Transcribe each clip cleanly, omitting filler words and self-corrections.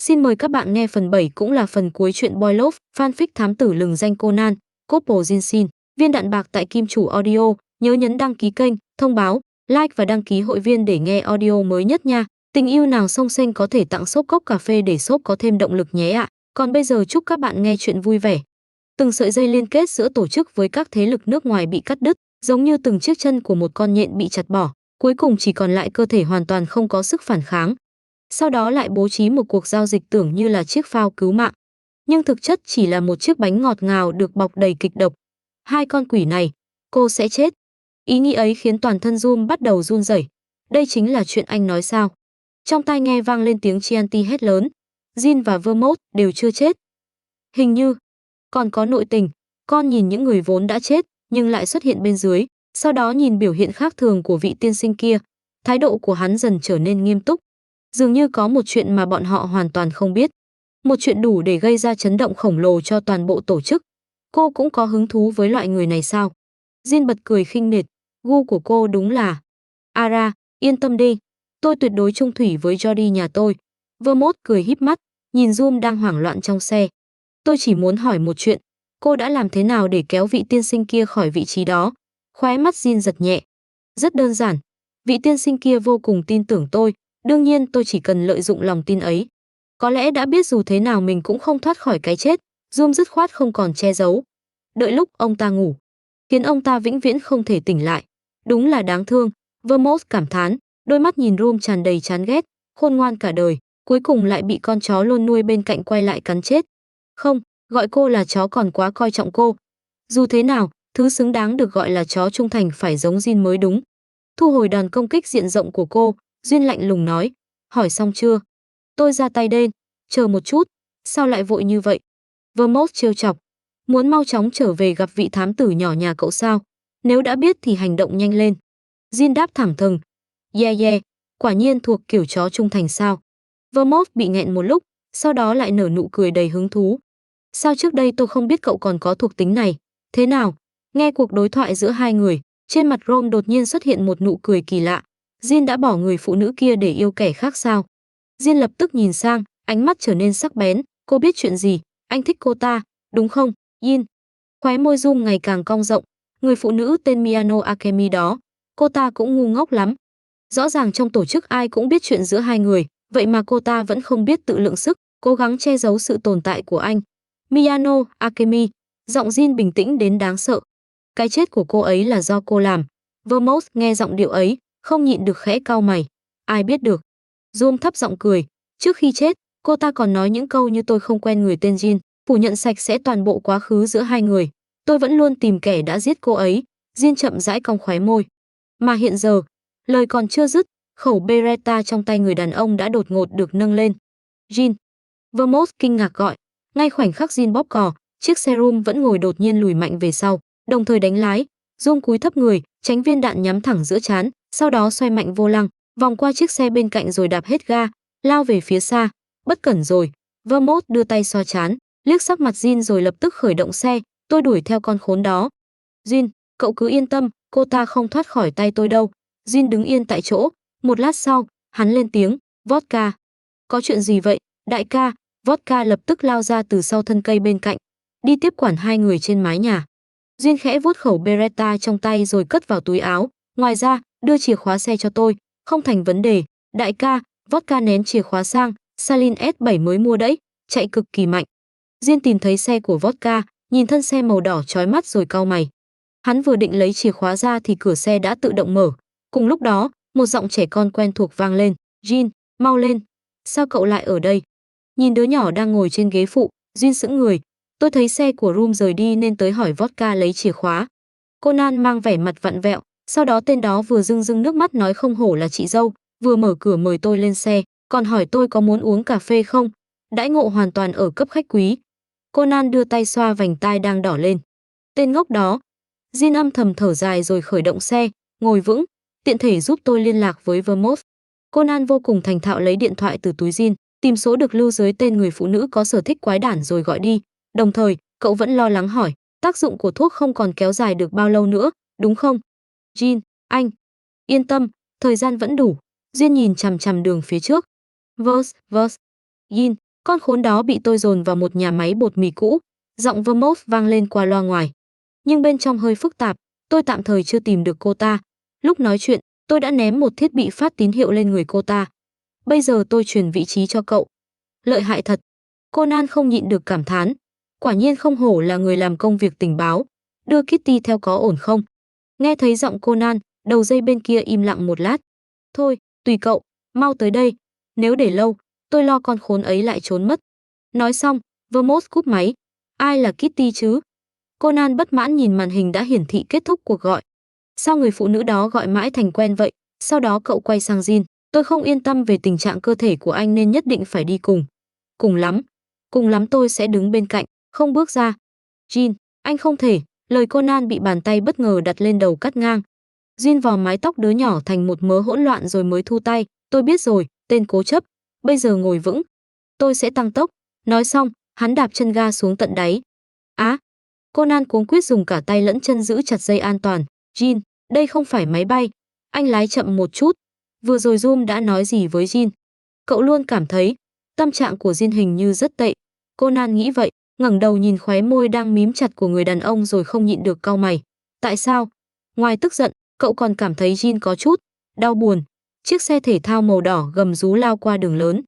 Xin mời các bạn nghe phần 7 cũng là phần cuối truyện Boy Love, fanfic thám tử lừng danh Conan, Couple Jinsin, viên đạn bạc tại Kim Chủ Audio, nhớ nhấn đăng ký kênh, thông báo, like và đăng ký hội viên để nghe audio mới nhất nha. Tình yêu nào song sinh có thể tặng shop cốc cà phê để shop có thêm động lực nhé ạ. Còn bây giờ chúc các bạn nghe chuyện vui vẻ. Từng sợi dây liên kết giữa tổ chức với các thế lực nước ngoài bị cắt đứt, giống như từng chiếc chân của một con nhện bị chặt bỏ, cuối cùng chỉ còn lại cơ thể hoàn toàn không có sức phản kháng. Sau đó lại bố trí một cuộc giao dịch tưởng như là chiếc phao cứu mạng, nhưng thực chất chỉ là một chiếc bánh ngọt ngào được bọc đầy kịch độc. Hai con quỷ này, cô sẽ chết. Ý nghĩ ấy khiến toàn thân Zoom bắt đầu run rẩy. Đây chính là chuyện anh nói sao? Trong tai nghe vang lên tiếng Chianti hét lớn. Jin và Vermouth đều chưa chết. Hình như còn có nội tình. Con nhìn những người vốn đã chết nhưng lại xuất hiện bên dưới, sau đó nhìn biểu hiện khác thường của vị tiên sinh kia, thái độ của hắn dần trở nên nghiêm túc. Dường như có một chuyện mà bọn họ hoàn toàn không biết. Một chuyện đủ để gây ra chấn động khổng lồ cho toàn bộ tổ chức. Cô cũng có hứng thú với loại người này sao? Jin bật cười khinh miệt. Gu của cô đúng là... Ara, yên tâm đi. Tôi tuyệt đối chung thủy với Jody nhà tôi. Vermouth cười híp mắt, nhìn Zoom đang hoảng loạn trong xe. Tôi chỉ muốn hỏi một chuyện. Cô đã làm thế nào để kéo vị tiên sinh kia khỏi vị trí đó? Khóe mắt Jin giật nhẹ. Rất đơn giản. Vị tiên sinh kia vô cùng tin tưởng tôi. Đương nhiên tôi chỉ cần lợi dụng lòng tin ấy. Có lẽ đã biết dù thế nào mình cũng không thoát khỏi cái chết. Zoom dứt khoát không còn che giấu. Đợi lúc ông ta ngủ, khiến ông ta vĩnh viễn không thể tỉnh lại. Đúng là đáng thương. Vermouth cảm thán, đôi mắt nhìn Room tràn đầy chán ghét. Khôn ngoan cả đời, cuối cùng lại bị con chó luôn nuôi bên cạnh quay lại cắn chết. Không, gọi cô là chó còn quá coi trọng cô. Dù thế nào, thứ xứng đáng được gọi là chó trung thành phải giống Jin mới đúng. Thu hồi đòn công kích diện rộng của cô, Duyên lạnh lùng nói, hỏi xong chưa? Tôi ra tay đên, chờ một chút, sao lại vội như vậy? Vermouth trêu chọc, muốn mau chóng trở về gặp vị thám tử nhỏ nhà cậu sao? Nếu đã biết thì hành động nhanh lên. Jin đáp thẳng thừng, yeah, quả nhiên thuộc kiểu chó trung thành sao? Vermouth bị nghẹn một lúc, sau đó lại nở nụ cười đầy hứng thú. Sao trước đây tôi không biết cậu còn có thuộc tính này? Thế nào? Nghe cuộc đối thoại giữa hai người, trên mặt Rom đột nhiên xuất hiện một nụ cười kỳ lạ. Jin đã bỏ người phụ nữ kia để yêu kẻ khác sao? Jin lập tức nhìn sang, ánh mắt trở nên sắc bén. Cô biết chuyện gì? Anh thích cô ta, đúng không, Jin? Khóe môi Zoom ngày càng cong rộng. Người phụ nữ tên Miyano Akemi đó, cô ta cũng ngu ngốc lắm. Rõ ràng trong tổ chức ai cũng biết chuyện giữa hai người, vậy mà cô ta vẫn không biết tự lượng sức, cố gắng che giấu sự tồn tại của anh. Miyano Akemi, giọng Jin bình tĩnh đến đáng sợ. Cái chết của cô ấy là do cô làm. Vermouth nghe giọng điệu ấy, không nhịn được khẽ cau mày. Ai biết được. Zoom thấp giọng cười. Trước khi chết, cô ta còn nói những câu như tôi không quen người tên Jin, phủ nhận sạch sẽ toàn bộ quá khứ giữa hai người. Tôi vẫn luôn tìm kẻ đã giết cô ấy. Jin chậm rãi cong khóe môi. Mà hiện giờ, lời còn chưa dứt, khẩu Beretta trong tay người đàn ông đã đột ngột được nâng lên. Jin. Vermouth kinh ngạc gọi. Ngay khoảnh khắc Jin bóp cò, chiếc serum vẫn ngồi đột nhiên lùi mạnh về sau, đồng thời đánh lái. Zoom cúi thấp người, tránh viên đạn nhắm thẳng giữa trán, sau đó xoay mạnh vô lăng, vòng qua chiếc xe bên cạnh rồi đạp hết ga, lao về phía xa. Bất cẩn rồi. Vermouth đưa tay xoa trán, liếc sắc mặt Jin rồi lập tức khởi động xe. Tôi đuổi theo con khốn đó. Jin, cậu cứ yên tâm, cô ta không thoát khỏi tay tôi đâu. Jin đứng yên tại chỗ. Một lát sau, hắn lên tiếng, Vodka. Có chuyện gì vậy, đại ca? Vodka lập tức lao ra từ sau thân cây bên cạnh, đi tiếp quản hai người trên mái nhà. Jin khẽ vuốt khẩu Beretta trong tay rồi cất vào túi áo. Ngoài ra, đưa chìa khóa xe cho tôi. Không thành vấn đề, đại ca. Vodka ném chìa khóa sang. Salin S7 mới mua đấy, chạy cực kỳ mạnh. Jin tìm thấy xe của Vodka, nhìn thân xe màu đỏ chói mắt rồi cau mày. Hắn vừa định lấy chìa khóa ra thì cửa xe đã tự động mở. Cùng lúc đó, một giọng trẻ con quen thuộc vang lên. Jin, mau lên. Sao cậu lại ở đây? Nhìn đứa nhỏ đang ngồi trên ghế phụ, Jin sững người. Tôi thấy xe của Room rời đi nên tới hỏi Vodka lấy chìa khóa. Conan mang vẻ mặt vặn vẹo, sau đó tên đó vừa rưng rưng nước mắt nói không hổ là chị dâu, vừa mở cửa mời tôi lên xe, còn hỏi tôi có muốn uống cà phê không. Đãi ngộ hoàn toàn ở cấp khách quý. Conan đưa tay xoa vành tai đang đỏ lên. Tên ngốc đó. Jin âm thầm thở dài rồi khởi động xe, ngồi vững, tiện thể giúp tôi liên lạc với Vermouth. Conan vô cùng thành thạo lấy điện thoại từ túi Jin, tìm số được lưu dưới tên người phụ nữ có sở thích quái đản rồi gọi đi. Đồng thời, cậu vẫn lo lắng hỏi, tác dụng của thuốc không còn kéo dài được bao lâu nữa, đúng không? Jin, anh, yên tâm, thời gian vẫn đủ. Jin nhìn chằm chằm đường phía trước. Vâng. Jin, Con khốn đó bị tôi dồn vào một nhà máy bột mì cũ, giọng Vermouth vang lên qua loa ngoài. Nhưng bên trong hơi phức tạp, tôi tạm thời chưa tìm được cô ta. Lúc nói chuyện, tôi đã ném một thiết bị phát tín hiệu lên người cô ta. Bây giờ tôi chuyển vị trí cho cậu. Lợi hại thật. Conan không nhịn được cảm thán. Quả nhiên không hổ là người làm công việc tình báo. Đưa Kitty theo có ổn không? Nghe thấy giọng Conan, đầu dây bên kia im lặng một lát. Thôi, tùy cậu, mau tới đây. Nếu để lâu, tôi lo con khốn ấy lại trốn mất. Nói xong, Vermouth cúp máy. Ai là Kitty chứ? Conan bất mãn nhìn màn hình đã hiển thị kết thúc cuộc gọi. Sao người phụ nữ đó gọi mãi thành quen vậy? Sau đó cậu quay sang Jin. Tôi không yên tâm về tình trạng cơ thể của anh nên nhất định phải đi cùng. Cùng lắm tôi sẽ đứng bên cạnh, không bước ra. Jin, anh không thể. Lời Conan bị bàn tay bất ngờ đặt lên đầu cắt ngang. Jin vò mái tóc đứa nhỏ thành một mớ hỗn loạn rồi mới thu tay. Tôi biết rồi, tên cố chấp. Bây giờ ngồi vững. Tôi sẽ tăng tốc. Nói xong, hắn đạp chân ga xuống tận đáy. Conan cuống quýt dùng cả tay lẫn chân giữ chặt dây an toàn. Jin, đây không phải máy bay. Anh lái chậm một chút. Vừa rồi Zoom đã nói gì với Jin? Cậu luôn cảm thấy tâm trạng của Jin hình như rất tệ. Conan nghĩ vậy, ngẩng đầu nhìn khóe môi đang mím chặt của người đàn ông rồi không nhịn được cau mày. Tại sao? Ngoài tức giận, cậu còn cảm thấy Jin có chút đau buồn. Chiếc xe thể thao màu đỏ gầm rú lao qua đường lớn.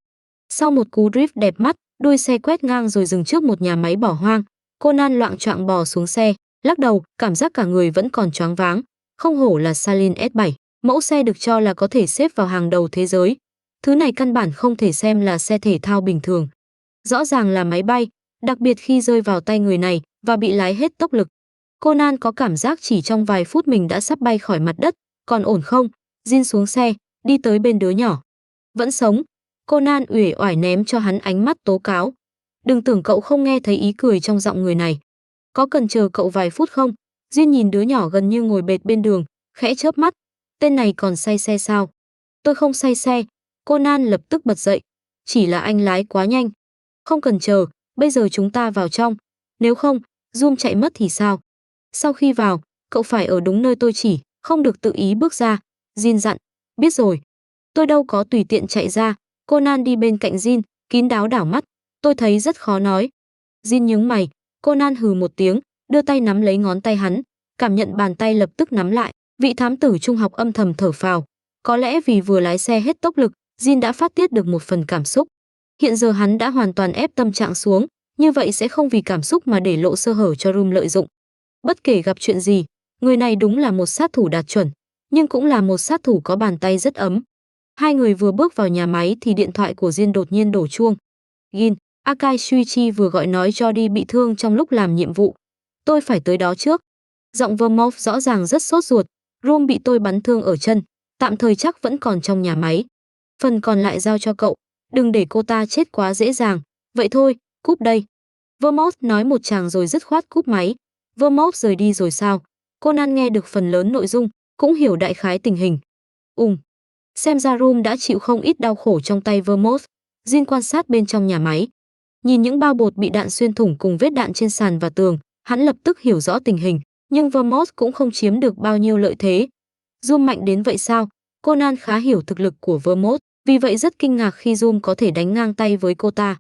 Sau một cú drift đẹp mắt, đuôi xe quét ngang rồi dừng trước một nhà máy bỏ hoang. Conan loạng choạng bò xuống xe, lắc đầu, cảm giác cả người vẫn còn choáng váng. Không hổ là Saleen S7, mẫu xe được cho là có thể xếp vào hàng đầu thế giới. Thứ này căn bản không thể xem là xe thể thao bình thường. Rõ ràng là máy bay, đặc biệt khi rơi vào tay người này và bị lái hết tốc lực. Conan có cảm giác chỉ trong vài phút mình đã sắp bay khỏi mặt đất. Còn ổn không? Jin xuống xe, đi tới bên đứa nhỏ. Vẫn sống. Conan uể oải ném cho hắn ánh mắt tố cáo. Đừng tưởng cậu không nghe thấy ý cười trong giọng người này. Có cần chờ cậu vài phút không? Jin nhìn đứa nhỏ gần như ngồi bệt bên đường, khẽ chớp mắt. Tên này còn say xe sao? Tôi không say xe. Conan lập tức bật dậy. Chỉ là anh lái quá nhanh. Không cần chờ, bây giờ chúng ta vào trong. Nếu không, Zoom chạy mất thì sao? Sau khi vào, cậu phải ở đúng nơi tôi chỉ, không được tự ý bước ra. Jin dặn. Biết rồi. Tôi đâu có tùy tiện chạy ra. Conan đi bên cạnh Jin, kín đáo đảo mắt. Tôi thấy rất khó nói. Jin nhướng mày. Conan hừ một tiếng, đưa tay nắm lấy ngón tay hắn. Cảm nhận bàn tay lập tức nắm lại. Vị thám tử trung học âm thầm thở phào. Có lẽ vì vừa lái xe hết tốc lực, Jin đã phát tiết được một phần cảm xúc. Hiện giờ hắn đã hoàn toàn ép tâm trạng xuống, như vậy sẽ không vì cảm xúc mà để lộ sơ hở cho Room lợi dụng. Bất kể gặp chuyện gì, người này đúng là một sát thủ đạt chuẩn, nhưng cũng là một sát thủ có bàn tay rất ấm. Hai người vừa bước vào nhà máy thì điện thoại của Jin đột nhiên đổ chuông. Gin, Akai Shuichi vừa gọi nói Jordi bị thương trong lúc làm nhiệm vụ. Tôi phải tới đó trước. Giọng Vermouth rõ ràng rất sốt ruột. Room bị tôi bắn thương ở chân, tạm thời chắc vẫn còn trong nhà máy. Phần còn lại giao cho cậu, đừng để cô ta chết quá dễ dàng. Vậy thôi, cúp đây. Vermouth nói một tràng rồi dứt khoát cúp máy. Vermouth rời đi rồi sao? Conan nghe được phần lớn nội dung, cũng hiểu đại khái tình hình. Xem ra Room đã chịu không ít đau khổ trong tay Vermouth. Jin quan sát bên trong nhà máy. Nhìn những bao bột bị đạn xuyên thủng cùng vết đạn trên sàn và tường, hắn lập tức hiểu rõ tình hình, nhưng Vermouth cũng không chiếm được bao nhiêu lợi thế. Zoom mạnh đến vậy sao? Conan khá hiểu thực lực của Vermouth, vì vậy rất kinh ngạc khi Zoom có thể đánh ngang tay với cô ta.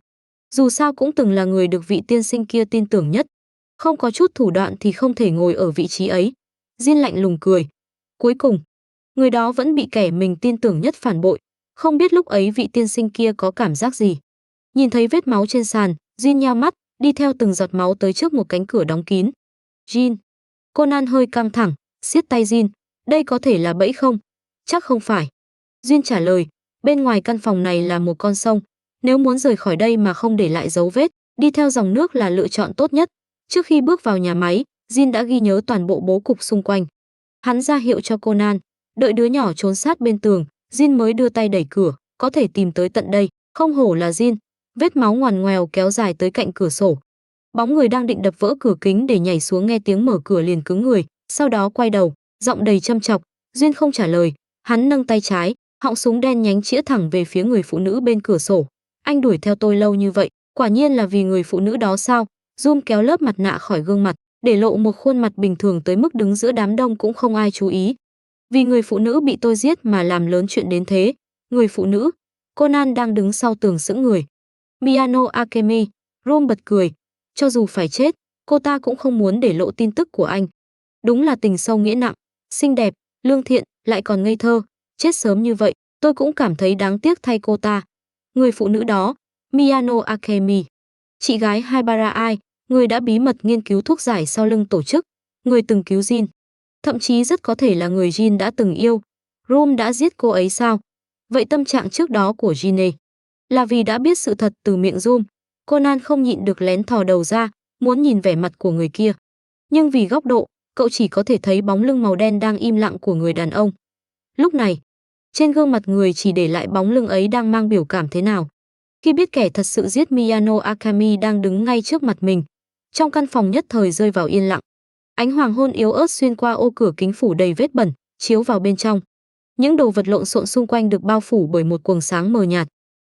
Dù sao cũng từng là người được vị tiên sinh kia tin tưởng nhất. Không có chút thủ đoạn thì không thể ngồi ở vị trí ấy. Jin lạnh lùng cười. Cuối cùng, người đó vẫn bị kẻ mình tin tưởng nhất phản bội. Không biết lúc ấy vị tiên sinh kia có cảm giác gì. Nhìn thấy vết máu trên sàn, Jin nheo mắt, đi theo từng giọt máu tới trước một cánh cửa đóng kín. Jin. Conan hơi căng thẳng, siết tay Jin. Đây có thể là bẫy không? Chắc không phải. Jin trả lời, bên ngoài căn phòng này là một con sông. Nếu muốn rời khỏi đây mà không để lại dấu vết, đi theo dòng nước là lựa chọn tốt nhất. Trước khi bước vào nhà máy, Jin đã ghi nhớ toàn bộ bố cục xung quanh. Hắn ra hiệu cho Conan, đợi đứa nhỏ trốn sát bên tường, Jin mới đưa tay đẩy cửa, có thể tìm tới tận đây, không hổ là Jin. Vết máu ngoằn ngoèo kéo dài tới cạnh cửa sổ. Bóng người đang định đập vỡ cửa kính để nhảy xuống nghe tiếng mở cửa liền cứng người, sau đó quay đầu, giọng đầy châm chọc. Jin không trả lời, hắn nâng tay trái, họng súng đen nhánh chĩa thẳng về phía người phụ nữ bên cửa sổ. Anh đuổi theo tôi lâu như vậy, quả nhiên là vì người phụ nữ đó sao? Zoom kéo lớp mặt nạ khỏi gương mặt, để lộ một khuôn mặt bình thường tới mức đứng giữa đám đông cũng không ai chú ý. Vì người phụ nữ bị tôi giết mà làm lớn chuyện đến thế. Người phụ nữ? Conan đang đứng sau tường sững người. Miyano Akemi. Rom bật cười. Cho dù phải chết, cô ta cũng không muốn để lộ tin tức của anh. Đúng là tình sâu nghĩa nặng, xinh đẹp, lương thiện, lại còn ngây thơ. Chết sớm như vậy, tôi cũng cảm thấy đáng tiếc thay cô ta. Người phụ nữ đó, Miyano Akemi. Chị gái Haibara Ai, người đã bí mật nghiên cứu thuốc giải sau lưng tổ chức, người từng cứu Jin. Thậm chí rất có thể là người Jin đã từng yêu. Rom đã giết cô ấy sao? Vậy tâm trạng trước đó của Jin là vì đã biết sự thật từ miệng Rom. Conan không nhịn được lén thò đầu ra, muốn nhìn vẻ mặt của người kia. Nhưng vì góc độ, cậu chỉ có thể thấy bóng lưng màu đen đang im lặng của người đàn ông. Lúc này, trên gương mặt người chỉ để lại bóng lưng ấy đang mang biểu cảm thế nào. Khi biết kẻ thật sự giết Miyano Akemi đang đứng ngay trước mặt mình, trong căn phòng nhất thời rơi vào yên lặng. Ánh hoàng hôn yếu ớt xuyên qua ô cửa kính phủ đầy vết bẩn, chiếu vào bên trong. Những đồ vật lộn xộn xung quanh được bao phủ bởi một quầng sáng mờ nhạt.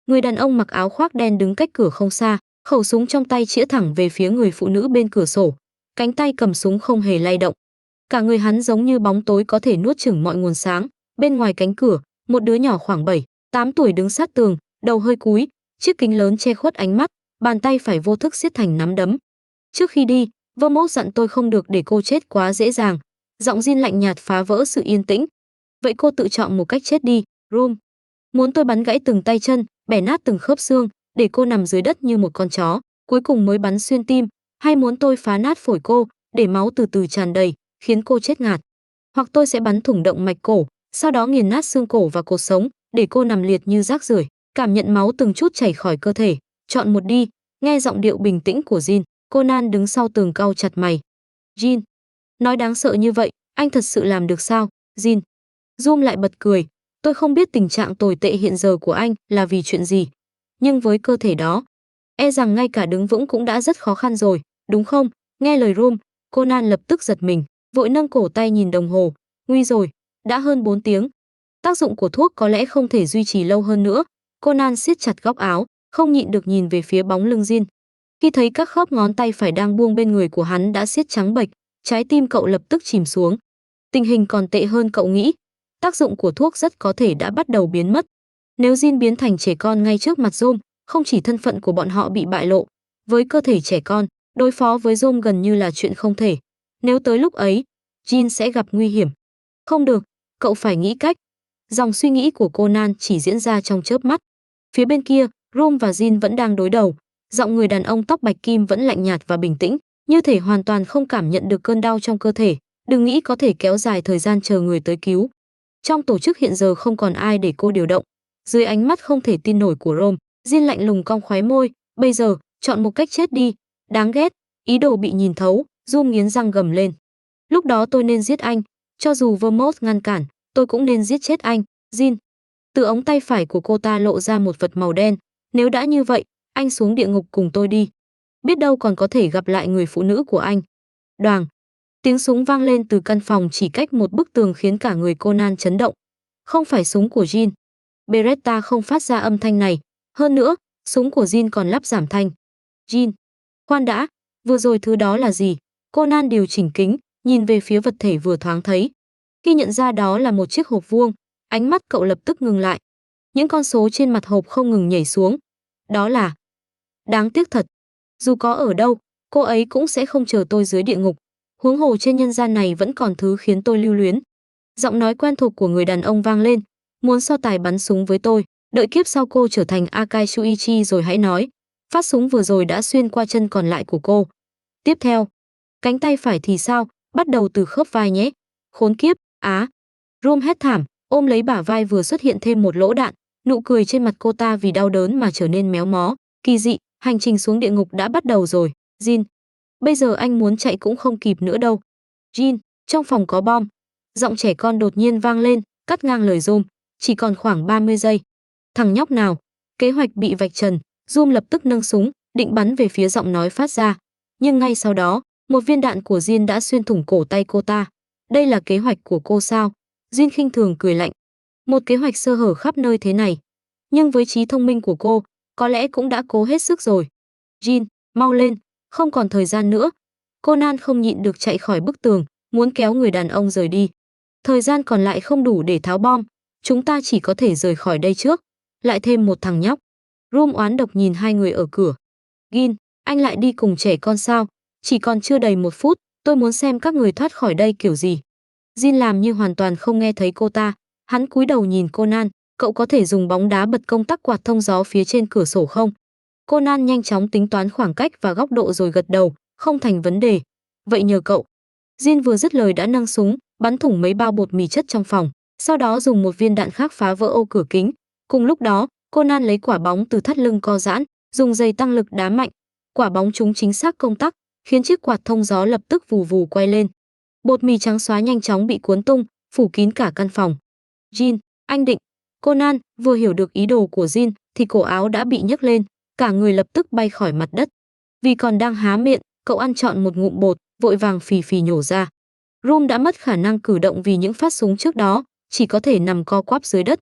Người đàn ông mặc áo khoác đen đứng cách cửa không xa, khẩu súng trong tay chĩa thẳng về phía người phụ nữ bên cửa sổ. Cánh tay cầm súng không hề lay động. Cả người hắn giống như bóng tối có thể nuốt chửng mọi nguồn sáng. Bên ngoài cánh cửa, một đứa nhỏ khoảng 7, 8 tuổi đứng sát tường, đầu hơi cúi, chiếc kính lớn che khuất ánh mắt, bàn tay phải vô thức siết thành nắm đấm. Trước khi đi, Vermouth dặn tôi không được để cô chết quá dễ dàng. Giọng Jin lạnh nhạt phá vỡ sự yên tĩnh. Vậy cô tự chọn một cách chết đi, Rom. Muốn tôi bắn gãy từng tay chân, bẻ nát từng khớp xương, để cô nằm dưới đất như một con chó, cuối cùng mới bắn xuyên tim, hay muốn tôi phá nát phổi cô, để máu từ từ tràn đầy, khiến cô chết ngạt. Hoặc tôi sẽ bắn thủng động mạch cổ, sau đó nghiền nát xương cổ và cột sống, để cô nằm liệt như rác rưởi, cảm nhận máu từng chút chảy khỏi cơ thể. Chọn một đi. Nghe giọng điệu bình tĩnh của Jin, Conan đứng sau tường cau chặt mày. Jin, nói đáng sợ như vậy, anh thật sự làm được sao, Jin? Zoom lại bật cười. Tôi không biết tình trạng tồi tệ hiện giờ của anh là vì chuyện gì, nhưng với cơ thể đó, e rằng ngay cả đứng vững cũng đã rất khó khăn rồi, đúng không? Nghe lời Rom, Conan lập tức giật mình, vội nâng cổ tay nhìn đồng hồ. Nguy rồi, đã hơn 4 tiếng. Tác dụng của thuốc có lẽ không thể duy trì lâu hơn nữa. Conan siết chặt góc áo, không nhịn được nhìn về phía bóng lưng Jin. Khi thấy các khớp ngón tay phải đang buông bên người của hắn đã siết trắng bệch, trái tim cậu lập tức chìm xuống. Tình hình còn tệ hơn cậu nghĩ. Tác dụng của thuốc rất có thể đã bắt đầu biến mất. Nếu Jin biến thành trẻ con ngay trước mặt Rom, không chỉ thân phận của bọn họ bị bại lộ, với cơ thể trẻ con, đối phó với Rom gần như là chuyện không thể. Nếu tới lúc ấy, Jin sẽ gặp nguy hiểm. Không được, cậu phải nghĩ cách. Dòng suy nghĩ của Conan chỉ diễn ra trong chớp mắt. Phía bên kia, Rom và Jin vẫn đang đối đầu. Giọng người đàn ông tóc bạch kim vẫn lạnh nhạt và bình tĩnh, như thể hoàn toàn không cảm nhận được cơn đau trong cơ thể. Đừng nghĩ có thể kéo dài thời gian chờ người tới cứu. Trong tổ chức hiện giờ không còn ai để cô điều động. Dưới ánh mắt không thể tin nổi của Rom, Jin lạnh lùng cong khóe môi. Bây giờ, chọn một cách chết đi. Đáng ghét, ý đồ bị nhìn thấu. Zoom nghiến răng gầm lên. Lúc đó tôi nên giết anh. Cho dù Vermouth ngăn cản, tôi cũng nên giết chết anh. Jin. Từ ống tay phải của cô ta lộ ra một vật màu đen. Nếu đã như vậy, anh xuống địa ngục cùng tôi đi. Biết đâu còn có thể gặp lại người phụ nữ của anh. Đoàng. Tiếng súng vang lên từ căn phòng chỉ cách một bức tường khiến cả người Conan chấn động. Không phải súng của Jin. Beretta không phát ra âm thanh này. Hơn nữa, súng của Jin còn lắp giảm thanh. Jin. Khoan đã, vừa rồi thứ đó là gì? Conan điều chỉnh kính, nhìn về phía vật thể vừa thoáng thấy. Khi nhận ra đó là một chiếc hộp vuông, ánh mắt cậu lập tức ngừng lại. Những con số trên mặt hộp không ngừng nhảy xuống. Đó là... Đáng tiếc thật. Dù có ở đâu, cô ấy cũng sẽ không chờ tôi dưới địa ngục. Huống hồ trên nhân gian này vẫn còn thứ khiến tôi lưu luyến. Giọng nói quen thuộc của người đàn ông vang lên. Muốn so tài bắn súng với tôi, đợi kiếp sau cô trở thành Akai Shuichi rồi hãy nói. Phát súng vừa rồi đã xuyên qua chân còn lại của cô. Tiếp theo, cánh tay phải thì sao? Bắt đầu từ khớp vai nhé. Khốn kiếp, á. Rom hét thảm, ôm lấy bả vai vừa xuất hiện thêm một lỗ đạn. Nụ cười trên mặt cô ta vì đau đớn mà trở nên méo mó. Kỳ dị, hành trình xuống địa ngục đã bắt đầu rồi. Jin, bây giờ anh muốn chạy cũng không kịp nữa đâu. Jin, trong phòng có bom. Giọng trẻ con đột nhiên vang lên, cắt ngang lời Rom. Chỉ còn khoảng 30 giây. Thằng nhóc nào? Kế hoạch bị vạch trần. Rom lập tức nâng súng, định bắn về phía giọng nói phát ra. Nhưng ngay sau đó, một viên đạn của Jin đã xuyên thủng cổ tay cô ta. Đây là kế hoạch của cô sao? Jin khinh thường cười lạnh. Một kế hoạch sơ hở khắp nơi thế này. Nhưng với trí thông minh của cô, có lẽ cũng đã cố hết sức rồi. Jin, mau lên, không còn thời gian nữa. Conan không nhịn được chạy khỏi bức tường, muốn kéo người đàn ông rời đi. Thời gian còn lại không đủ để tháo bom, chúng ta chỉ có thể rời khỏi đây trước. Lại thêm một thằng nhóc. Room oán độc nhìn hai người ở cửa. Gin, anh lại đi cùng trẻ con sao? Chỉ còn chưa đầy 1 phút, tôi muốn xem các người thoát khỏi đây kiểu gì. Jin làm như hoàn toàn không nghe thấy cô ta. Hắn cúi đầu nhìn Conan, cậu có thể dùng bóng đá bật công tắc quạt thông gió phía trên cửa sổ không? Conan nhanh chóng tính toán khoảng cách và góc độ rồi gật đầu, không thành vấn đề. Vậy nhờ cậu. Jin vừa dứt lời đã nâng súng, bắn thủng mấy bao bột mì chất trong phòng, sau đó dùng một viên đạn khác phá vỡ ô cửa kính. Cùng lúc đó, Conan lấy quả bóng từ thắt lưng co giãn, dùng giày tăng lực đá mạnh. Quả bóng trúng chính xác công tắc, khiến chiếc quạt thông gió lập tức vù vù quay lên. Bột mì trắng xóa nhanh chóng bị cuốn tung, phủ kín cả căn phòng. Jin, anh định. Conan vừa hiểu được ý đồ của Jin thì cổ áo đã bị nhấc lên, cả người lập tức bay khỏi mặt đất. Vì còn đang há miệng, cậu ăn trọn một ngụm bột, vội vàng phì phì nhổ ra. Room đã mất khả năng cử động vì những phát súng trước đó, chỉ có thể nằm co quắp dưới đất.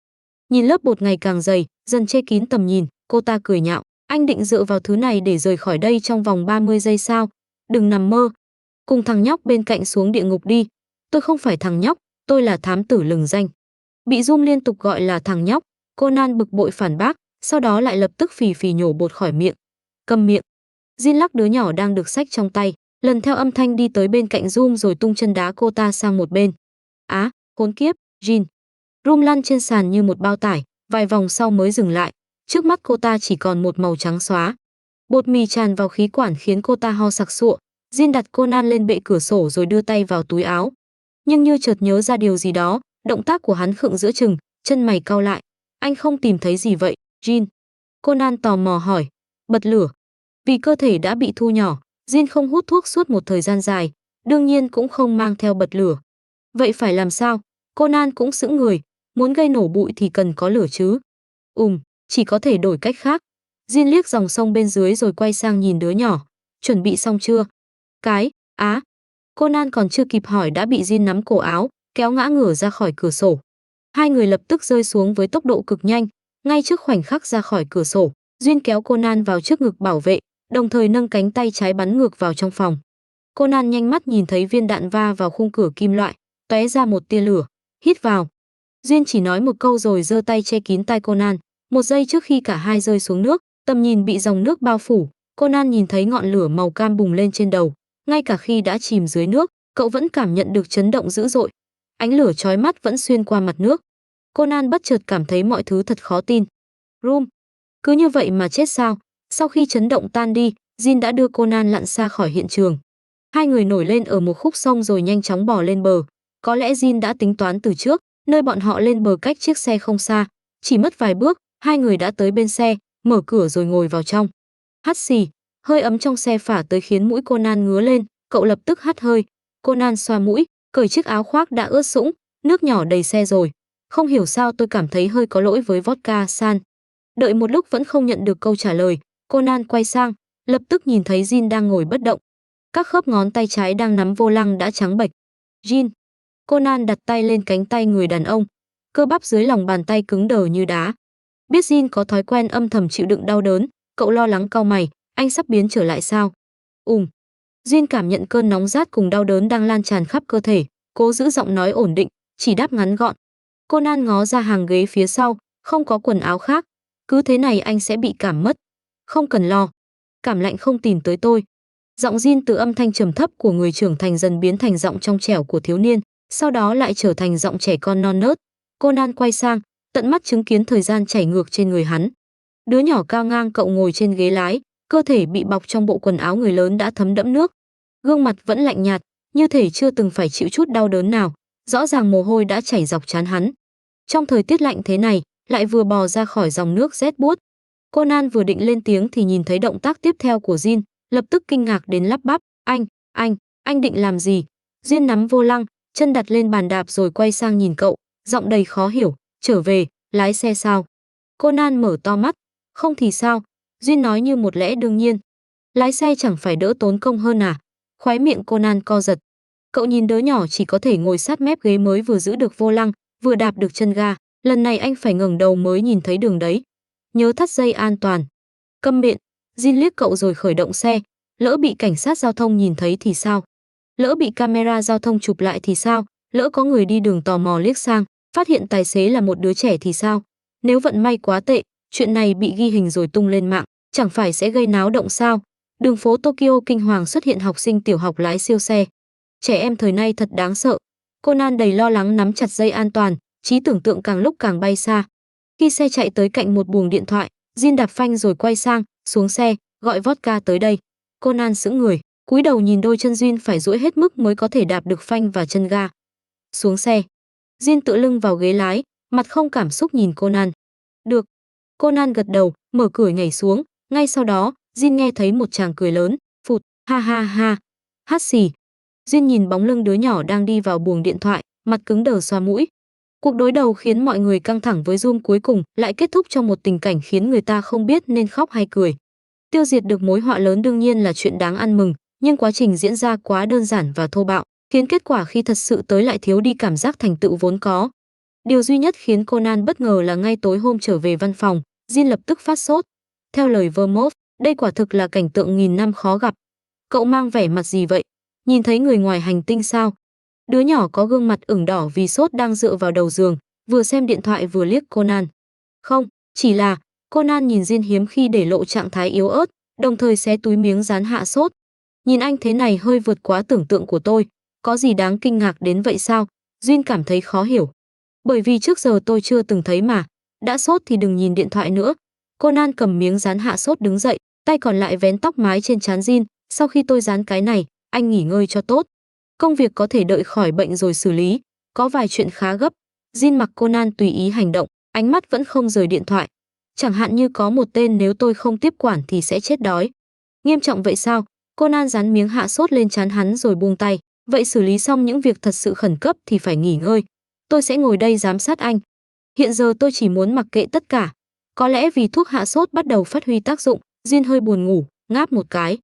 Nhìn lớp bột ngày càng dày, dần che kín tầm nhìn, cô ta cười nhạo. Anh định dựa vào thứ này để rời khỏi đây trong vòng 30 giây sao? Đừng nằm mơ. Cùng thằng nhóc bên cạnh xuống địa ngục đi. Tôi không phải thằng nhóc, tôi là thám tử lừng danh. Bị Zoom liên tục gọi là thằng nhóc, Conan bực bội phản bác, sau đó lại lập tức phì phì nhổ bột khỏi miệng. Câm miệng. Jin lắc đứa nhỏ đang được xách trong tay, lần theo âm thanh đi tới bên cạnh Zoom rồi tung chân đá cô ta sang một bên. Á, khốn kiếp, Jin. Room lăn trên sàn như một bao tải, vài vòng sau mới dừng lại. Trước mắt cô ta chỉ còn một màu trắng xóa. Bột mì tràn vào khí quản khiến cô ta ho sặc sụa. Jin đặt Conan lên bệ cửa sổ rồi đưa tay vào túi áo. Nhưng như chợt nhớ ra điều gì đó, động tác của hắn khựng giữa chừng, chân mày cau lại. Anh không tìm thấy gì vậy, Jin? Conan tò mò hỏi. Bật lửa. Vì cơ thể đã bị thu nhỏ, Jin không hút thuốc suốt một thời gian dài, đương nhiên cũng không mang theo bật lửa. Vậy phải làm sao? Conan cũng sững người, muốn gây nổ bụi thì cần có lửa chứ. Chỉ có thể đổi cách khác. Jin liếc dòng sông bên dưới rồi quay sang nhìn đứa nhỏ. Chuẩn bị xong chưa? Conan còn chưa kịp hỏi đã bị Jin nắm cổ áo, kéo ngã ngửa ra khỏi cửa sổ. Hai người lập tức rơi xuống với tốc độ cực nhanh. Ngay trước khoảnh khắc ra khỏi cửa sổ, Jin kéo Conan vào trước ngực bảo vệ, đồng thời nâng cánh tay trái bắn ngược vào trong phòng. Conan nhanh mắt nhìn thấy viên đạn va vào khung cửa kim loại, tóe ra một tia lửa. Hít vào. Jin chỉ nói một câu rồi giơ tay che kín tai Conan. Một giây trước khi cả hai rơi xuống nước, tầm nhìn bị dòng nước bao phủ, Conan nhìn thấy ngọn lửa màu cam bùng lên trên đầu. Ngay cả khi đã chìm dưới nước, cậu vẫn cảm nhận được chấn động dữ dội. Ánh lửa chói mắt vẫn xuyên qua mặt nước. Conan bất chợt cảm thấy mọi thứ thật khó tin. Room, cứ như vậy mà chết sao? Sau khi chấn động tan đi, Jin đã đưa Conan lặn xa khỏi hiện trường. Hai người nổi lên ở một khúc sông rồi nhanh chóng bò lên bờ. Có lẽ Jin đã tính toán từ trước, nơi bọn họ lên bờ cách chiếc xe không xa. Chỉ mất vài bước, hai người đã tới bên xe, mở cửa rồi ngồi vào trong. Hắt xì, hơi ấm trong xe phả tới khiến mũi Conan ngứa lên, cậu lập tức hắt hơi. Conan xoa mũi, cởi chiếc áo khoác đã ướt sũng, nước nhỏ đầy xe rồi. Không hiểu sao tôi cảm thấy hơi có lỗi với vodka san. Đợi một lúc vẫn không nhận được câu trả lời, Conan quay sang, lập tức nhìn thấy Jin đang ngồi bất động. Các khớp ngón tay trái đang nắm vô lăng đã trắng bệch. Jin. Conan đặt tay lên cánh tay người đàn ông, cơ bắp dưới lòng bàn tay cứng đờ như đá. Biết Jin có thói quen âm thầm chịu đựng đau đớn, cậu lo lắng cau mày, anh sắp biến trở lại sao? Jin cảm nhận cơn nóng rát cùng đau đớn đang lan tràn khắp cơ thể, cố giữ giọng nói ổn định, chỉ đáp ngắn gọn. Conan ngó ra hàng ghế phía sau, không có quần áo khác, cứ thế này anh sẽ bị cảm mất. Không cần lo, cảm lạnh không tìm tới tôi. Giọng Jin từ âm thanh trầm thấp của người trưởng thành dần biến thành giọng trong trẻo của thiếu niên, sau đó lại trở thành giọng trẻ con non nớt. Conan quay sang, tận mắt chứng kiến thời gian chảy ngược trên người hắn. Đứa nhỏ cao ngang cậu ngồi trên ghế lái, cơ thể bị bọc trong bộ quần áo người lớn đã thấm đẫm nước. Gương mặt vẫn lạnh nhạt, như thể chưa từng phải chịu chút đau đớn nào, rõ ràng mồ hôi đã chảy dọc trán hắn. Trong thời tiết lạnh thế này, lại vừa bò ra khỏi dòng nước rét buốt. Conan vừa định lên tiếng thì nhìn thấy động tác tiếp theo của Jin, lập tức kinh ngạc đến lắp bắp, anh định làm gì? Jin nắm vô lăng, chân đặt lên bàn đạp rồi quay sang nhìn cậu, giọng đầy khó hiểu, trở về, lái xe sao? Conan mở to mắt, không thì sao? Jin nói như một lẽ đương nhiên. Lái xe chẳng phải đỡ tốn công hơn à? Khóe miệng Conan co giật. Cậu nhìn đứa nhỏ chỉ có thể ngồi sát mép ghế mới vừa giữ được vô lăng, vừa đạp được chân ga, lần này anh phải ngẩng đầu mới nhìn thấy đường đấy. Nhớ thắt dây an toàn. Câm miệng, Jin liếc cậu rồi khởi động xe, lỡ bị cảnh sát giao thông nhìn thấy thì sao? Lỡ bị camera giao thông chụp lại thì sao? Lỡ có người đi đường tò mò liếc sang, phát hiện tài xế là một đứa trẻ thì sao? Nếu vận may quá tệ, chuyện này bị ghi hình rồi tung lên mạng, chẳng phải sẽ gây náo động sao? Đường phố Tokyo kinh hoàng xuất hiện học sinh tiểu học lái siêu xe. Trẻ em thời nay thật đáng sợ. Conan đầy lo lắng nắm chặt dây an toàn, trí tưởng tượng càng lúc càng bay xa. Khi xe chạy tới cạnh một buồng điện thoại, Jin đạp phanh rồi quay sang, xuống xe, gọi vodka tới đây. Conan sững người, cúi đầu nhìn đôi chân Jin phải duỗi hết mức mới có thể đạp được phanh và chân ga. Xuống xe. Jin tựa lưng vào ghế lái, mặt không cảm xúc nhìn Conan. Được. Conan gật đầu, mở cửa nhảy xuống, ngay sau đó, Jin nghe thấy một tràng cười lớn, phụt, ha ha ha. Hát xì. Jin nhìn bóng lưng đứa nhỏ đang đi vào buồng điện thoại, mặt cứng đờ xoa mũi. Cuộc đối đầu khiến mọi người căng thẳng với Zoom cuối cùng lại kết thúc trong một tình cảnh khiến người ta không biết nên khóc hay cười. Tiêu diệt được mối họa lớn đương nhiên là chuyện đáng ăn mừng, nhưng quá trình diễn ra quá đơn giản và thô bạo, khiến kết quả khi thật sự tới lại thiếu đi cảm giác thành tựu vốn có. Điều duy nhất khiến Conan bất ngờ là ngay tối hôm trở về văn phòng, Jin lập tức phát sốt. Theo lời Vermouth, đây quả thực là cảnh tượng nghìn năm khó gặp. Cậu mang vẻ mặt gì vậy? Nhìn thấy người ngoài hành tinh sao? Đứa nhỏ có gương mặt ửng đỏ vì sốt đang dựa vào đầu giường, vừa xem điện thoại vừa liếc Conan. Không, chỉ là Conan nhìn Jin hiếm khi để lộ trạng thái yếu ớt, đồng thời xé túi miếng dán hạ sốt. Nhìn anh thế này hơi vượt quá tưởng tượng của tôi, có gì đáng kinh ngạc đến vậy sao? Jin cảm thấy khó hiểu. Bởi vì trước giờ tôi chưa từng thấy mà, đã sốt thì đừng nhìn điện thoại nữa. Conan cầm miếng dán hạ sốt đứng dậy, tay còn lại vén tóc mái trên trán Jin, sau khi tôi dán cái này, anh nghỉ ngơi cho tốt. Công việc có thể đợi khỏi bệnh rồi xử lý, có vài chuyện khá gấp. Jin mặc Conan tùy ý hành động, ánh mắt vẫn không rời điện thoại. Chẳng hạn như có một tên nếu tôi không tiếp quản thì sẽ chết đói. Nghiêm trọng vậy sao? Conan dán miếng hạ sốt lên trán hắn rồi buông tay. Vậy xử lý xong những việc thật sự khẩn cấp thì phải nghỉ ngơi. Tôi sẽ ngồi đây giám sát anh. Hiện giờ tôi chỉ muốn mặc kệ tất cả. Có lẽ vì thuốc hạ sốt bắt đầu phát huy tác dụng, Jin hơi buồn ngủ, ngáp một cái.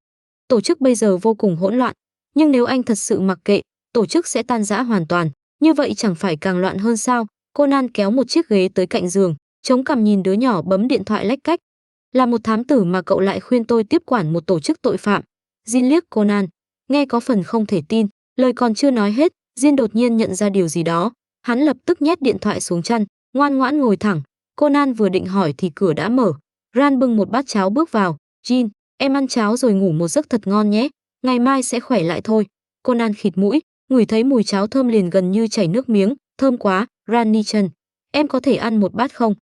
Tổ chức bây giờ vô cùng hỗn loạn. Nhưng nếu anh thật sự mặc kệ, tổ chức sẽ tan rã hoàn toàn. Như vậy chẳng phải càng loạn hơn sao? Conan kéo một chiếc ghế tới cạnh giường, chống cằm nhìn đứa nhỏ bấm điện thoại lách cách. Là một thám tử mà cậu lại khuyên tôi tiếp quản một tổ chức tội phạm. Jin liếc Conan, nghe có phần không thể tin. Lời còn chưa nói hết, Jin đột nhiên nhận ra điều gì đó. Hắn lập tức nhét điện thoại xuống chăn, ngoan ngoãn ngồi thẳng. Conan vừa định hỏi thì cửa đã mở. Ran bưng một bát cháo bước vào. Jin, em ăn cháo rồi ngủ một giấc thật ngon nhé. Ngày mai sẽ khỏe lại thôi. Conan khịt mũi, ngửi thấy mùi cháo thơm liền gần như chảy nước miếng. Thơm quá, Ran Nichan. Em có thể ăn một bát không?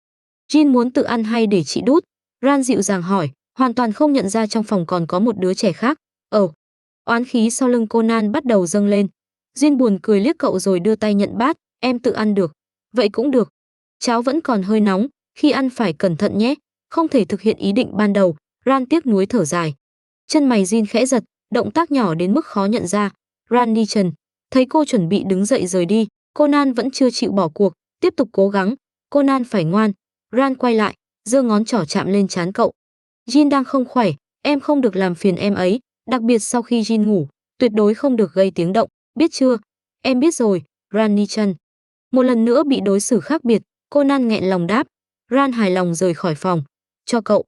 Jin muốn tự ăn hay để chị đút? Ran dịu dàng hỏi, hoàn toàn không nhận ra trong phòng còn có một đứa trẻ khác. Oán khí sau lưng Conan bắt đầu dâng lên. Jin buồn cười liếc cậu rồi đưa tay nhận bát, em tự ăn được. Vậy cũng được. Cháo vẫn còn hơi nóng, khi ăn phải cẩn thận nhé. Không thể thực hiện ý định ban đầu, Ran tiếc nuối thở dài. Chân mày Jin khẽ giật, động tác nhỏ đến mức khó nhận ra. Ran đi trần. Thấy cô chuẩn bị đứng dậy rời đi, Conan vẫn chưa chịu bỏ cuộc, tiếp tục cố gắng. Conan phải ngoan. Ran quay lại, giơ ngón trỏ chạm lên trán cậu. Jin đang không khỏe, em không được làm phiền em ấy, đặc biệt sau khi Jin ngủ, tuyệt đối không được gây tiếng động, biết chưa? Em biết rồi, Ran Nichan. Một lần nữa bị đối xử khác biệt, Conan nghẹn lòng đáp. Ran hài lòng rời khỏi phòng. Cho cậu.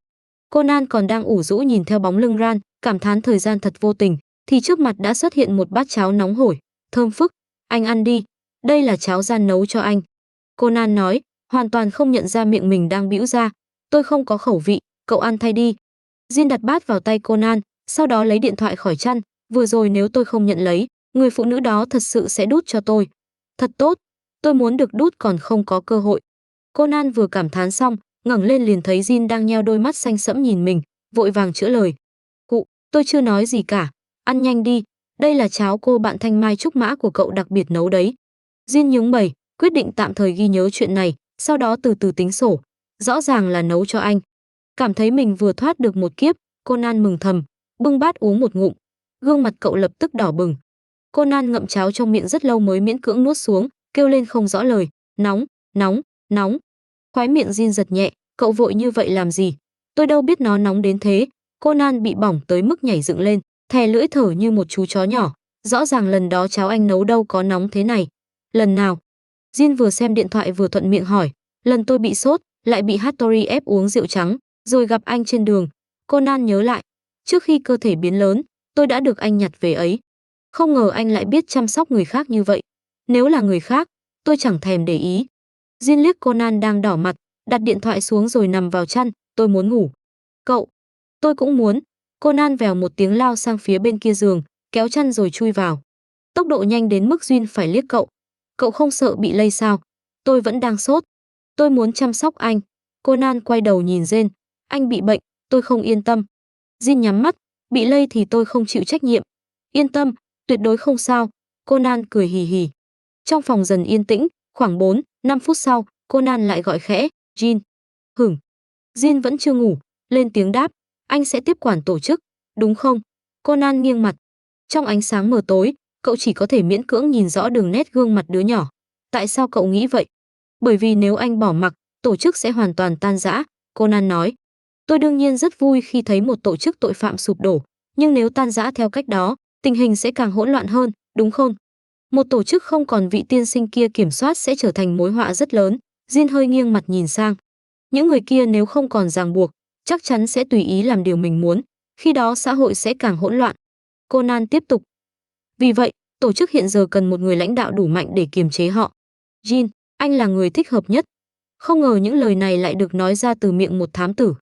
Conan còn đang ủ rũ nhìn theo bóng lưng Ran, cảm thán thời gian thật vô tình, thì trước mặt đã xuất hiện một bát cháo nóng hổi, thơm phức. Anh ăn đi, đây là cháo Ran nấu cho anh. Conan nói, hoàn toàn không nhận ra miệng mình đang bĩu ra. Tôi không có khẩu vị, cậu ăn thay đi. Jin đặt bát vào tay Conan, sau đó lấy điện thoại khỏi chăn. Vừa rồi nếu tôi không nhận lấy, người phụ nữ đó thật sự sẽ đút cho tôi. Thật tốt, tôi muốn được đút còn không có cơ hội. Conan vừa cảm thán xong, ngẩng lên liền thấy Jin đang nheo đôi mắt xanh sẫm nhìn mình, vội vàng chữa lời. Cụ, tôi chưa nói gì cả, ăn nhanh đi, đây là cháo cô bạn Thanh Mai Trúc Mã của cậu đặc biệt nấu đấy. Jin nhướng mày, quyết định tạm thời ghi nhớ chuyện này, sau đó từ từ tính sổ. Rõ ràng là nấu cho anh. Cảm thấy mình vừa thoát được một kiếp, Conan mừng thầm, bưng bát uống một ngụm. Gương mặt cậu lập tức đỏ bừng. Conan ngậm cháo trong miệng rất lâu mới miễn cưỡng nuốt xuống, kêu lên không rõ lời, nóng, nóng, nóng. Khóe miệng Jin giật nhẹ, cậu vội như vậy làm gì? Tôi đâu biết nó nóng đến thế. Conan bị bỏng tới mức nhảy dựng lên, thè lưỡi thở như một chú chó nhỏ. Rõ ràng lần đó cháo anh nấu đâu có nóng thế này. Lần nào? Jin vừa xem điện thoại vừa thuận miệng hỏi. Lần tôi bị sốt, lại bị Hattori ép uống rượu trắng, rồi gặp anh trên đường. Conan nhớ lại, trước khi cơ thể biến lớn, tôi đã được anh nhặt về ấy. Không ngờ anh lại biết chăm sóc người khác như vậy. Nếu là người khác, tôi chẳng thèm để ý. Jin liếc Conan đang đỏ mặt, đặt điện thoại xuống rồi nằm vào chăn, tôi muốn ngủ. Cậu, tôi cũng muốn. Conan vèo một tiếng lao sang phía bên kia giường, kéo chăn rồi chui vào. Tốc độ nhanh đến mức Jin phải liếc cậu. Cậu không sợ bị lây sao? Tôi vẫn đang sốt. Tôi muốn chăm sóc anh. Conan quay đầu nhìn Jin. Anh bị bệnh, tôi không yên tâm. Jin nhắm mắt, bị lây thì tôi không chịu trách nhiệm. Yên tâm, tuyệt đối không sao. Conan cười hì hì. Trong phòng dần yên tĩnh, khoảng 4-5 phút sau, Conan lại gọi khẽ, Jin. Hửng. Jin vẫn chưa ngủ, lên tiếng đáp, anh sẽ tiếp quản tổ chức, đúng không? Conan nghiêng mặt. Trong ánh sáng mờ tối, cậu chỉ có thể miễn cưỡng nhìn rõ đường nét gương mặt đứa nhỏ. Tại sao cậu nghĩ vậy? Bởi vì nếu anh bỏ mặc, tổ chức sẽ hoàn toàn tan rã, Conan nói. Tôi đương nhiên rất vui khi thấy một tổ chức tội phạm sụp đổ, nhưng nếu tan rã theo cách đó, tình hình sẽ càng hỗn loạn hơn, đúng không? Một tổ chức không còn vị tiên sinh kia kiểm soát sẽ trở thành mối họa rất lớn. Jin hơi nghiêng mặt nhìn sang. Những người kia nếu không còn ràng buộc, chắc chắn sẽ tùy ý làm điều mình muốn, khi đó xã hội sẽ càng hỗn loạn. Conan tiếp tục. Vì vậy, tổ chức hiện giờ cần một người lãnh đạo đủ mạnh để kiềm chế họ. Jin, anh là người thích hợp nhất. Không ngờ những lời này lại được nói ra từ miệng một thám tử.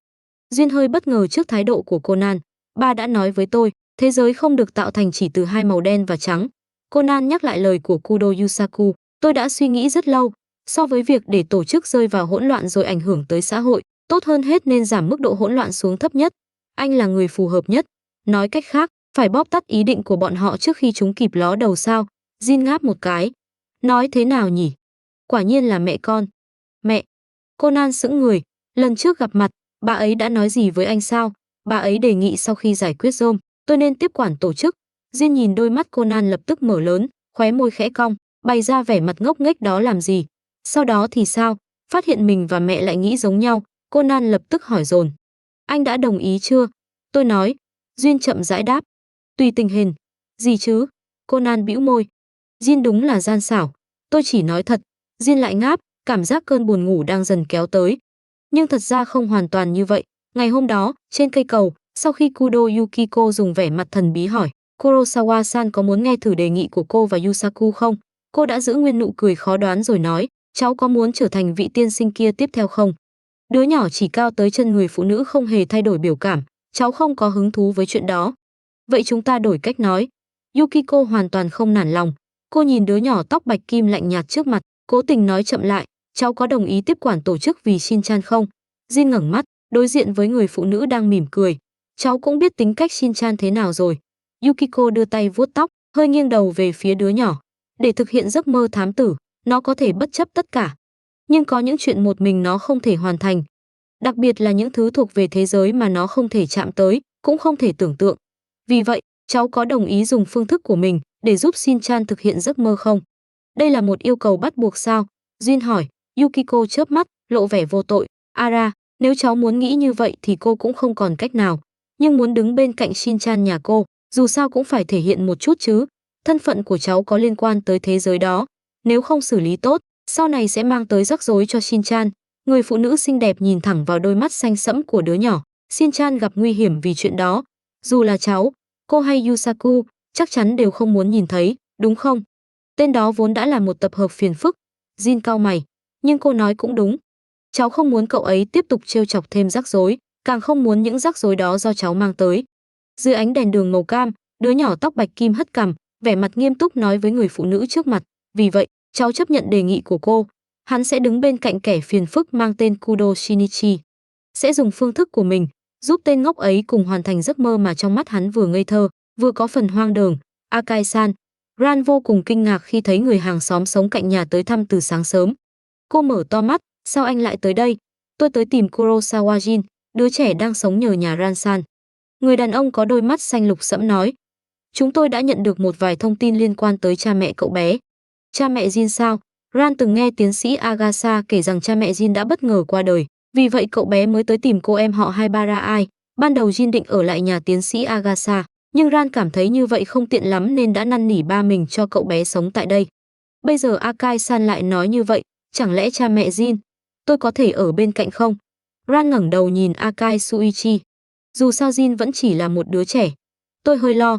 Jin hơi bất ngờ trước thái độ của Conan. Ba đã nói với tôi, thế giới không được tạo thành chỉ từ hai màu đen và trắng. Conan nhắc lại lời của Kudo Yusaku. Tôi đã suy nghĩ rất lâu. So với việc để tổ chức rơi vào hỗn loạn rồi ảnh hưởng tới xã hội, tốt hơn hết nên giảm mức độ hỗn loạn xuống thấp nhất. Anh là người phù hợp nhất. Nói cách khác, phải bóp tắt ý định của bọn họ trước khi chúng kịp ló đầu sao. Jin ngáp một cái. Nói thế nào nhỉ? Quả nhiên là mẹ con. Mẹ. Conan sững người. Lần trước gặp mặt, bà ấy đã nói gì với anh sao? Bà ấy đề nghị sau khi giải quyết Rome, tôi nên tiếp quản tổ chức. Jin nhìn đôi mắt Conan lập tức mở lớn, khóe môi khẽ cong, bày ra vẻ mặt ngốc nghếch đó làm gì? Sau đó thì sao? Phát hiện mình và mẹ lại nghĩ giống nhau, Conan lập tức hỏi dồn. Anh đã đồng ý chưa? Tôi nói. Jin chậm rãi đáp. Tùy tình hình. Gì chứ? Conan bĩu môi. Jin đúng là gian xảo. Tôi chỉ nói thật. Jin lại ngáp, cảm giác cơn buồn ngủ đang dần kéo tới. Nhưng thật ra không hoàn toàn như vậy. Ngày hôm đó, trên cây cầu, sau khi Kudo Yukiko dùng vẻ mặt thần bí hỏi, Kurosawa-san có muốn nghe thử đề nghị của cô và Yusaku không? Cô đã giữ nguyên nụ cười khó đoán rồi nói, cháu có muốn trở thành vị tiên sinh kia tiếp theo không? Đứa nhỏ chỉ cao tới chân người phụ nữ không hề thay đổi biểu cảm, cháu không có hứng thú với chuyện đó. Vậy chúng ta đổi cách nói. Yukiko hoàn toàn không nản lòng. Cô nhìn đứa nhỏ tóc bạch kim lạnh nhạt trước mặt, cố tình nói chậm lại, cháu có đồng ý tiếp quản tổ chức vì Shin-chan không? Jin ngẩng mắt, đối diện với người phụ nữ đang mỉm cười. Cháu cũng biết tính cách Shin-chan thế nào rồi. Yukiko đưa tay vuốt tóc, hơi nghiêng đầu về phía đứa nhỏ. Để thực hiện giấc mơ thám tử, nó có thể bất chấp tất cả. Nhưng có những chuyện một mình nó không thể hoàn thành. Đặc biệt là những thứ thuộc về thế giới mà nó không thể chạm tới, cũng không thể tưởng tượng. Vì vậy, cháu có đồng ý dùng phương thức của mình để giúp Shin-chan thực hiện giấc mơ không? Đây là một yêu cầu bắt buộc sao? Jin hỏi. Yukiko chớp mắt, lộ vẻ vô tội. Ara, nếu cháu muốn nghĩ như vậy thì cô cũng không còn cách nào. Nhưng muốn đứng bên cạnh Shin-chan nhà cô, dù sao cũng phải thể hiện một chút chứ. Thân phận của cháu có liên quan tới thế giới đó. Nếu không xử lý tốt, sau này sẽ mang tới rắc rối cho Shin-chan. Người phụ nữ xinh đẹp nhìn thẳng vào đôi mắt xanh sẫm của đứa nhỏ. Shin-chan gặp nguy hiểm vì chuyện đó. Dù là cháu, cô hay Yusaku, chắc chắn đều không muốn nhìn thấy, đúng không? Tên đó vốn đã là một tập hợp phiền phức. Jin cau mày. Nhưng cô nói cũng đúng. Cháu không muốn cậu ấy tiếp tục trêu chọc thêm rắc rối, càng không muốn những rắc rối đó do cháu mang tới. Dưới ánh đèn đường màu cam, đứa nhỏ tóc bạch kim hất cằm, vẻ mặt nghiêm túc nói với người phụ nữ trước mặt. Vì vậy, cháu chấp nhận đề nghị của cô. Hắn sẽ đứng bên cạnh kẻ phiền phức mang tên Kudo Shinichi. Sẽ dùng phương thức của mình, giúp tên ngốc ấy cùng hoàn thành giấc mơ mà trong mắt hắn vừa ngây thơ, vừa có phần hoang đường. Akai-san. Ran vô cùng kinh ngạc khi thấy người hàng xóm sống cạnh nhà tới thăm từ sáng sớm. Cô mở to mắt, sao anh lại tới đây? Tôi tới tìm Kurosawa Jin, đứa trẻ đang sống nhờ nhà Ran-san. Người đàn ông có đôi mắt xanh lục sẫm nói. Chúng tôi đã nhận được một vài thông tin liên quan tới cha mẹ cậu bé. Cha mẹ Jin sao? Ran từng nghe tiến sĩ Agasa kể rằng cha mẹ Jin đã bất ngờ qua đời. Vì vậy cậu bé mới tới tìm cô em họ Haibara Ai. Ban đầu Jin định ở lại nhà tiến sĩ Agasa, nhưng Ran cảm thấy như vậy không tiện lắm nên đã năn nỉ ba mình cho cậu bé sống tại đây. Bây giờ Akai-san lại nói như vậy, chẳng lẽ cha mẹ Jin? Tôi có thể ở bên cạnh không? Ran ngẩng đầu nhìn Akai Suichi. Dù sao Jin vẫn chỉ là một đứa trẻ. Tôi hơi lo.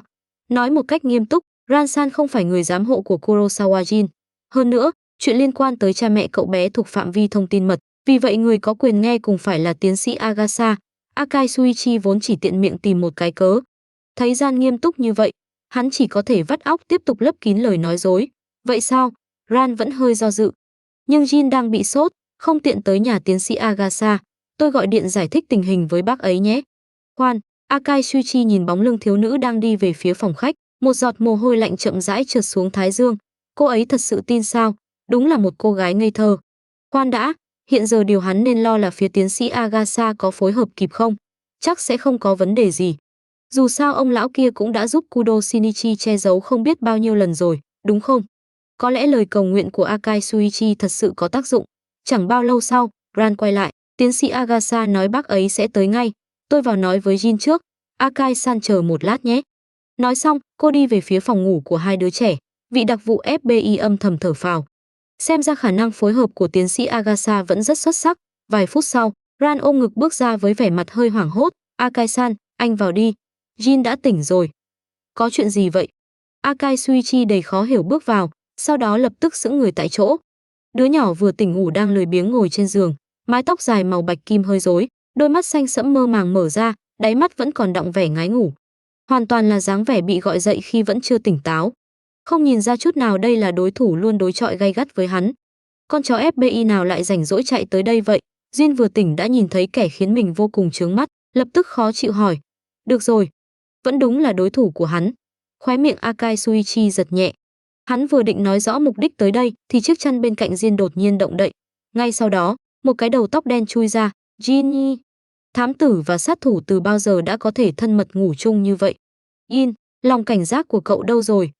Nói một cách nghiêm túc, Ran-san không phải người giám hộ của Kurosawa Jin. Hơn nữa, chuyện liên quan tới cha mẹ cậu bé thuộc phạm vi thông tin mật, Vì vậy người có quyền nghe cùng phải là tiến sĩ Agasha. Akai Shuichi vốn chỉ tiện miệng tìm một cái cớ. Thấy Ran nghiêm túc như vậy, hắn chỉ có thể vắt óc tiếp tục lấp kín lời nói dối. Vậy sao? Ran vẫn hơi do dự. Nhưng Jin đang bị sốt, không tiện tới nhà tiến sĩ Agasha. Tôi gọi điện giải thích tình hình với bác ấy nhé. Khoan, Akai Shuichi nhìn bóng lưng thiếu nữ đang đi về phía phòng khách, một giọt mồ hôi lạnh chậm rãi trượt xuống thái dương. Cô ấy thật sự tin sao? Đúng là một cô gái ngây thơ. Khoan đã, hiện giờ điều hắn nên lo là phía tiến sĩ Agasha có phối hợp kịp không? Chắc sẽ không có vấn đề gì. Dù sao ông lão kia cũng đã giúp Kudo Shinichi che giấu không biết bao nhiêu lần rồi, đúng không? Có lẽ lời cầu nguyện của Akai Shuichi thật sự có tác dụng. Chẳng bao lâu sau, Ran quay lại, tiến sĩ Agasha nói bác ấy sẽ tới ngay. Tôi vào nói với Jin trước, Akai-san chờ một lát nhé. Nói xong, cô đi về phía phòng ngủ của hai đứa trẻ. Vị đặc vụ FBI âm thầm thở phào. Xem ra khả năng phối hợp của tiến sĩ Agasha vẫn rất xuất sắc. Vài phút sau, Ran ôm ngực bước ra với vẻ mặt hơi hoảng hốt. Akai-san, anh vào đi. Jin đã tỉnh rồi. Có chuyện gì vậy? Akai Shuichi đầy khó hiểu bước vào, sau đó lập tức sững người tại chỗ. Đứa nhỏ vừa tỉnh ngủ đang lười biếng ngồi trên giường, mái tóc dài màu bạch kim hơi rối, đôi mắt xanh sẫm mơ màng mở ra, đáy mắt vẫn còn đọng vẻ ngái ngủ. Hoàn toàn là dáng vẻ bị gọi dậy khi vẫn chưa tỉnh táo. Không nhìn ra chút nào đây là đối thủ luôn đối chọi gay gắt với hắn. Con chó FBI nào lại rảnh rỗi chạy tới đây vậy? Jin vừa tỉnh đã nhìn thấy kẻ khiến mình vô cùng chướng mắt, lập tức khó chịu hỏi. Được rồi, vẫn đúng là đối thủ của hắn. Khóe miệng Akai Shuichi giật nhẹ. Hắn vừa định nói rõ mục đích tới đây thì chiếc chăn bên cạnh Jin đột nhiên động đậy. Ngay sau đó, một cái đầu tóc đen chui ra. Jin, thám tử và sát thủ từ bao giờ đã có thể thân mật ngủ chung như vậy? Jin, lòng cảnh giác của cậu đâu rồi?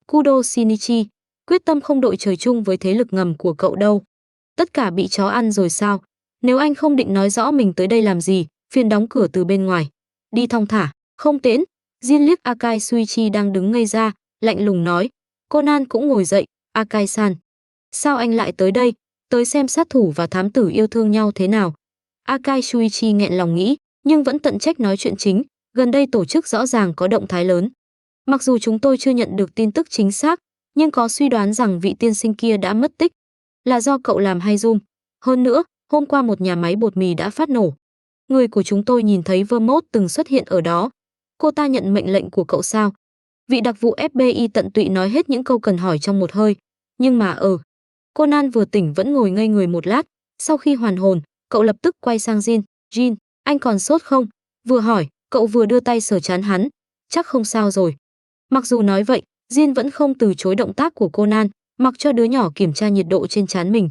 Kudo Shinichi, quyết tâm không đội trời chung với thế lực ngầm của cậu đâu. Tất cả bị chó ăn rồi sao? Nếu anh không định nói rõ mình tới đây làm gì, phiền đóng cửa từ bên ngoài. Đi thong thả, không tiễn. Jin liếc Akai Shuichi đang đứng ngây ra, lạnh lùng nói. Conan cũng ngồi dậy. Akai-san, sao anh lại tới đây? Tới xem sát thủ và thám tử yêu thương nhau thế nào? Akai Shuichi nghẹn lòng nghĩ, nhưng vẫn tận trách nói chuyện chính. Gần đây tổ chức rõ ràng có động thái lớn. Mặc dù chúng tôi chưa nhận được tin tức chính xác, nhưng có suy đoán rằng vị tiên sinh kia đã mất tích. Là do cậu làm hay Zoom. Hơn nữa, hôm qua một nhà máy bột mì đã phát nổ. Người của chúng tôi nhìn thấy Vermont từng xuất hiện ở đó. Cô ta nhận mệnh lệnh của cậu sao? Vị đặc vụ FBI tận tụy nói hết những câu cần hỏi trong một hơi. Nhưng mà Conan vừa tỉnh vẫn ngồi ngây người một lát. Sau khi hoàn hồn, cậu lập tức quay sang Jin. Jin, anh còn sốt không? Vừa hỏi, cậu vừa đưa tay sờ trán hắn. Chắc không sao rồi. Mặc dù nói vậy, Jin vẫn không từ chối động tác của Conan, mặc cho đứa nhỏ kiểm tra nhiệt độ trên trán mình.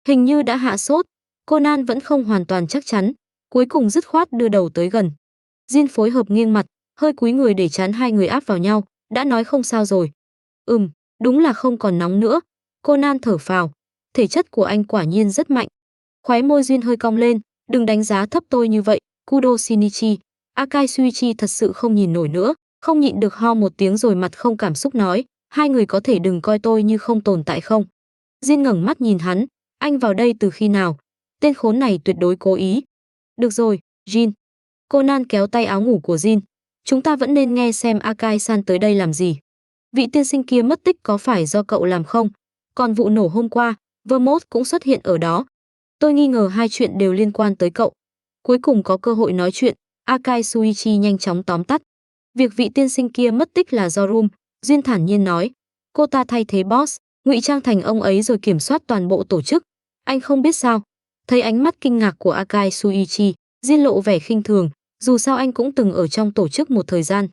Hình như đã hạ sốt. Conan vẫn không hoàn toàn chắc chắn, cuối cùng dứt khoát đưa đầu tới gần. Jin phối hợp nghiêng mặt, hơi cúi người để trán hai người áp vào nhau, đã nói không sao rồi. Đúng là không còn nóng nữa. Conan thở phào, thể chất của anh quả nhiên rất mạnh. Khóe môi Jin hơi cong lên, đừng đánh giá thấp tôi như vậy, Kudo Shinichi. Akai Shuichi thật sự không nhìn nổi nữa, không nhịn được ho một tiếng rồi mặt không cảm xúc nói, hai người có thể đừng coi tôi như không tồn tại không? Jin ngẩng mắt nhìn hắn, anh vào đây từ khi nào? Tên khốn này tuyệt đối cố ý. Được rồi, Jin. Conan kéo tay áo ngủ của Jin. Chúng ta vẫn nên nghe xem Akai-san tới đây làm gì. Vị tiên sinh kia mất tích có phải do cậu làm không? Còn vụ nổ hôm qua, Vermont cũng xuất hiện ở đó. Tôi nghi ngờ hai chuyện đều liên quan tới cậu. Cuối cùng có cơ hội nói chuyện, Akai Shuichi nhanh chóng tóm tắt. Việc vị tiên sinh kia mất tích là do Rum, Jin thản nhiên nói. Cô ta thay thế boss, ngụy trang thành ông ấy rồi kiểm soát toàn bộ tổ chức. Anh không biết sao? Thấy ánh mắt kinh ngạc của Akai Shuichi, Jin lộ vẻ khinh thường, dù sao anh cũng từng ở trong tổ chức một thời gian.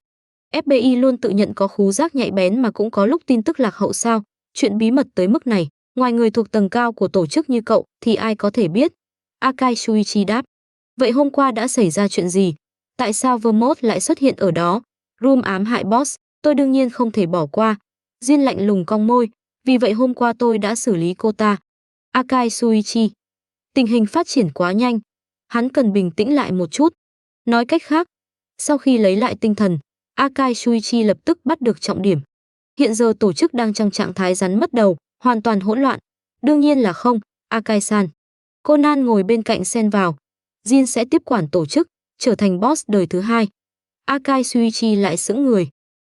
FBI luôn tự nhận có khứu giác nhạy bén mà cũng có lúc tin tức lạc hậu sao? Chuyện bí mật tới mức này, ngoài người thuộc tầng cao của tổ chức như cậu thì ai có thể biết? Akai Shuichi đáp. Vậy hôm qua đã xảy ra chuyện gì? Tại sao Vermont lại xuất hiện ở đó? Rum ám hại boss, tôi đương nhiên không thể bỏ qua. Jin lạnh lùng cong môi, vì vậy hôm qua tôi đã xử lý cô ta. Akai Shuichi. Tình hình phát triển quá nhanh, hắn cần bình tĩnh lại một chút. Nói cách khác, sau khi lấy lại tinh thần, Akai Shuichi lập tức bắt được trọng điểm. Hiện giờ tổ chức đang trong trạng thái rắn mất đầu, hoàn toàn hỗn loạn. Đương nhiên là không, Akai-san. Conan ngồi bên cạnh xen vào. Jin sẽ tiếp quản tổ chức, trở thành boss đời thứ hai. Akai Shuichi lại sững người.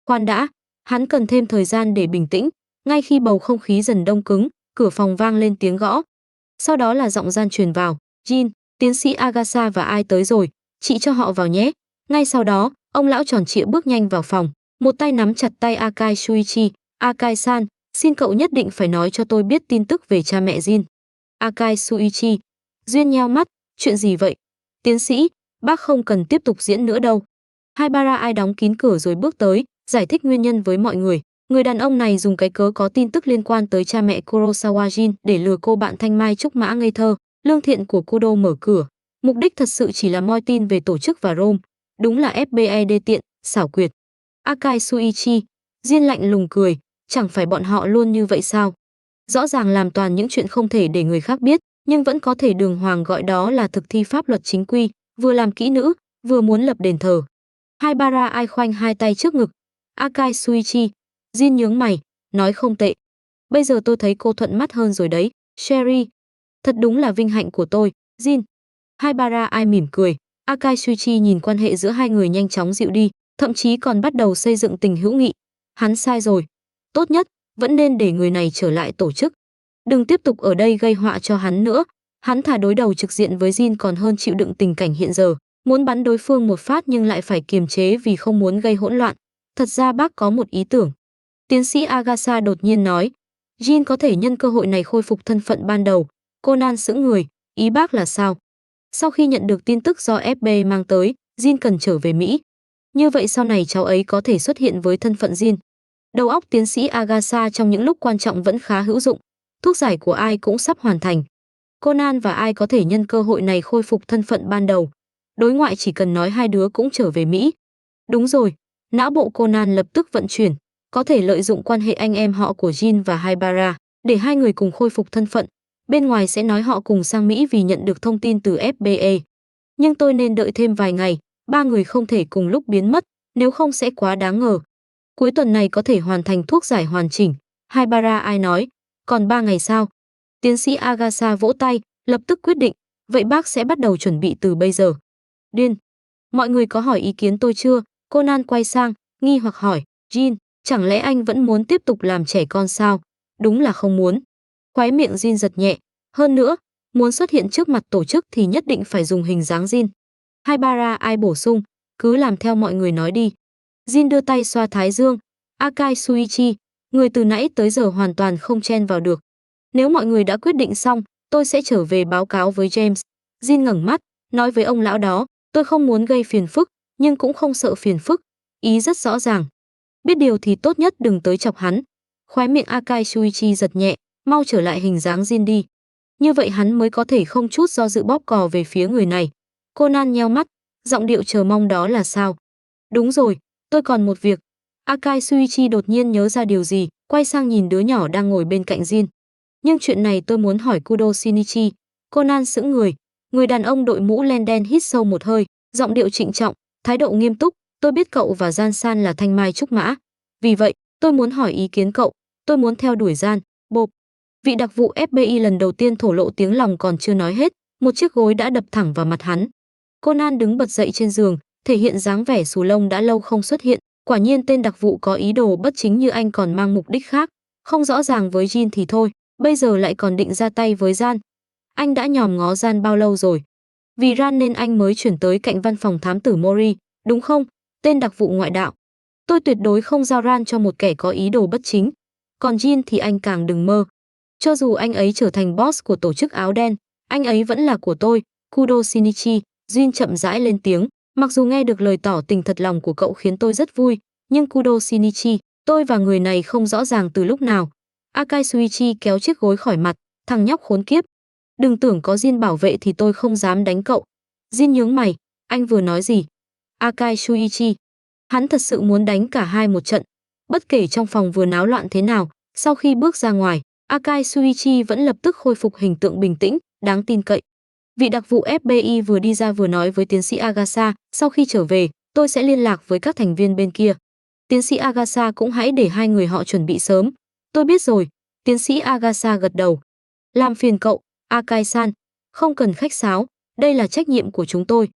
Khoan đã, hắn cần thêm thời gian để bình tĩnh. Ngay khi bầu không khí dần đông cứng, cửa phòng vang lên tiếng gõ. Sau đó là giọng Gian truyền vào. Jin, tiến sĩ Agasha và ai tới rồi, chị cho họ vào nhé. Ngay sau đó, ông lão tròn trịa bước nhanh vào phòng, một tay nắm chặt tay Akai Shuichi. Akai-san, xin cậu nhất định phải nói cho tôi biết tin tức về cha mẹ Jin. Akai Shuichi. Duyên nheo mắt, chuyện gì vậy? Tiến sĩ, bác không cần tiếp tục diễn nữa đâu. Haibara ai đóng kín cửa rồi bước tới, giải thích nguyên nhân với mọi người. Người đàn ông này dùng cái cớ có tin tức liên quan tới cha mẹ Kurosawa Jin để lừa cô bạn Thanh Mai trúc mã ngây thơ, lương thiện của Kudo mở cửa. Mục đích thật sự chỉ là moi tin về tổ chức và Rome. Đúng là FBE đê tiện, xảo quyệt. Akai Shuichi. Jin lạnh lùng cười, chẳng phải bọn họ luôn như vậy sao? Rõ ràng làm toàn những chuyện không thể để người khác biết, nhưng vẫn có thể đường hoàng gọi đó là thực thi pháp luật chính quy, vừa làm kỹ nữ, vừa muốn lập đền thờ. Haibara ai khoanh hai tay trước ngực. Akai Shuichi. Jin nhướng mày, nói không tệ. Bây giờ tôi thấy cô thuận mắt hơn rồi đấy, Sherry. Thật đúng là vinh hạnh của tôi, Jin. Haibara ai mỉm cười. Akai Shuichi nhìn quan hệ giữa hai người nhanh chóng dịu đi, thậm chí còn bắt đầu xây dựng tình hữu nghị. Hắn sai rồi. Tốt nhất, vẫn nên để người này trở lại tổ chức. Đừng tiếp tục ở đây gây họa cho hắn nữa. Hắn thà đối đầu trực diện với Jin còn hơn chịu đựng tình cảnh hiện giờ. Muốn bắn đối phương một phát nhưng lại phải kiềm chế vì không muốn gây hỗn loạn. Thật ra bác có một ý tưởng. Tiến sĩ Agasha đột nhiên nói. Jin có thể nhân cơ hội này khôi phục thân phận ban đầu. Conan sững người, ý bác là sao? Sau khi nhận được tin tức do FB mang tới, Jin cần trở về Mỹ. Như vậy sau này cháu ấy có thể xuất hiện với thân phận Jin. Đầu óc tiến sĩ Agasha trong những lúc quan trọng vẫn khá hữu dụng. Thuốc giải của ai cũng sắp hoàn thành. Conan và ai có thể nhân cơ hội này khôi phục thân phận ban đầu. Đối ngoại chỉ cần nói hai đứa cũng trở về Mỹ. Đúng rồi, não bộ Conan lập tức vận chuyển. Có thể lợi dụng quan hệ anh em họ của Jin và Haibara để hai người cùng khôi phục thân phận. Bên ngoài sẽ nói họ cùng sang Mỹ vì nhận được thông tin từ FBE. Nhưng tôi nên đợi thêm vài ngày, ba người không thể cùng lúc biến mất, nếu không sẽ quá đáng ngờ. Cuối tuần này có thể hoàn thành thuốc giải hoàn chỉnh, Haibara ai nói. Còn 3 ngày sao? Tiến sĩ Agasha vỗ tay, lập tức quyết định, vậy bác sẽ bắt đầu chuẩn bị từ bây giờ. Điên. Mọi người có hỏi ý kiến tôi chưa? Conan quay sang, nghi hoặc hỏi, Jin, chẳng lẽ anh vẫn muốn tiếp tục làm trẻ con sao? Đúng là không muốn. Khóe miệng Jin giật nhẹ. Hơn nữa, muốn xuất hiện trước mặt tổ chức thì nhất định phải dùng hình dáng Jin. Haibara ai bổ sung, cứ làm theo mọi người nói đi. Jin đưa tay xoa thái dương. Akai Shuichi, người từ nãy tới giờ hoàn toàn không chen vào được. Nếu mọi người đã quyết định xong, tôi sẽ trở về báo cáo với James. Jin ngẩng mắt, nói với ông lão đó, tôi không muốn gây phiền phức, nhưng cũng không sợ phiền phức. Ý rất rõ ràng. Biết điều thì tốt nhất đừng tới chọc hắn. Khóe miệng Akai Shuichi giật nhẹ, mau trở lại hình dáng Jin đi. Như vậy hắn mới có thể không chút do dự bóp cò về phía người này. Conan nheo mắt, giọng điệu chờ mong đó là sao? Đúng rồi, tôi còn một việc. Akai Shuichi đột nhiên nhớ ra điều gì, quay sang nhìn đứa nhỏ đang ngồi bên cạnh Jin. Nhưng chuyện này tôi muốn hỏi Kudo Shinichi. Conan sững người. Người đàn ông đội mũ len đen hít sâu một hơi, giọng điệu trịnh trọng, thái độ nghiêm túc. Tôi biết cậu và Gian San là thanh mai trúc mã. Vì vậy, tôi muốn hỏi ý kiến cậu. Tôi muốn theo đuổi Gian. Bộp. Vị đặc vụ FBI lần đầu tiên thổ lộ tiếng lòng còn chưa nói hết, một chiếc gối đã đập thẳng vào mặt hắn. Conan đứng bật dậy trên giường, thể hiện dáng vẻ xù lông đã lâu không xuất hiện. Quả nhiên tên đặc vụ có ý đồ bất chính như anh còn mang mục đích khác. Không rõ ràng với Jin thì thôi, bây giờ lại còn định ra tay với Gian. Anh đã nhòm ngó Gian bao lâu rồi? Vì Ran nên anh mới chuyển tới cạnh văn phòng thám tử Mori, đúng không? Tên đặc vụ ngoại đạo. Tôi tuyệt đối không giao Ran cho một kẻ có ý đồ bất chính. Còn Jin thì anh càng đừng mơ. Cho dù anh ấy trở thành boss của tổ chức áo đen, anh ấy vẫn là của tôi, Kudo Shinichi. Jin chậm rãi lên tiếng, mặc dù nghe được lời tỏ tình thật lòng của cậu khiến tôi rất vui, nhưng Kudo Shinichi, tôi và người này không rõ ràng từ lúc nào. Akai Shuichi kéo chiếc gối khỏi mặt, thằng nhóc khốn kiếp. Đừng tưởng có Jin bảo vệ thì tôi không dám đánh cậu. Jin nhướng mày, anh vừa nói gì? Akai Shuichi. Hắn thật sự muốn đánh cả hai một trận. Bất kể trong phòng vừa náo loạn thế nào, sau khi bước ra ngoài, Akai Shuichi vẫn lập tức khôi phục hình tượng bình tĩnh, đáng tin cậy. Vị đặc vụ FBI vừa đi ra vừa nói với tiến sĩ Agasha, sau khi trở về, tôi sẽ liên lạc với các thành viên bên kia. Tiến sĩ Agasha cũng hãy để hai người họ chuẩn bị sớm. Tôi biết rồi, tiến sĩ Agasha gật đầu. Làm phiền cậu, Akai-san, không cần khách sáo, đây là trách nhiệm của chúng tôi.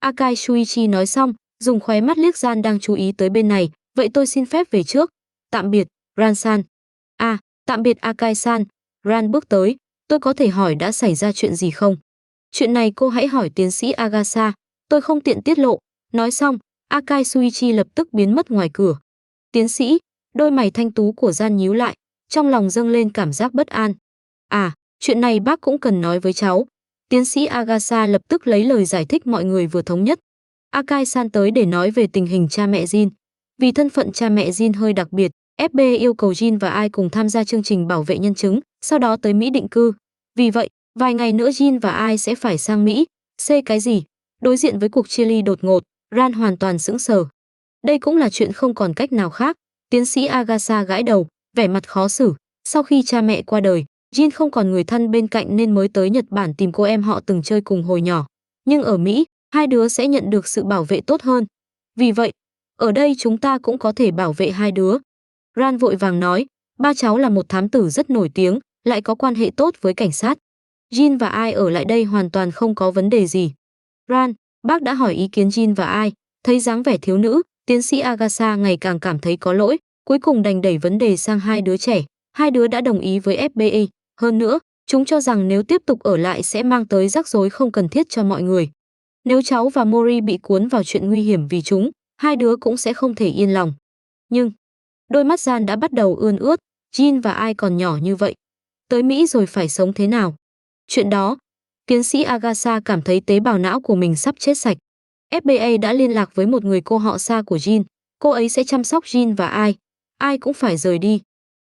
Akai Shuichi nói xong, dùng khóe mắt liếc Gian đang chú ý tới bên này, vậy tôi xin phép về trước. Tạm biệt, Ran-san. À, tạm biệt Akai-san. Ran bước tới, tôi có thể hỏi đã xảy ra chuyện gì không? Chuyện này cô hãy hỏi tiến sĩ Agasha, tôi không tiện tiết lộ. Nói xong, Akai Shuichi lập tức biến mất ngoài cửa. Tiến sĩ, đôi mày thanh tú của Gian nhíu lại, trong lòng dâng lên cảm giác bất an. À, chuyện này bác cũng cần nói với cháu. Tiến sĩ Agasha lập tức lấy lời giải thích mọi người vừa thống nhất. Akai-san tới để nói về tình hình cha mẹ Jin. Vì thân phận cha mẹ Jin hơi đặc biệt, FB yêu cầu Jin và Ai cùng tham gia chương trình bảo vệ nhân chứng, sau đó tới Mỹ định cư. Vì vậy, vài ngày nữa Jin và Ai sẽ phải sang Mỹ. Cái gì? Đối diện với cuộc chia ly đột ngột, Ran hoàn toàn sững sờ. Đây cũng là chuyện không còn cách nào khác. Tiến sĩ Agasha gãi đầu, vẻ mặt khó xử. Sau khi cha mẹ qua đời, Jin không còn người thân bên cạnh nên mới tới Nhật Bản tìm cô em họ từng chơi cùng hồi nhỏ. Nhưng ở Mỹ, hai đứa sẽ nhận được sự bảo vệ tốt hơn. Vì vậy, ở đây chúng ta cũng có thể bảo vệ hai đứa. Ran vội vàng nói, ba cháu là một thám tử rất nổi tiếng, lại có quan hệ tốt với cảnh sát. Jin và Ai ở lại đây hoàn toàn không có vấn đề gì. Ran, bác đã hỏi ý kiến Jin và Ai, thấy dáng vẻ thiếu nữ, tiến sĩ Agasha ngày càng cảm thấy có lỗi, cuối cùng đành đẩy vấn đề sang hai đứa trẻ. Hai đứa đã đồng ý với FBI. Hơn nữa, chúng cho rằng nếu tiếp tục ở lại sẽ mang tới rắc rối không cần thiết cho mọi người. Nếu cháu và Mori bị cuốn vào chuyện nguy hiểm vì chúng, hai đứa cũng sẽ không thể yên lòng. Nhưng, đôi mắt Gian đã bắt đầu ươn ướt, Jin và Ai còn nhỏ như vậy. Tới Mỹ rồi phải sống thế nào? Chuyện đó, tiến sĩ Agasha cảm thấy tế bào não của mình sắp chết sạch. FBA đã liên lạc với một người cô họ xa của Jin, cô ấy sẽ chăm sóc Jin và Ai. Ai cũng phải rời đi.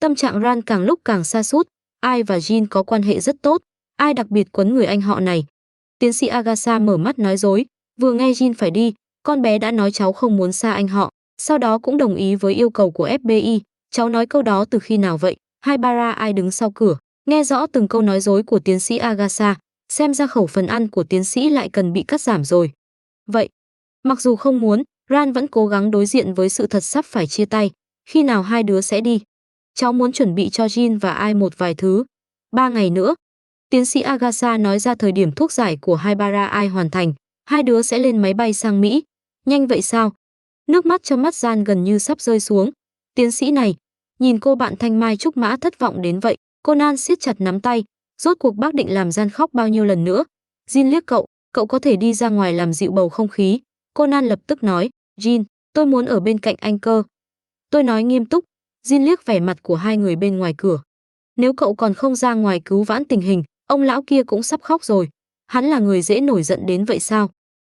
Tâm trạng Ran càng lúc càng sa sút, Ai và Jin có quan hệ rất tốt, Ai đặc biệt quấn người anh họ này. Tiến sĩ Agasha mở mắt nói dối, vừa nghe Jin phải đi, con bé đã nói cháu không muốn xa anh họ, sau đó cũng đồng ý với yêu cầu của FBI. Cháu nói câu đó từ khi nào vậy? Haibara Ai đứng sau cửa, nghe rõ từng câu nói dối của tiến sĩ Agasha, xem ra khẩu phần ăn của tiến sĩ lại cần bị cắt giảm rồi. Vậy, mặc dù không muốn, Ran vẫn cố gắng đối diện với sự thật sắp phải chia tay. Khi nào hai đứa sẽ đi? Cháu muốn chuẩn bị cho Jin và Ai một vài thứ. 3 ngày nữa. Tiến sĩ Agasha nói ra thời điểm thuốc giải của Haibara Ai hoàn thành, hai đứa sẽ lên máy bay sang Mỹ. Nhanh vậy sao? Nước mắt trong mắt Gian gần như sắp rơi xuống. Tiến sĩ này, nhìn cô bạn thanh mai trúc mã thất vọng đến vậy. Conan siết chặt nắm tay, rốt cuộc bác định làm Gian khóc bao nhiêu lần nữa. Jin liếc cậu có thể đi ra ngoài làm dịu bầu không khí. Conan lập tức nói, Jin, tôi muốn ở bên cạnh anh cơ. Tôi nói nghiêm túc. Jin liếc vẻ mặt của hai người bên ngoài cửa. Nếu cậu còn không ra ngoài cứu vãn tình hình, ông lão kia cũng sắp khóc rồi. Hắn là người dễ nổi giận đến vậy sao?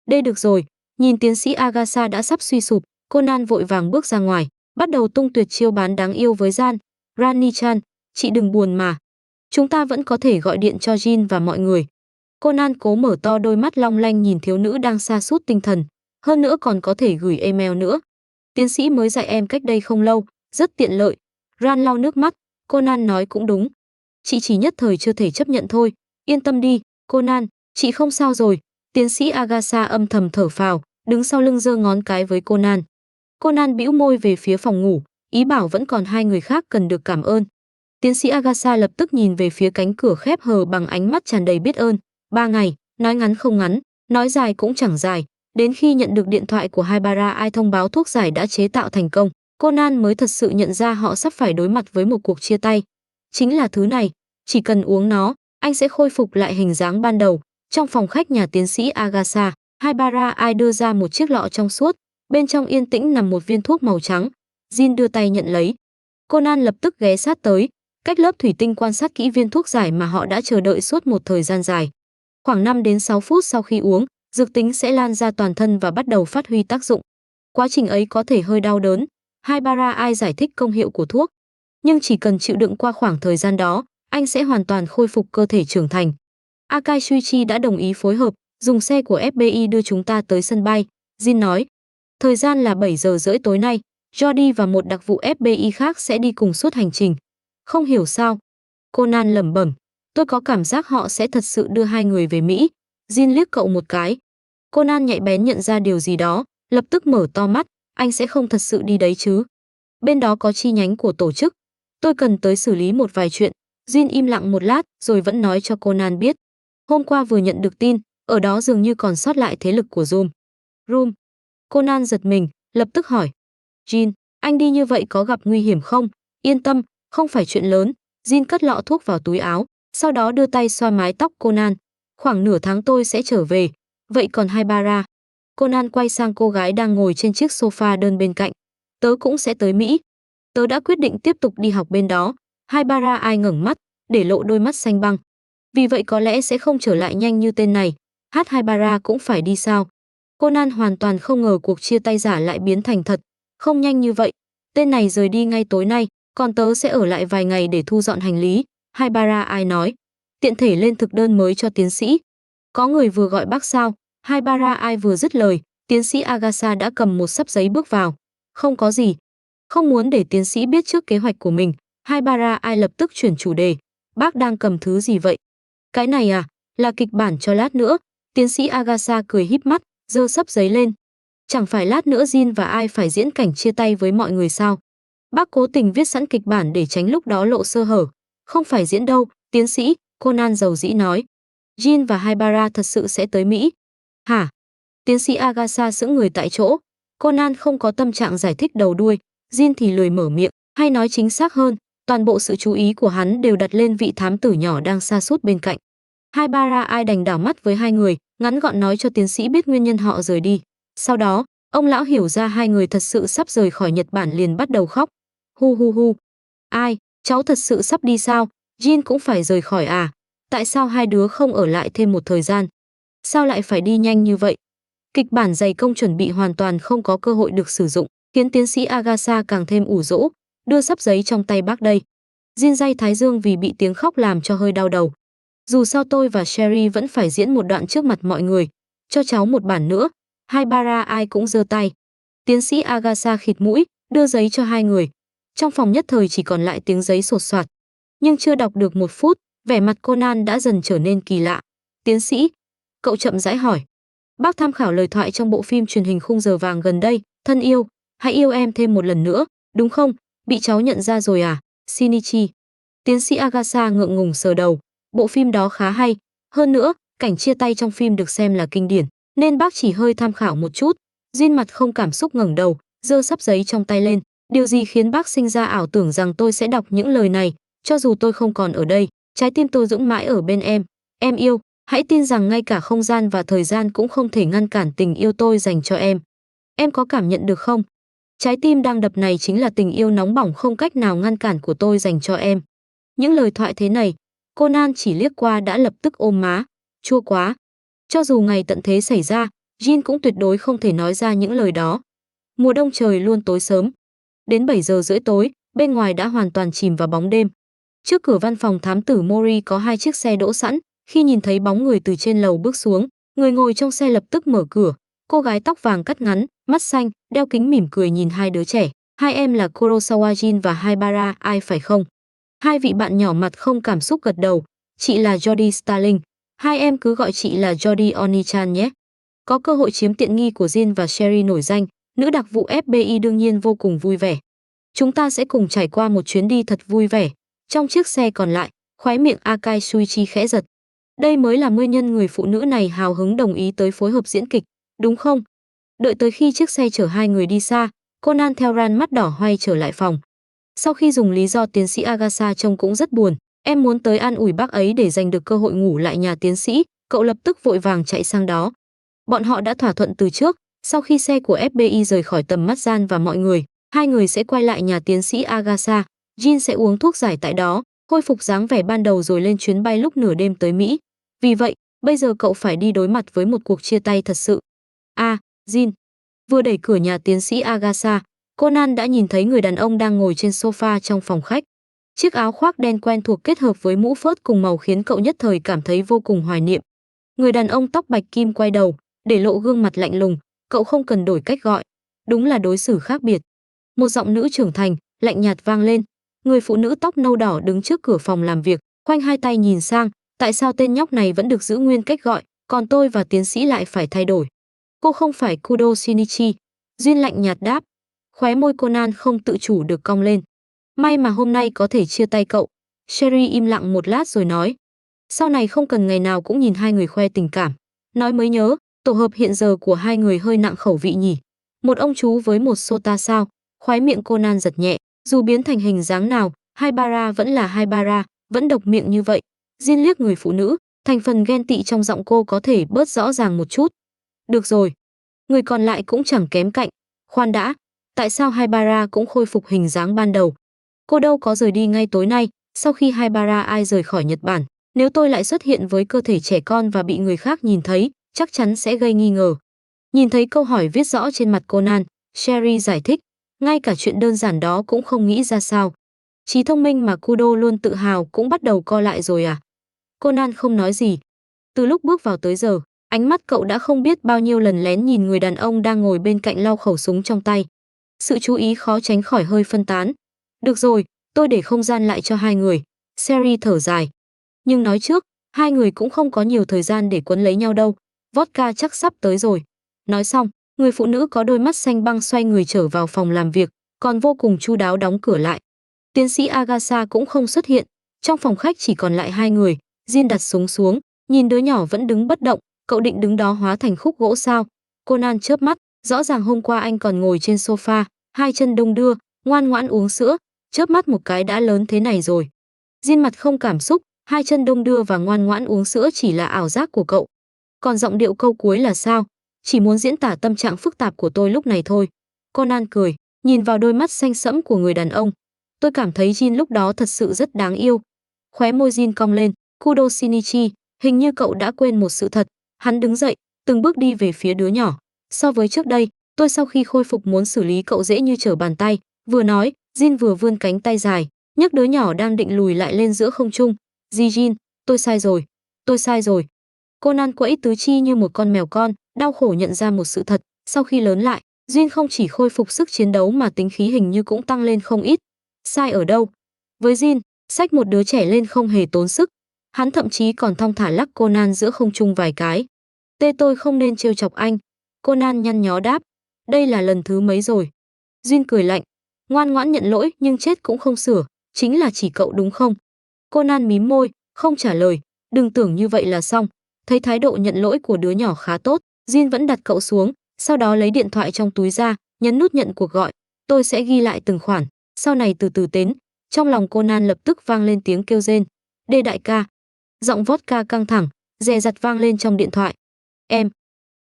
Đây được rồi, nhìn tiến sĩ Agasha đã sắp suy sụp, Conan vội vàng bước ra ngoài, bắt đầu tung tuyệt chiêu bán đáng yêu với Gian. Rani-chan, chị đừng buồn mà. Chúng ta vẫn có thể gọi điện cho Jin và mọi người. Conan cố mở to đôi mắt long lanh nhìn thiếu nữ đang sa sút tinh thần. Hơn nữa còn có thể gửi email nữa. Tiến sĩ mới dạy em cách đây không lâu, rất tiện lợi. Ran lau nước mắt, Conan nói cũng đúng. Chị chỉ nhất thời chưa thể chấp nhận thôi. Yên tâm đi, Conan, chị không sao rồi. Tiến sĩ Agasha âm thầm thở phào, đứng sau lưng giơ ngón cái với Conan. Conan bĩu môi về phía phòng ngủ, ý bảo vẫn còn hai người khác cần được cảm ơn. Tiến sĩ Agasha lập tức nhìn về phía cánh cửa khép hờ bằng ánh mắt tràn đầy biết ơn. 3 ngày, nói ngắn không ngắn, nói dài cũng chẳng dài. Đến khi nhận được điện thoại của Haibara Ai thông báo thuốc giải đã chế tạo thành công, Conan mới thật sự nhận ra họ sắp phải đối mặt với một cuộc chia tay. Chính là thứ này, chỉ cần uống nó, anh sẽ khôi phục lại hình dáng ban đầu. Trong phòng khách nhà tiến sĩ Agasha, Haibara Ai đưa ra một chiếc lọ trong suốt, bên trong yên tĩnh nằm một viên thuốc màu trắng. Jin đưa tay nhận lấy. Conan lập tức ghé sát tới, cách lớp thủy tinh quan sát kỹ viên thuốc giải mà họ đã chờ đợi suốt một thời gian dài. Khoảng 5 đến 6 phút sau khi uống, dược tính sẽ lan ra toàn thân và bắt đầu phát huy tác dụng. Quá trình ấy có thể hơi đau đớn. Haibara Ai giải thích công hiệu của thuốc. Nhưng chỉ cần chịu đựng qua khoảng thời gian đó, anh sẽ hoàn toàn khôi phục cơ thể trưởng thành. Akai Shuichi đã đồng ý phối hợp, dùng xe của FBI đưa chúng ta tới sân bay. Jin nói, thời gian là 7 giờ rưỡi tối nay, Jordi và một đặc vụ FBI khác sẽ đi cùng suốt hành trình. Không hiểu sao. Conan lẩm bẩm, tôi có cảm giác họ sẽ thật sự đưa hai người về Mỹ. Jin liếc cậu một cái. Conan nhạy bén nhận ra điều gì đó, lập tức mở to mắt, anh sẽ không thật sự đi đấy chứ. Bên đó có chi nhánh của tổ chức. Tôi cần tới xử lý một vài chuyện. Jin im lặng một lát rồi vẫn nói cho Conan biết. Hôm qua vừa nhận được tin, ở đó dường như còn sót lại thế lực của Room. Conan giật mình, lập tức hỏi. Jin, anh đi như vậy có gặp nguy hiểm không? Yên tâm, không phải chuyện lớn. Jin cất lọ thuốc vào túi áo, sau đó đưa tay xoa mái tóc Conan. Khoảng nửa tháng tôi sẽ trở về. Vậy còn Haibara? Conan quay sang cô gái đang ngồi trên chiếc sofa đơn bên cạnh. Tớ cũng sẽ tới Mỹ. Tớ đã quyết định tiếp tục đi học bên đó. Haibara ai ngẩng mắt, để lộ đôi mắt xanh băng. Vì vậy có lẽ sẽ không trở lại nhanh như tên này. Haibara cũng phải đi sao? Conan hoàn toàn không ngờ cuộc chia tay giả lại biến thành thật. Không nhanh như vậy. Tên này rời đi ngay tối nay, còn tớ sẽ ở lại vài ngày để thu dọn hành lý. Haibara ai nói. Tiện thể lên thực đơn mới cho tiến sĩ. Có người vừa gọi bác sao? Haibara ai vừa dứt lời, tiến sĩ Agasa đã cầm một xấp giấy bước vào. Không có gì. Không muốn để tiến sĩ biết trước kế hoạch của mình, Haibara ai lập tức chuyển chủ đề. Bác đang cầm thứ gì vậy? Cái này à, là kịch bản cho lát nữa. Tiến sĩ Agasa cười híp mắt, giơ xấp giấy lên. Chẳng phải lát nữa Jin và ai phải diễn cảnh chia tay với mọi người sao? Bác cố tình viết sẵn kịch bản để tránh lúc đó lộ sơ hở. Không phải diễn đâu, tiến sĩ, Conan dầu dĩ nói. Jin và Haibara thật sự sẽ tới Mỹ. Hả? Tiến sĩ Agasa sững người tại chỗ. Conan không có tâm trạng giải thích đầu đuôi, Jin thì lười mở miệng, hay nói chính xác hơn, toàn bộ sự chú ý của hắn đều đặt lên vị thám tử nhỏ đang sa sút bên cạnh. Haibara ai đành đảo mắt với hai người, ngắn gọn nói cho tiến sĩ biết nguyên nhân họ rời đi. Sau đó, ông lão hiểu ra hai người thật sự sắp rời khỏi Nhật Bản liền bắt đầu khóc. Hu hu hu. Ai, cháu thật sự sắp đi sao? Jin cũng phải rời khỏi à? Tại sao hai đứa không ở lại thêm một thời gian? Sao lại phải đi nhanh như vậy? Kịch bản dày công chuẩn bị hoàn toàn không có cơ hội được sử dụng, khiến tiến sĩ Agasa càng thêm ủ rũ, đưa xấp giấy trong tay bác đây. Jin day thái dương vì bị tiếng khóc làm cho hơi đau đầu. Dù sao tôi và Sherry vẫn phải diễn một đoạn trước mặt mọi người, cho cháu một bản nữa. Haibara ai cũng giơ tay. Tiến sĩ Agasa khịt mũi, đưa giấy cho hai người. Trong phòng nhất thời chỉ còn lại tiếng giấy sột soạt. Nhưng chưa đọc được một phút, vẻ mặt Conan đã dần trở nên kỳ lạ. Tiến sĩ, cậu chậm rãi hỏi. Bác tham khảo lời thoại trong bộ phim truyền hình khung giờ vàng gần đây, thân yêu, hãy yêu em thêm một lần nữa, đúng không? Bị cháu nhận ra rồi à? Shinichi. Tiến sĩ Agasa ngượng ngùng sờ đầu. Bộ phim đó khá hay. Hơn nữa, cảnh chia tay trong phim được xem là kinh điển, nên bác chỉ hơi tham khảo một chút. Jin mặt không cảm xúc ngẩng đầu, giơ xấp giấy trong tay lên. Điều gì khiến bác sinh ra ảo tưởng rằng tôi sẽ đọc những lời này? Cho dù tôi không còn ở đây, trái tim tôi dũng mãi ở bên em. Em yêu, hãy tin rằng ngay cả không gian và thời gian cũng không thể ngăn cản tình yêu tôi dành cho em. Em có cảm nhận được không? Trái tim đang đập này chính là tình yêu nóng bỏng không cách nào ngăn cản của tôi dành cho em. Những lời thoại thế này, Conan chỉ liếc qua đã lập tức ôm má. Chua quá. Cho dù ngày tận thế xảy ra, Jin cũng tuyệt đối không thể nói ra những lời đó. Mùa đông trời luôn tối sớm. Đến 7 giờ rưỡi tối, bên ngoài đã hoàn toàn chìm vào bóng đêm. Trước cửa văn phòng thám tử Mori có hai chiếc xe đỗ sẵn. Khi nhìn thấy bóng người từ trên lầu bước xuống, người ngồi trong xe lập tức mở cửa. Cô gái tóc vàng cắt ngắn, mắt xanh, đeo kính mỉm cười nhìn hai đứa trẻ. Hai em là Kurosawa Jin và Haibara ai phải không? Hai vị bạn nhỏ mặt không cảm xúc gật đầu. Chị là Jody Starling. Hai em cứ gọi chị là Jody Oni-chan nhé. Có cơ hội chiếm tiện nghi của Jin và Sherry nổi danh, nữ đặc vụ FBI đương nhiên vô cùng vui vẻ. Chúng ta sẽ cùng trải qua một chuyến đi thật vui vẻ. Trong chiếc xe còn lại, khóe miệng Akai Shuichi khẽ giật. Đây mới là nguyên nhân người phụ nữ này hào hứng đồng ý tới phối hợp diễn kịch, đúng không? Đợi tới khi chiếc xe chở hai người đi xa, Conan theo Ran mắt đỏ hoe trở lại phòng. Sau khi dùng lý do tiến sĩ Agasa trông cũng rất buồn, em muốn tới an ủi bác ấy để giành được cơ hội ngủ lại nhà tiến sĩ, cậu lập tức vội vàng chạy sang đó. Bọn họ đã thỏa thuận từ trước, sau khi xe của FBI rời khỏi tầm mắt Ran và mọi người, hai người sẽ quay lại nhà tiến sĩ Agasa, Jin sẽ uống thuốc giải tại đó, khôi phục dáng vẻ ban đầu rồi lên chuyến bay lúc nửa đêm tới Mỹ. Vì vậy, bây giờ cậu phải đi đối mặt với một cuộc chia tay thật sự. Jin. Vừa đẩy cửa nhà tiến sĩ Agasa, Conan đã nhìn thấy người đàn ông đang ngồi trên sofa trong phòng khách. Chiếc áo khoác đen quen thuộc kết hợp với mũ phớt cùng màu khiến cậu nhất thời cảm thấy vô cùng hoài niệm. Người đàn ông tóc bạch kim quay đầu, để lộ gương mặt lạnh lùng, cậu không cần đổi cách gọi. Đúng là đối xử khác biệt. Một giọng nữ trưởng thành, lạnh nhạt vang lên. Người phụ nữ tóc nâu đỏ đứng trước cửa phòng làm việc, khoanh hai tay nhìn sang, tại sao tên nhóc này vẫn được giữ nguyên cách gọi, còn tôi và tiến sĩ lại phải thay đổi. Cô không phải Kudo Shinichi. Jin lạnh nhạt đáp. Khóe môi Conan không tự chủ được cong lên. May mà hôm nay có thể chia tay cậu. Sherry im lặng một lát rồi nói. Sau này không cần ngày nào cũng nhìn hai người khoe tình cảm. Nói mới nhớ, tổ hợp hiện giờ của hai người hơi nặng khẩu vị nhỉ. Một ông chú với một sota sao. Khóe miệng Conan giật nhẹ. Dù biến thành hình dáng nào, Haibara vẫn là Haibara, vẫn độc miệng như vậy. Jin liếc người phụ nữ, Thành phần ghen tị trong giọng cô có thể bớt rõ ràng một chút. Được rồi. Người còn lại cũng chẳng kém cạnh. Khoan đã, tại sao Haibara cũng khôi phục hình dáng ban đầu? Cô đâu có rời đi ngay tối nay, sau khi Haibara ai rời khỏi Nhật Bản. Nếu tôi lại xuất hiện với cơ thể trẻ con và bị người khác nhìn thấy, chắc chắn sẽ gây nghi ngờ. Nhìn thấy câu hỏi viết rõ trên mặt Conan, Sherry giải thích, ngay cả chuyện đơn giản đó cũng không nghĩ ra sao. Trí thông minh mà Kudo luôn tự hào cũng bắt đầu co lại rồi à? Conan không nói gì. Từ lúc bước vào tới giờ, ánh mắt cậu đã không biết bao nhiêu lần lén nhìn người đàn ông đang ngồi bên cạnh lau khẩu súng trong tay. Sự chú ý khó tránh khỏi hơi phân tán. Được rồi, tôi để không gian lại cho hai người. Sherry thở dài. Nhưng nói trước, hai người cũng không có nhiều thời gian để quấn lấy nhau đâu. Vodka chắc sắp tới rồi. Nói xong, người phụ nữ có đôi mắt xanh băng xoay người trở vào phòng làm việc, còn vô cùng chu đáo đóng cửa lại. Tiến sĩ Agasha cũng không xuất hiện. Trong phòng khách chỉ còn lại hai người. Jin đặt súng xuống, nhìn đứa nhỏ vẫn đứng bất động. Cậu định đứng đó hóa thành khúc gỗ sao? Conan chớp mắt, rõ ràng hôm qua anh còn ngồi trên sofa, hai chân đung đưa, ngoan ngoãn uống sữa, chớp mắt một cái đã lớn thế này rồi. Jin mặt không cảm xúc, hai chân đung đưa và ngoan ngoãn uống sữa chỉ là ảo giác của cậu. Còn giọng điệu câu cuối là sao? Chỉ muốn diễn tả tâm trạng phức tạp của tôi lúc này thôi. Conan cười, nhìn vào đôi mắt xanh sẫm của người đàn ông. Tôi cảm thấy Jin lúc đó thật sự rất đáng yêu. Khóe môi Jin cong lên, Kudo Shinichi, hình như cậu đã quên một sự thật. Hắn đứng dậy, từng bước đi về phía đứa nhỏ. So với trước đây, tôi sau khi khôi phục muốn xử lý cậu dễ như trở bàn tay. Vừa nói, Jin vừa vươn cánh tay dài, nhấc đứa nhỏ đang định lùi lại lên giữa không trung. Jin, tôi sai rồi. Tôi sai rồi. Conan quẫy tứ chi như một con mèo con, đau khổ nhận ra một sự thật. Sau khi lớn lại, Jin không chỉ khôi phục sức chiến đấu mà tính khí hình như cũng tăng lên không ít. Sai ở đâu? Với Jin, xách một đứa trẻ lên không hề tốn sức. Hắn thậm chí còn thong thả lắc Conan giữa không trung vài cái. Tê tôi không nên trêu chọc anh. Conan nhăn nhó đáp. Đây là lần thứ mấy rồi? Jin cười lạnh. Ngoan ngoãn nhận lỗi nhưng chết cũng không sửa. Chính là chỉ cậu đúng không? Conan mím môi, không trả lời. Đừng tưởng như vậy là xong. Thấy thái độ nhận lỗi của đứa nhỏ khá tốt, Jin vẫn đặt cậu xuống, sau đó lấy điện thoại trong túi ra, nhấn nút nhận cuộc gọi. Tôi sẽ ghi lại từng khoản, sau này từ từ tính. Trong lòng Conan lập tức vang lên tiếng kêu rên. Đê đại ca. Giọng vodka căng thẳng, dè dặt vang lên trong điện thoại.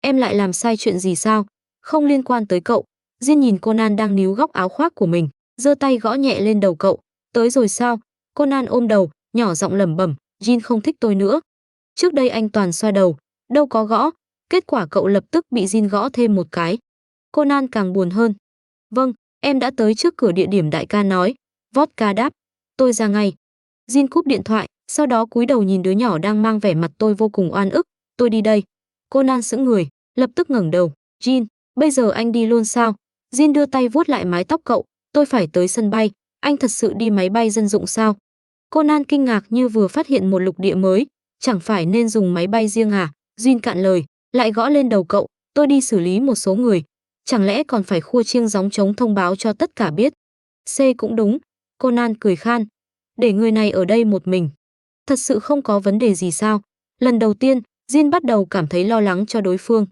Em lại làm sai chuyện gì sao? Không liên quan tới cậu. Jin nhìn Conan đang níu góc áo khoác của mình, giơ tay gõ nhẹ lên đầu cậu. Tới rồi sao? Conan ôm đầu, nhỏ giọng lẩm bẩm, Jin không thích tôi nữa. Trước đây anh toàn xoa đầu, đâu có gõ. Kết quả cậu lập tức bị Jin gõ thêm một cái. Conan càng buồn hơn. Vâng, em đã tới trước cửa địa điểm đại ca nói. Vodka đáp. Tôi ra ngay. Jin cúp điện thoại, sau đó cúi đầu nhìn đứa nhỏ đang mang vẻ mặt tôi vô cùng oan ức. Tôi đi đây. Conan sững người, lập tức ngẩng đầu. Jin, bây giờ anh đi luôn sao? Jin đưa tay vuốt lại mái tóc cậu. Tôi phải tới sân bay. Anh thật sự đi máy bay dân dụng sao? Conan kinh ngạc như vừa phát hiện một lục địa mới. Chẳng phải nên dùng máy bay riêng à? Jin cạn lời, lại gõ lên đầu cậu. Tôi đi xử lý một số người. Chẳng lẽ còn phải khua chiêng gióng trống thông báo cho tất cả biết? C cũng đúng. Conan cười khan. Để người này ở đây một mình. Thật sự không có vấn đề gì sao? Lần đầu tiên, Jin bắt đầu cảm thấy lo lắng cho đối phương.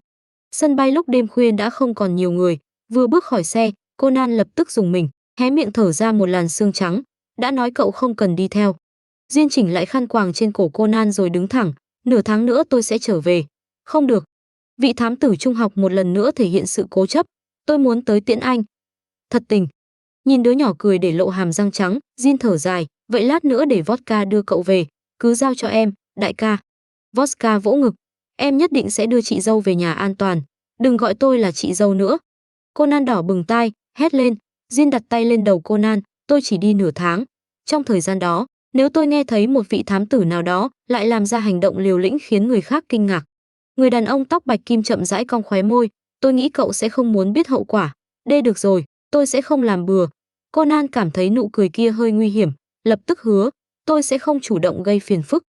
Sân bay lúc đêm khuya đã không còn nhiều người. Vừa bước khỏi xe, Conan lập tức rùng mình, hé miệng thở ra một làn sương trắng. Đã nói cậu không cần đi theo. Jin chỉnh lại khăn quàng trên cổ Conan rồi đứng thẳng. Nửa tháng nữa tôi sẽ trở về. Không được. Vị thám tử trung học một lần nữa thể hiện sự cố chấp. Tôi muốn tới tiễn anh. Thật tình. Nhìn đứa nhỏ cười để lộ hàm răng trắng, Jin thở dài. Vậy lát nữa để Vodka đưa cậu về. Cứ giao cho em, đại ca. Vodka vỗ ngực. Em nhất định sẽ đưa chị dâu về nhà an toàn. Đừng gọi tôi là chị dâu nữa. Conan đỏ bừng tai, hét lên. Jin đặt tay lên đầu Conan. Tôi chỉ đi nửa tháng. Trong thời gian đó, nếu tôi nghe thấy một vị thám tử nào đó lại làm ra hành động liều lĩnh khiến người khác kinh ngạc. Người đàn ông tóc bạch kim chậm rãi cong khóe môi. Tôi nghĩ cậu sẽ không muốn biết hậu quả. Đê được rồi, tôi sẽ không làm bừa. Conan cảm thấy nụ cười kia hơi nguy hiểm, lập tức hứa, tôi sẽ không chủ động gây phiền phức.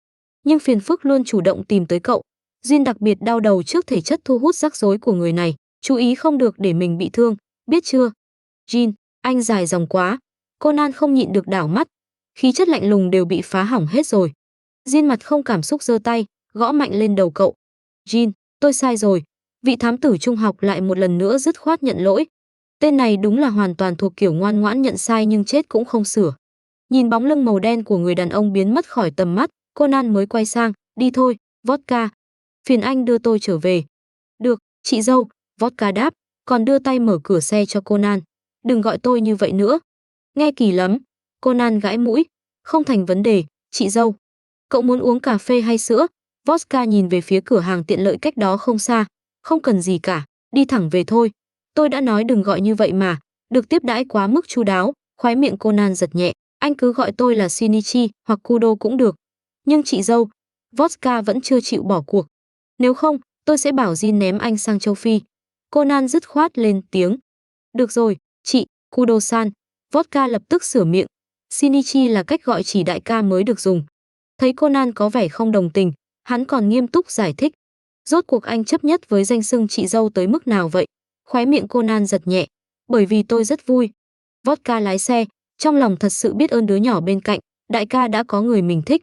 Nhưng phiền phức luôn chủ động tìm tới cậu. Jin đặc biệt đau đầu trước thể chất thu hút rắc rối của người này, chú ý không được để mình bị thương, biết chưa? Jin, anh dài dòng quá. Conan không nhịn được đảo mắt, khí chất lạnh lùng đều bị phá hỏng hết rồi. Jin mặt không cảm xúc giơ tay, gõ mạnh lên đầu cậu. Jin, tôi sai rồi. Vị thám tử trung học lại một lần nữa dứt khoát nhận lỗi. Tên này đúng là hoàn toàn thuộc kiểu ngoan ngoãn nhận sai nhưng chết cũng không sửa. Nhìn bóng lưng màu đen của người đàn ông biến mất khỏi tầm mắt, Conan mới quay sang, đi thôi. Vodka. Phiền anh đưa tôi trở về. Được, chị dâu, Vodka đáp, còn đưa tay mở cửa xe cho Conan. Đừng gọi tôi như vậy nữa. Nghe kỳ lắm. Conan gãi mũi. Không thành vấn đề, chị dâu. Cậu muốn uống cà phê hay sữa? Vodka nhìn về phía cửa hàng tiện lợi cách đó không xa. Không cần gì cả, đi thẳng về thôi. Tôi đã nói đừng gọi như vậy mà. Được tiếp đãi quá mức chu đáo. Khóe miệng Conan giật nhẹ. Anh cứ gọi tôi là Shinichi hoặc Kudo cũng được. Nhưng chị dâu, Vodka vẫn chưa chịu bỏ cuộc. Nếu không, tôi sẽ bảo Jin ném anh sang châu Phi. Conan dứt khoát lên tiếng. Được rồi, chị, Kudo-san. Vodka lập tức sửa miệng. Shinichi là cách gọi chỉ đại ca mới được dùng. Thấy Conan có vẻ không đồng tình, hắn còn nghiêm túc giải thích. Rốt cuộc anh chấp nhất với danh xưng chị dâu tới mức nào vậy? Khóe miệng Conan giật nhẹ. Bởi vì tôi rất vui. Vodka lái xe, trong lòng thật sự biết ơn đứa nhỏ bên cạnh, đại ca đã có người mình thích.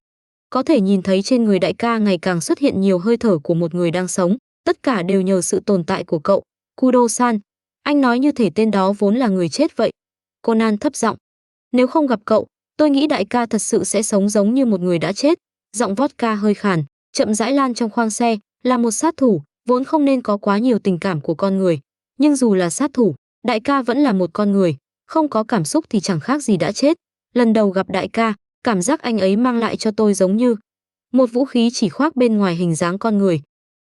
Có thể nhìn thấy trên người đại ca ngày càng xuất hiện nhiều hơi thở của một người đang sống, tất cả đều nhờ sự tồn tại của cậu. Kudo-san, anh nói như thể tên đó vốn là người chết vậy. Conan thấp giọng. Nếu không gặp cậu, tôi nghĩ đại ca thật sự sẽ sống giống như một người đã chết. Giọng Vodka hơi khàn, chậm rãi lan trong khoang xe, là một sát thủ, vốn không nên có quá nhiều tình cảm của con người. Nhưng dù là sát thủ, đại ca vẫn là một con người, không có cảm xúc thì chẳng khác gì đã chết. Lần đầu gặp đại ca, cảm giác anh ấy mang lại cho tôi giống như một vũ khí chỉ khoác bên ngoài hình dáng con người.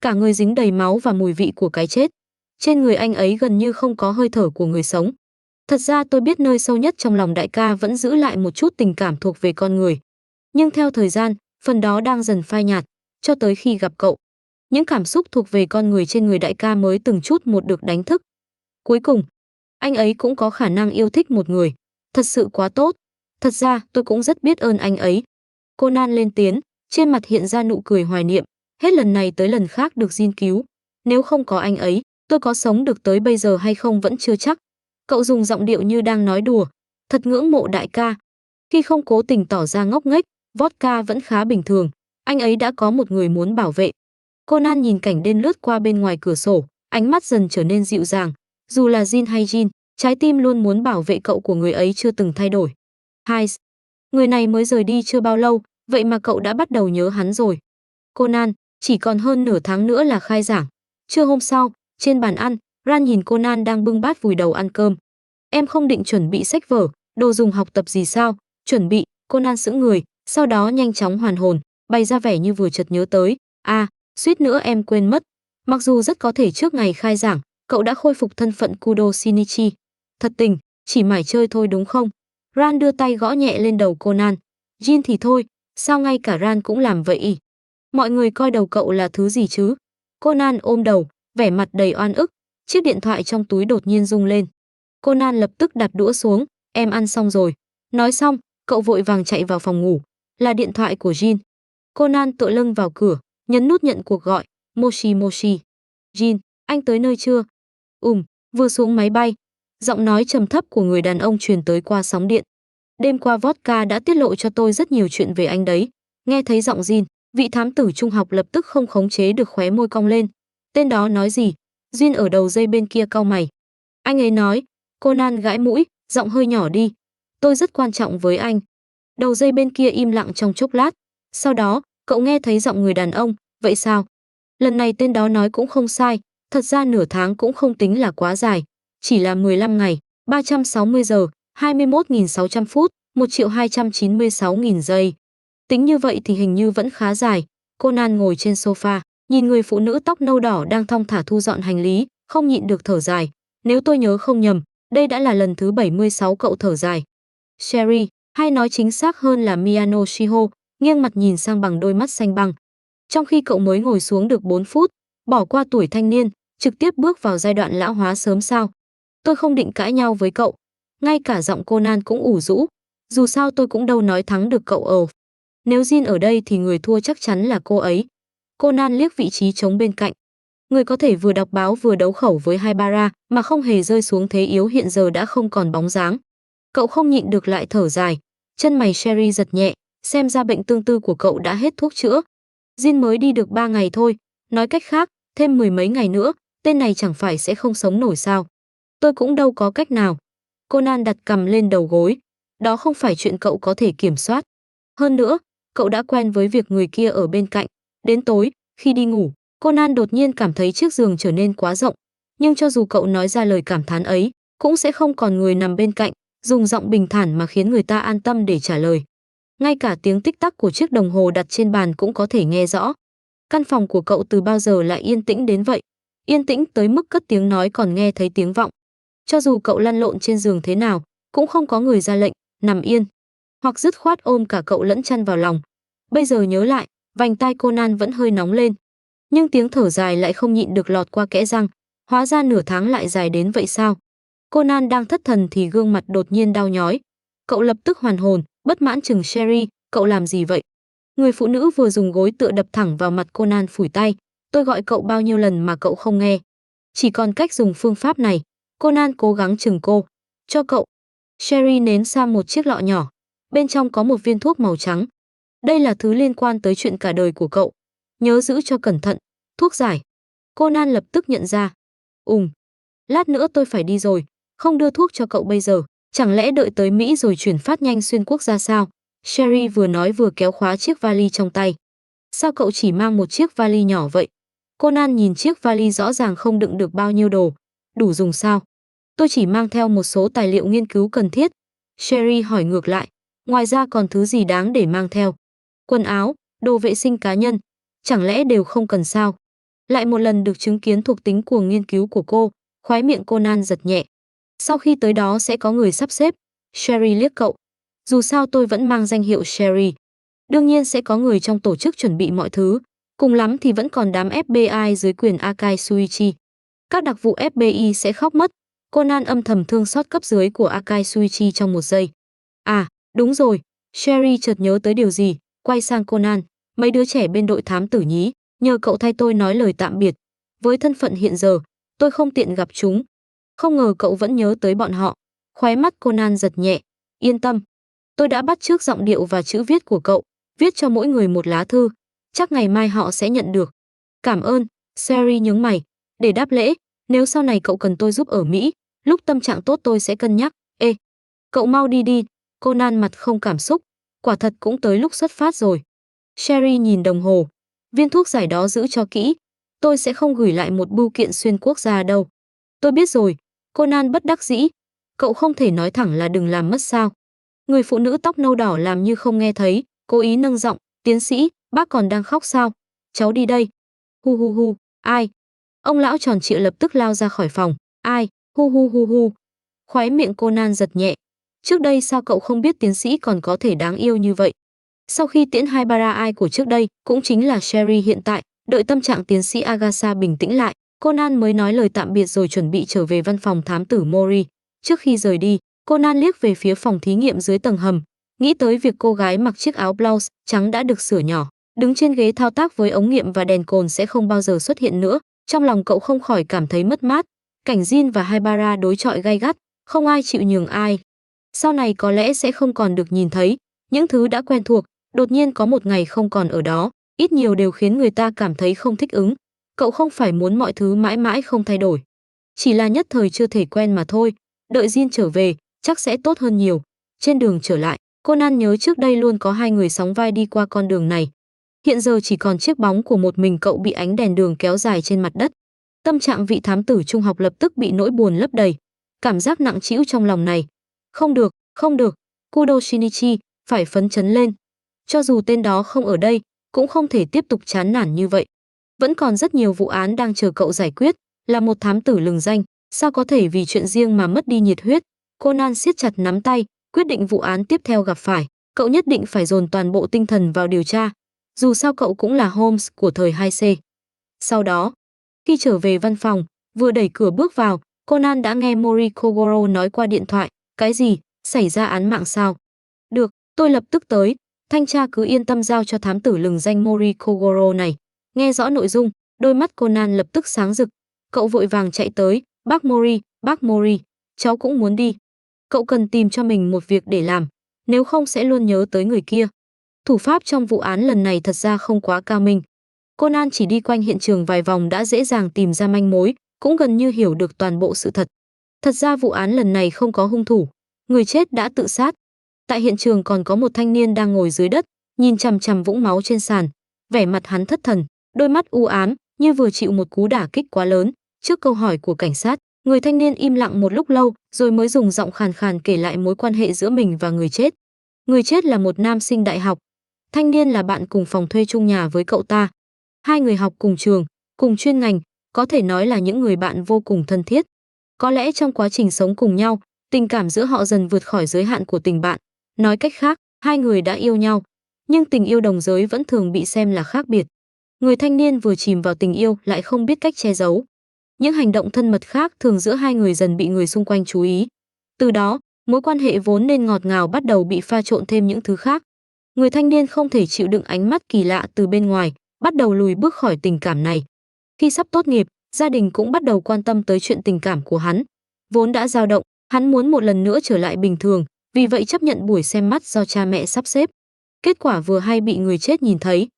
Cả người dính đầy máu và mùi vị của cái chết. Trên người anh ấy gần như không có hơi thở của người sống. Thật ra tôi biết nơi sâu nhất trong lòng đại ca vẫn giữ lại một chút tình cảm thuộc về con người. Nhưng theo thời gian, phần đó đang dần phai nhạt, cho tới khi gặp cậu. Những cảm xúc thuộc về con người trên người đại ca mới từng chút một được đánh thức. Cuối cùng, anh ấy cũng có khả năng yêu thích một người. Thật sự quá tốt. Thật ra tôi cũng rất biết ơn anh ấy. Conan lên tiếng, trên mặt hiện ra nụ cười hoài niệm. Hết lần này tới lần khác được Jin cứu. Nếu không có anh ấy, tôi có sống được tới bây giờ hay không vẫn chưa chắc. Cậu dùng giọng điệu như đang nói đùa. Thật ngưỡng mộ đại ca. Khi không cố tình tỏ ra ngốc nghếch, Vodka vẫn khá bình thường. Anh ấy đã có một người muốn bảo vệ. Conan nhìn cảnh đêm lướt qua bên ngoài cửa sổ, ánh mắt dần trở nên dịu dàng. Dù là Jin hay Jin, trái tim luôn muốn bảo vệ cậu của người ấy chưa từng thay đổi. Hai, người này mới rời đi chưa bao lâu, vậy mà cậu đã bắt đầu nhớ hắn rồi. Conan, chỉ còn hơn nửa tháng nữa là khai giảng. Trưa hôm sau, trên bàn ăn, Ran nhìn Conan đang bưng bát vùi đầu ăn cơm. Em không định chuẩn bị sách vở, đồ dùng học tập gì sao? Chuẩn bị, Conan sững người, sau đó nhanh chóng hoàn hồn, bày ra vẻ như vừa chợt nhớ tới. Suýt nữa em quên mất. Mặc dù rất có thể trước ngày khai giảng, cậu đã khôi phục thân phận Kudo Shinichi. Thật tình, chỉ mải chơi thôi đúng không? Ran đưa tay gõ nhẹ lên đầu Conan. Jin thì thôi, sao ngay cả Ran cũng làm vậy ỉ? Mọi người coi đầu cậu là thứ gì chứ? Conan ôm đầu, vẻ mặt đầy oan ức. Chiếc điện thoại trong túi đột nhiên rung lên. Conan lập tức đặt đũa xuống, em ăn xong rồi. Nói xong, cậu vội vàng chạy vào phòng ngủ. Là điện thoại của Jin. Conan tựa lưng vào cửa, nhấn nút nhận cuộc gọi. Moshi Moshi. Jin, anh tới nơi chưa? Vừa xuống máy bay. Giọng nói trầm thấp của người đàn ông truyền tới qua sóng điện. Đêm qua Vodka đã tiết lộ cho tôi rất nhiều chuyện về anh đấy. Nghe thấy giọng Jin, vị thám tử trung học lập tức không khống chế được khóe môi cong lên. Tên đó nói gì? Jin ở đầu dây bên kia cau mày. Anh ấy nói. Conan gãi mũi, giọng hơi nhỏ đi. Tôi rất quan trọng với anh. Đầu dây bên kia im lặng trong chốc lát. Sau đó, cậu nghe thấy giọng người đàn ông. Vậy sao? Lần này tên đó nói cũng không sai. Thật ra nửa tháng cũng không tính là quá dài. Chỉ là 15 ngày, 360 giờ, 21.600 phút, 1.296.000 giây. Tính như vậy thì hình như vẫn khá dài. Conan ngồi trên sofa, nhìn người phụ nữ tóc nâu đỏ đang thong thả thu dọn hành lý, không nhịn được thở dài. Nếu tôi nhớ không nhầm, đây đã là lần thứ 76 cậu thở dài. Sherry, hay nói chính xác hơn là Miyano Shiho, nghiêng mặt nhìn sang bằng đôi mắt xanh băng. Trong khi cậu mới ngồi xuống được 4 phút, bỏ qua tuổi thanh niên, trực tiếp bước vào giai đoạn lão hóa sớm sao? Tôi không định cãi nhau với cậu. Ngay cả giọng Conan cũng ủ rũ. Dù sao tôi cũng đâu nói thắng được cậu. Nếu Jin ở đây thì người thua chắc chắn là cô ấy. Conan liếc vị trí trống bên cạnh. Người có thể vừa đọc báo vừa đấu khẩu với Haibara mà không hề rơi xuống thế yếu hiện giờ đã không còn bóng dáng. Cậu không nhịn được lại thở dài. Chân mày Sherry giật nhẹ, xem ra bệnh tương tư của cậu đã hết thuốc chữa. Jin mới đi được 3 ngày thôi. Nói cách khác, thêm 10 mấy ngày nữa, tên này chẳng phải sẽ không sống nổi sao? Tôi cũng đâu có cách nào. Conan đặt cằm lên đầu gối. Đó không phải chuyện cậu có thể kiểm soát. Hơn nữa, cậu đã quen với việc người kia ở bên cạnh. Đến tối, khi đi ngủ, Conan đột nhiên cảm thấy chiếc giường trở nên quá rộng, nhưng cho dù cậu nói ra lời cảm thán ấy, cũng sẽ không còn người nằm bên cạnh, dùng giọng bình thản mà khiến người ta an tâm để trả lời. Ngay cả tiếng tích tắc của chiếc đồng hồ đặt trên bàn cũng có thể nghe rõ. Căn phòng của cậu từ bao giờ lại yên tĩnh đến vậy? Yên tĩnh tới mức cất tiếng nói còn nghe thấy tiếng vọng. Cho dù cậu lăn lộn trên giường thế nào, cũng không có người ra lệnh, nằm yên. Hoặc dứt khoát ôm cả cậu lẫn chăn vào lòng. Bây giờ nhớ lại, vành tai Conan vẫn hơi nóng lên. Nhưng tiếng thở dài lại không nhịn được lọt qua kẽ răng. Hóa ra nửa tháng lại dài đến vậy sao? Conan đang thất thần thì gương mặt đột nhiên đau nhói. Cậu lập tức hoàn hồn, bất mãn chừng Sherry, cậu làm gì vậy? Người phụ nữ vừa dùng gối tựa đập thẳng vào mặt Conan phủi tay. Tôi gọi cậu bao nhiêu lần mà cậu không nghe. Chỉ còn cách dùng phương pháp này. Conan cố gắng chừng cô. Cho cậu. Sherry ném sang một chiếc lọ nhỏ. Bên trong có một viên thuốc màu trắng. Đây là thứ liên quan tới chuyện cả đời của cậu. Nhớ giữ cho cẩn thận. Thuốc giải. Conan lập tức nhận ra. Lát nữa tôi phải đi rồi. Không đưa thuốc cho cậu bây giờ. Chẳng lẽ đợi tới Mỹ rồi chuyển phát nhanh xuyên quốc gia sao? Sherry vừa nói vừa kéo khóa chiếc vali trong tay. Sao cậu chỉ mang một chiếc vali nhỏ vậy? Conan nhìn chiếc vali rõ ràng không đựng được bao nhiêu đồ. Đủ dùng sao? Tôi chỉ mang theo một số tài liệu nghiên cứu cần thiết. Sherry hỏi ngược lại. Ngoài ra còn thứ gì đáng để mang theo? Quần áo, đồ vệ sinh cá nhân. Chẳng lẽ đều không cần sao? Lại một lần được chứng kiến thuộc tính cuồng nghiên cứu của cô. Khóe miệng Conan giật nhẹ. Sau khi tới đó sẽ có người sắp xếp. Sherry liếc cậu. Dù sao tôi vẫn mang danh hiệu Sherry. Đương nhiên sẽ có người trong tổ chức chuẩn bị mọi thứ. Cùng lắm thì vẫn còn đám FBI dưới quyền Akai Shuichi. Các đặc vụ FBI sẽ khóc mất. Conan âm thầm thương xót cấp dưới của Akai Shuichi trong một giây. À, đúng rồi. Sherry chợt nhớ tới điều gì, quay sang Conan. Mấy đứa trẻ bên đội thám tử nhí, nhờ cậu thay tôi nói lời tạm biệt. Với thân phận hiện giờ, tôi không tiện gặp chúng. Không ngờ cậu vẫn nhớ tới bọn họ. Khóe mắt Conan giật nhẹ. Yên tâm. Tôi đã bắt chước giọng điệu và chữ viết của cậu. Viết cho mỗi người một lá thư. Chắc ngày mai họ sẽ nhận được. Cảm ơn. Sherry nhướng mày. Để đáp lễ, nếu sau này cậu cần tôi giúp ở Mỹ, lúc tâm trạng tốt tôi sẽ cân nhắc. Ê, cậu mau đi đi. Conan mặt không cảm xúc. Quả thật cũng tới lúc xuất phát rồi. Sherry nhìn đồng hồ. Viên thuốc giải đó giữ cho kỹ. Tôi sẽ không gửi lại một bưu kiện xuyên quốc gia đâu. Tôi biết rồi. Conan bất đắc dĩ. Cậu không thể nói thẳng là đừng làm mất sao. Người phụ nữ tóc nâu đỏ làm như không nghe thấy, cố ý nâng giọng. Tiến sĩ, bác còn đang khóc sao? Cháu đi đây. Hu hu hu. Ai? Ông lão tròn trịa lập tức lao ra khỏi phòng. Ai? Hu hu hu hu. Khóe miệng Conan giật nhẹ. Trước đây sao cậu không biết tiến sĩ còn có thể đáng yêu như vậy? Sau khi tiễn hai bara ai của trước đây, cũng chính là Sherry hiện tại, đợi tâm trạng tiến sĩ Agatha bình tĩnh lại, Conan mới nói lời tạm biệt rồi chuẩn bị trở về văn phòng thám tử Mori. Trước khi rời đi, Conan liếc về phía phòng thí nghiệm dưới tầng hầm, nghĩ tới việc cô gái mặc chiếc áo blouse trắng đã được sửa nhỏ, đứng trên ghế thao tác với ống nghiệm và đèn cồn sẽ không bao giờ xuất hiện nữa. Trong lòng cậu không khỏi cảm thấy mất mát. Cảnh Jin và Haibara đối chọi gay gắt, không ai chịu nhường ai. Sau này có lẽ sẽ không còn được nhìn thấy những thứ đã quen thuộc, đột nhiên có một ngày không còn ở đó, ít nhiều đều khiến người ta cảm thấy không thích ứng. Cậu không phải muốn mọi thứ mãi mãi không thay đổi, chỉ là nhất thời chưa thể quen mà thôi. Đợi Jin trở về, chắc sẽ tốt hơn nhiều. Trên đường trở lại, Conan nhớ trước đây luôn có hai người sóng vai đi qua con đường này. Hiện giờ chỉ còn chiếc bóng của một mình cậu bị ánh đèn đường kéo dài trên mặt đất. Tâm trạng vị thám tử trung học lập tức bị nỗi buồn lấp đầy. Cảm giác nặng trĩu trong lòng này. Không được, không được. Kudo Shinichi, phải phấn chấn lên. Cho dù tên đó không ở đây, cũng không thể tiếp tục chán nản như vậy. Vẫn còn rất nhiều vụ án đang chờ cậu giải quyết. Là một thám tử lừng danh, sao có thể vì chuyện riêng mà mất đi nhiệt huyết. Conan siết chặt nắm tay, quyết định vụ án tiếp theo gặp phải, cậu nhất định phải dồn toàn bộ tinh thần vào điều tra. Dù sao cậu cũng là Holmes của thời 2C. Sau đó, khi trở về văn phòng, vừa đẩy cửa bước vào, Conan đã nghe Mori Kogoro nói qua điện thoại. Cái gì? Xảy ra án mạng sao? Được, tôi lập tức tới. Thanh tra cứ yên tâm giao cho thám tử lừng danh Mori Kogoro này. Nghe rõ nội dung, đôi mắt Conan lập tức sáng rực. Cậu vội vàng chạy tới. Bác Mori, cháu cũng muốn đi. Cậu cần tìm cho mình một việc để làm, nếu không sẽ luôn nhớ tới người kia. Thủ pháp trong vụ án lần này thật ra không quá cao minh. Conan chỉ đi quanh hiện trường vài vòng đã dễ dàng tìm ra manh mối, cũng gần như hiểu được toàn bộ sự thật. Thật ra vụ án lần này không có hung thủ, người chết đã tự sát. Tại hiện trường còn có một thanh niên đang ngồi dưới đất, nhìn chằm chằm vũng máu trên sàn. vẻ mặt hắn thất thần, đôi mắt u ám, như vừa chịu một cú đả kích quá lớn. Trước câu hỏi của cảnh sát, người thanh niên im lặng một lúc lâu, rồi mới dùng giọng khàn khàn kể lại mối quan hệ giữa mình và người chết. Người chết là một nam sinh đại học, thanh niên là bạn cùng phòng thuê chung nhà với cậu ta. Hai người học cùng trường, cùng chuyên ngành, có thể nói là những người bạn vô cùng thân thiết. Có lẽ trong quá trình sống cùng nhau, tình cảm giữa họ dần vượt khỏi giới hạn của tình bạn. Nói cách khác, hai người đã yêu nhau, nhưng tình yêu đồng giới vẫn thường bị xem là khác biệt. Người thanh niên vừa chìm vào tình yêu lại không biết cách che giấu. Những hành động thân mật khác thường giữa hai người dần bị người xung quanh chú ý. Từ đó, mối quan hệ vốn nên ngọt ngào bắt đầu bị pha trộn thêm những thứ khác. Người thanh niên không thể chịu đựng ánh mắt kỳ lạ từ bên ngoài, bắt đầu lùi bước khỏi tình cảm này. Khi sắp tốt nghiệp, gia đình cũng bắt đầu quan tâm tới chuyện tình cảm của hắn. Vốn đã dao động, hắn muốn một lần nữa trở lại bình thường, vì vậy chấp nhận buổi xem mắt do cha mẹ sắp xếp. Kết quả vừa hay bị người chết nhìn thấy.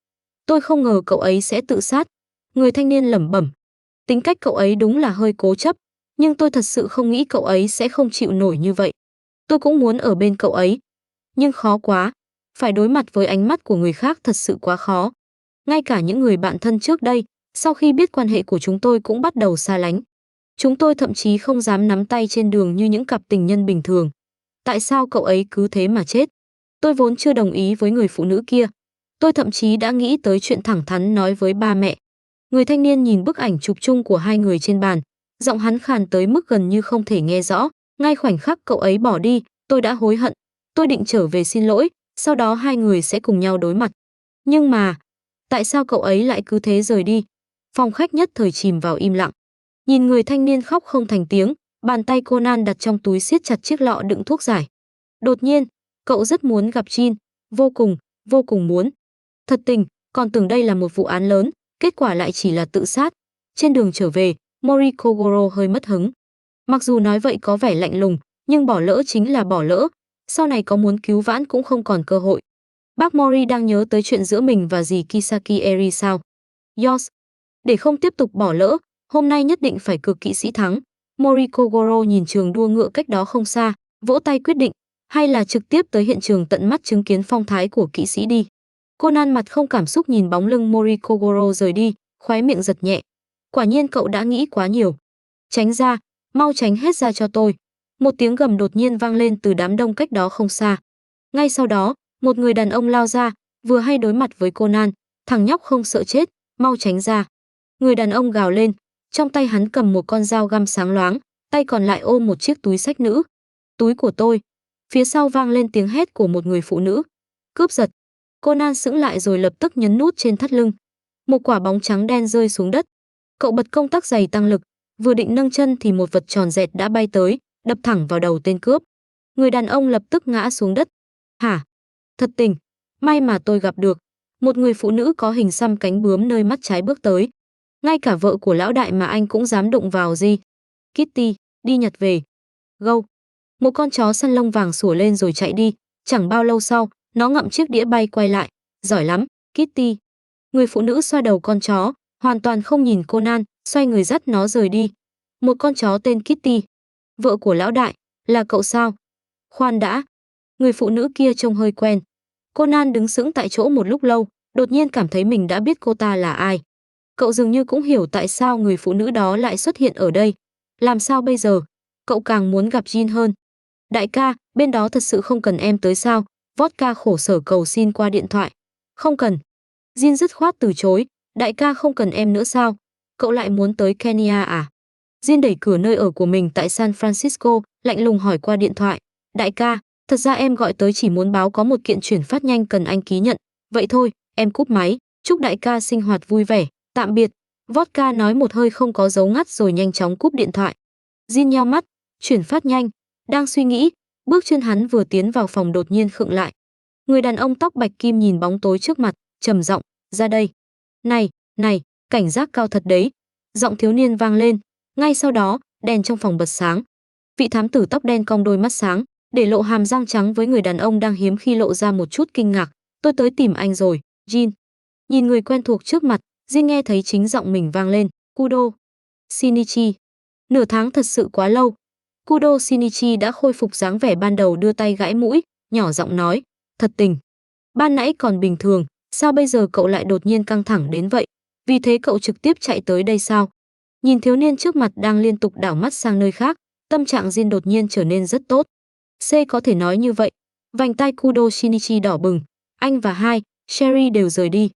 Tôi không ngờ cậu ấy sẽ tự sát. Người thanh niên lẩm bẩm. Tính cách cậu ấy đúng là hơi cố chấp, nhưng tôi thật sự không nghĩ cậu ấy sẽ không chịu nổi như vậy. Tôi cũng muốn ở bên cậu ấy, nhưng khó quá. Phải đối mặt với ánh mắt của người khác thật sự quá khó. Ngay cả những người bạn thân trước đây, sau khi biết quan hệ của chúng tôi cũng bắt đầu xa lánh. Chúng tôi thậm chí không dám nắm tay trên đường như những cặp tình nhân bình thường. Tại sao cậu ấy cứ thế mà chết? Tôi vốn chưa đồng ý với người phụ nữ kia. Tôi thậm chí đã nghĩ tới chuyện thẳng thắn nói với ba mẹ. Người thanh niên nhìn bức ảnh chụp chung của hai người trên bàn, giọng hắn khàn tới mức gần như không thể nghe rõ. Ngay khoảnh khắc cậu ấy bỏ đi, tôi đã hối hận. Tôi định trở về xin lỗi, sau đó hai người sẽ cùng nhau đối mặt. Nhưng mà, tại sao cậu ấy lại cứ thế rời đi? Phòng khách nhất thời chìm vào im lặng. Nhìn người thanh niên khóc không thành tiếng, bàn tay Conan đặt trong túi siết chặt chiếc lọ đựng thuốc giải. Đột nhiên, cậu rất muốn gặp Jin, vô cùng muốn. Thật tình, còn tưởng đây là một vụ án lớn, kết quả lại chỉ là tự sát. Trên đường trở về, Mori Kogoro hơi mất hứng. Mặc dù nói vậy có vẻ lạnh lùng, nhưng bỏ lỡ chính là bỏ lỡ. Sau này có muốn cứu vãn cũng không còn cơ hội. Bác Mori đang nhớ tới chuyện giữa mình và dì Kisaki Eri sao? Yos. Để không tiếp tục bỏ lỡ, hôm nay nhất định phải cược kỵ sĩ thắng. Mori Kogoro nhìn trường đua ngựa cách đó không xa, vỗ tay quyết định, hay là trực tiếp tới hiện trường tận mắt chứng kiến phong thái của kỵ sĩ đi. Conan mặt không cảm xúc nhìn bóng lưng Mori Kogoro rời đi, khóe miệng giật nhẹ. Quả nhiên cậu đã nghĩ quá nhiều. Tránh ra, mau tránh hết ra cho tôi. Một tiếng gầm đột nhiên vang lên từ đám đông cách đó không xa. Ngay sau đó, một người đàn ông lao ra, vừa hay đối mặt với Conan. Thằng nhóc không sợ chết, mau tránh ra. Người đàn ông gào lên, trong tay hắn cầm một con dao găm sáng loáng, tay còn lại ôm một chiếc túi xách nữ. Túi của tôi. Phía sau vang lên tiếng hét của một người phụ nữ. Cướp giật. Conan sững lại rồi lập tức nhấn nút trên thắt lưng. Một quả bóng trắng đen rơi xuống đất. Cậu bật công tắc giày tăng lực, vừa định nâng chân thì một vật tròn dẹt đã bay tới, đập thẳng vào đầu tên cướp. Người đàn ông lập tức ngã xuống đất. Hả? Thật tình, may mà tôi gặp được. Một người phụ nữ có hình xăm cánh bướm nơi mắt trái bước tới. Ngay cả vợ của lão đại mà anh cũng dám đụng vào gì? Kitty, đi nhặt về. Gâu. Một con chó săn lông vàng sủa lên rồi chạy đi. Chẳng bao lâu sau, nó ngậm chiếc đĩa bay quay lại. Giỏi lắm, Kitty. Người phụ nữ xoa đầu con chó, hoàn toàn không nhìn Conan, xoay người dắt nó rời đi. Một con chó tên Kitty. Vợ của lão đại, là cậu sao? Khoan đã. Người phụ nữ kia trông hơi quen. Conan đứng sững tại chỗ một lúc lâu, đột nhiên cảm thấy mình đã biết cô ta là ai. Cậu dường như cũng hiểu tại sao người phụ nữ đó lại xuất hiện ở đây. Làm sao bây giờ? Cậu càng muốn gặp Jin hơn. Đại ca, bên đó thật sự không cần em tới sao? Vodka khổ sở cầu xin qua điện thoại. Không cần. Jin dứt khoát từ chối. Đại ca không cần em nữa sao? Cậu lại muốn tới Kenya à? Jin đẩy cửa nơi ở của mình tại San Francisco, lạnh lùng hỏi qua điện thoại. Đại ca, thật ra em gọi tới chỉ muốn báo có một kiện chuyển phát nhanh cần anh ký nhận. Vậy thôi, em cúp máy. Chúc đại ca sinh hoạt vui vẻ. Tạm biệt. Vodka nói một hơi không có dấu ngắt rồi nhanh chóng cúp điện thoại. Jin nheo mắt, chuyển phát nhanh. Đang suy nghĩ, bước chân hắn vừa tiến vào phòng đột nhiên khựng lại. Người đàn ông tóc bạch kim nhìn bóng tối trước mặt, trầm giọng, ra đây. Này, cảnh giác cao thật đấy. Giọng thiếu niên vang lên. Ngay sau đó, đèn trong phòng bật sáng. Vị thám tử tóc đen cong đôi mắt sáng, để lộ hàm răng trắng với người đàn ông đang hiếm khi lộ ra một chút kinh ngạc. Tôi tới tìm anh rồi, Jin. Nhìn người quen thuộc trước mặt, Jin nghe thấy chính giọng mình vang lên. Kudo Shinichi. Nửa tháng thật sự quá lâu. Kudo Shinichi đã khôi phục dáng vẻ ban đầu, đưa tay gãi mũi, nhỏ giọng nói. Thật tình. Ban nãy còn bình thường, Sao bây giờ cậu lại đột nhiên căng thẳng đến vậy? Vì thế cậu trực tiếp chạy tới đây sao? Nhìn thiếu niên trước mặt đang liên tục đảo mắt sang nơi khác, tâm trạng Jin đột nhiên trở nên rất tốt. C có thể nói như vậy. Vành tay Kudo Shinichi đỏ bừng. Anh và Sherry đều rời đi.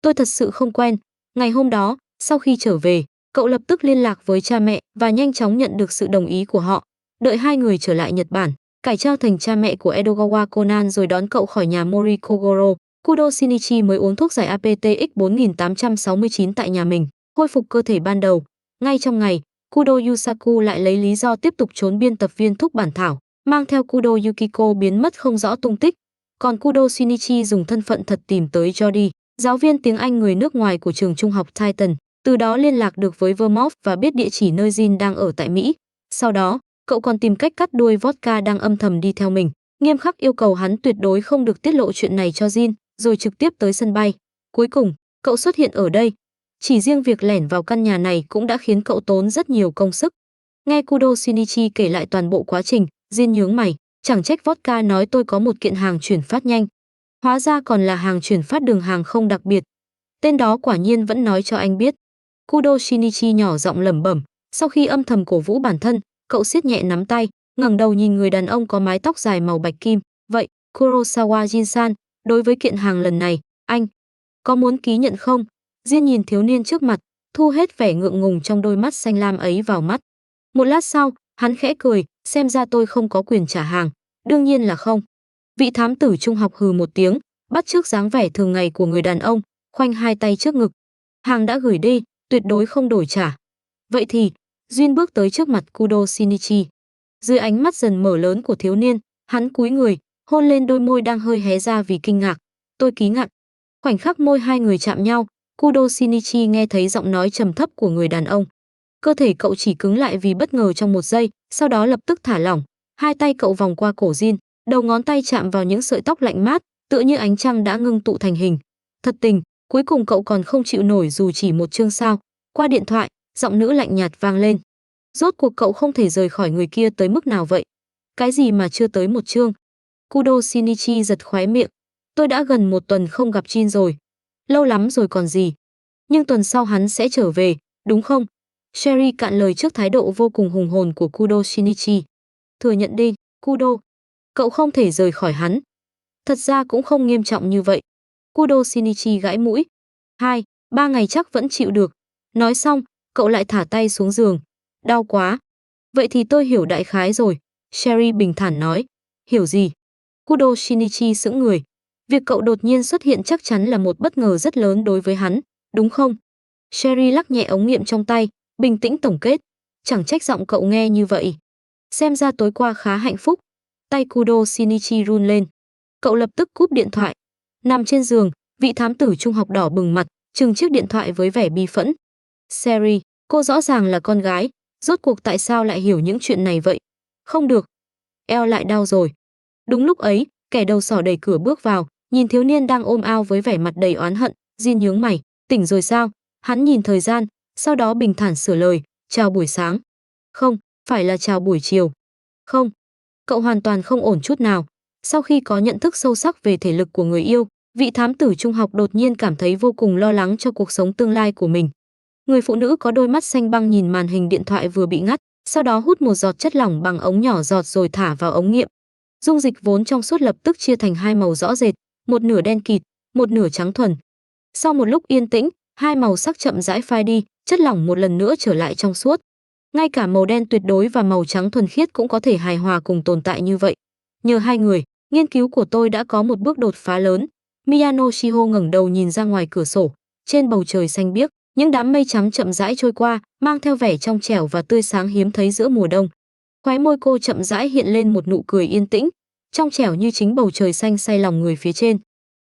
Tôi thật sự không quen. Ngày hôm đó, sau khi trở về, cậu lập tức liên lạc với cha mẹ và nhanh chóng nhận được sự đồng ý của họ. Đợi hai người trở lại Nhật Bản, cải trang thành cha mẹ của Edogawa Conan rồi đón cậu khỏi nhà Mori Kogoro, Kudo Shinichi mới uống thuốc giải APTX 4869 tại nhà mình, khôi phục cơ thể ban đầu. Ngay trong ngày, Kudo Yusaku lại lấy lý do tiếp tục trốn biên tập viên thúc bản thảo, mang theo Kudo Yukiko biến mất không rõ tung tích. Còn Kudo Shinichi dùng thân phận thật tìm tới Jody, giáo viên tiếng Anh người nước ngoài của trường trung học Titan, từ đó liên lạc được với Vermont và biết địa chỉ nơi Jin đang ở tại Mỹ. Sau đó, cậu còn tìm cách cắt đuôi Vodka đang âm thầm đi theo mình, nghiêm khắc yêu cầu hắn tuyệt đối không được tiết lộ chuyện này cho Jin, rồi trực tiếp tới sân bay. Cuối cùng, cậu xuất hiện ở đây. Chỉ riêng việc lẻn vào căn nhà này cũng đã khiến cậu tốn rất nhiều công sức. Nghe Kudo Shinichi kể lại toàn bộ quá trình, Jin nhướng mày, chẳng trách Vodka nói tôi có một kiện hàng chuyển phát nhanh. Hóa ra còn là hàng chuyển phát đường hàng không đặc biệt. Tên đó quả nhiên vẫn nói cho anh biết. Kudo Shinichi nhỏ giọng lẩm bẩm, sau khi âm thầm cổ vũ bản thân, cậu siết nhẹ nắm tay, ngẩng đầu nhìn người đàn ông có mái tóc dài màu bạch kim. Vậy, Kurosawa Jin-san, đối với kiện hàng lần này, anh có muốn ký nhận không? Jin nhìn thiếu niên trước mặt, thu hết vẻ ngượng ngùng trong đôi mắt xanh lam ấy vào mắt. Một lát sau, hắn khẽ cười, xem ra tôi không có quyền trả hàng. Đương nhiên là không. Vị thám tử trung học hừ một tiếng, bắt chước dáng vẻ thường ngày của người đàn ông, khoanh hai tay trước ngực. Hàng đã gửi đi, tuyệt đối không đổi trả. Vậy thì, Jin bước tới trước mặt Kudo Shinichi. Dưới ánh mắt dần mở lớn của thiếu niên, hắn cúi người, hôn lên đôi môi đang hơi hé ra vì kinh ngạc. Tôi ký ngạn. Khoảnh khắc môi hai người chạm nhau, Kudo Shinichi nghe thấy giọng nói trầm thấp của người đàn ông. Cơ thể cậu chỉ cứng lại vì bất ngờ trong một giây, sau đó lập tức thả lỏng. Hai tay cậu vòng qua cổ Jin, đầu ngón tay chạm vào những sợi tóc lạnh mát, tựa như ánh trăng đã ngưng tụ thành hình. Thật tình, cuối cùng cậu còn không chịu nổi dù chỉ một chương sao. Qua điện thoại, giọng nữ lạnh nhạt vang lên. Rốt cuộc cậu không thể rời khỏi người kia tới mức nào vậy? Cái gì mà chưa tới một chương? Kudo Shinichi giật khóe miệng. Tôi đã gần một tuần không gặp Jin rồi. Lâu lắm rồi còn gì. Nhưng tuần sau hắn sẽ trở về, đúng không? Sherry cạn lời trước thái độ vô cùng hùng hồn của Kudo Shinichi. Thừa nhận đi, Kudo. Cậu không thể rời khỏi hắn. Thật ra cũng không nghiêm trọng như vậy. Kudo Shinichi gãi mũi. 2-3 ngày chắc vẫn chịu được. Nói xong, cậu lại thả tay xuống giường. Đau quá. Vậy thì tôi hiểu đại khái rồi. Sherry bình thản nói. Hiểu gì? Kudo Shinichi sững người. Việc cậu đột nhiên xuất hiện chắc chắn là một bất ngờ rất lớn đối với hắn, đúng không? Sherry lắc nhẹ ống nghiệm trong tay, bình tĩnh tổng kết. Chẳng trách giọng cậu nghe như vậy. Xem ra tối qua khá hạnh phúc. Tay Kudo Shinichi run lên. Cậu lập tức cúp điện thoại. Nằm trên giường, vị thám tử trung học đỏ bừng mặt, trừng chiếc điện thoại với vẻ bi phẫn. Sherry, cô rõ ràng là con gái, rốt cuộc tại sao lại hiểu những chuyện này vậy? Không được. Eo lại đau rồi. Đúng lúc ấy, kẻ đầu sỏ đẩy cửa bước vào, nhìn thiếu niên đang ôm ao với vẻ mặt đầy oán hận. Jin nhướng mày, tỉnh rồi sao? Hắn nhìn thời gian, sau đó bình thản sửa lời, chào buổi sáng. Không, phải là chào buổi chiều. Không, cậu hoàn toàn không ổn chút nào. Sau khi có nhận thức sâu sắc về thể lực của người yêu, vị thám tử trung học đột nhiên cảm thấy vô cùng lo lắng cho cuộc sống tương lai của mình. Người phụ nữ có đôi mắt xanh băng nhìn màn hình điện thoại vừa bị ngắt, sau đó hút một giọt chất lỏng bằng ống nhỏ giọt rồi thả vào ống nghiệm. Dung dịch vốn trong suốt lập tức chia thành hai màu rõ rệt, một nửa đen kịt, một nửa trắng thuần. Sau một lúc yên tĩnh, hai màu sắc chậm rãi phai đi, chất lỏng một lần nữa trở lại trong suốt. Ngay cả màu đen tuyệt đối và màu trắng thuần khiết cũng có thể hài hòa cùng tồn tại như vậy. Nhờ hai người, nghiên cứu của tôi đã có một bước đột phá lớn. Miyano Shiho ngẩng đầu nhìn ra ngoài cửa sổ, trên bầu trời xanh biếc, những đám mây trắng chậm rãi trôi qua, mang theo vẻ trong trẻo và tươi sáng hiếm thấy giữa mùa đông. Khóe môi cô chậm rãi hiện lên một nụ cười yên tĩnh, trong trẻo như chính bầu trời xanh say lòng người phía trên.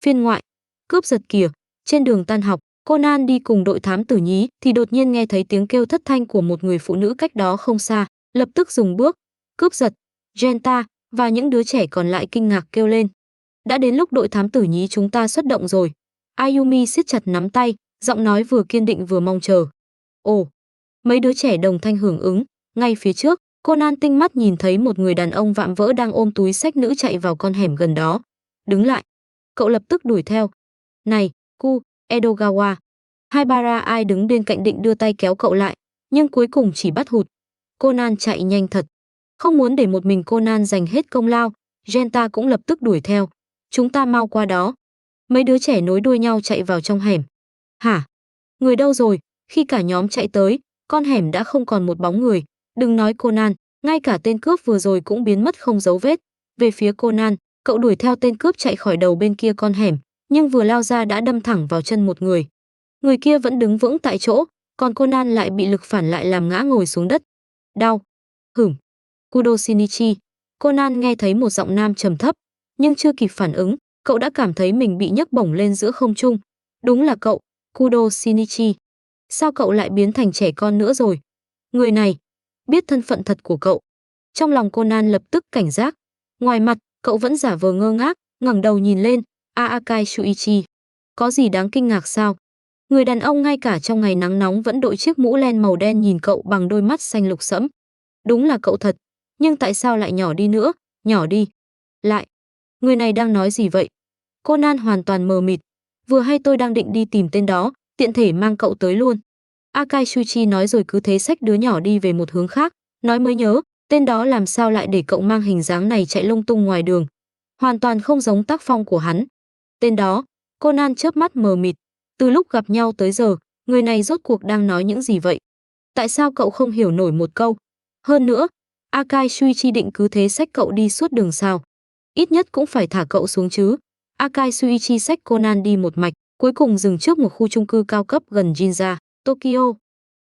Phiên ngoại, cướp giật kìa. Trên đường tan học, Conan đi cùng đội thám tử nhí thì đột nhiên nghe thấy tiếng kêu thất thanh của một người phụ nữ cách đó không xa, lập tức dừng bước. Cướp giật, Genta và những đứa trẻ còn lại kinh ngạc kêu lên. Đã đến lúc đội thám tử nhí chúng ta xuất động rồi. Ayumi siết chặt nắm tay, giọng nói vừa kiên định vừa mong chờ. Ồ, mấy đứa trẻ đồng thanh hưởng ứng. Ngay phía trước, Conan tinh mắt nhìn thấy một người đàn ông vạm vỡ đang ôm túi xách nữ chạy vào con hẻm gần đó. Đứng lại. Cậu lập tức đuổi theo. Này, Ku, Edogawa. Haibara ai đứng bên cạnh định đưa tay kéo cậu lại, nhưng cuối cùng chỉ bắt hụt. Conan chạy nhanh thật. Không muốn để một mình Conan giành hết công lao, Genta cũng lập tức đuổi theo. Chúng ta mau qua đó. Mấy đứa trẻ nối đuôi nhau chạy vào trong hẻm. Hả? Người đâu rồi? Khi cả nhóm chạy tới, con hẻm đã không còn một bóng người. Đừng nói Conan, ngay cả tên cướp vừa rồi cũng biến mất không dấu vết. Về phía Conan, cậu đuổi theo tên cướp chạy khỏi đầu bên kia con hẻm, nhưng vừa lao ra đã đâm thẳng vào chân một người. Người kia vẫn đứng vững tại chỗ, còn Conan lại bị lực phản lại làm ngã ngồi xuống đất. Đau. Hửng. Kudo Shinichi. Conan nghe thấy một giọng nam trầm thấp, nhưng chưa kịp phản ứng, cậu đã cảm thấy mình bị nhấc bổng lên giữa không trung. Đúng là cậu, Kudo Shinichi. Sao cậu lại biến thành trẻ con nữa rồi? Người này biết thân phận thật của cậu. Trong lòng Conan lập tức cảnh giác. Ngoài mặt, cậu vẫn giả vờ ngơ ngác, ngẩng đầu nhìn lên. Akai Shuichi. Có gì đáng kinh ngạc sao? Người đàn ông ngay cả trong ngày nắng nóng vẫn đội chiếc mũ len màu đen nhìn cậu bằng đôi mắt xanh lục sẫm. Đúng là cậu thật, nhưng tại sao lại nhỏ đi nữa? Nhỏ đi. Lại. Người này đang nói gì vậy? Conan hoàn toàn mờ mịt. Vừa hay tôi đang định đi tìm tên đó, tiện thể mang cậu tới luôn. Akai Shuichi nói rồi cứ thế xách đứa nhỏ đi về một hướng khác, nói mới nhớ, tên đó làm sao lại để cậu mang hình dáng này chạy lung tung ngoài đường. Hoàn toàn không giống tác phong của hắn. Tên đó, Conan chớp mắt mờ mịt. Từ lúc gặp nhau tới giờ, người này rốt cuộc đang nói những gì vậy? Tại sao cậu không hiểu nổi một câu? Hơn nữa, Akai Shuichi định cứ thế xách cậu đi suốt đường sao? Ít nhất cũng phải thả cậu xuống chứ. Akai Shuichi xách Conan đi một mạch, cuối cùng dừng trước một khu chung cư cao cấp gần Ginza, Tokyo.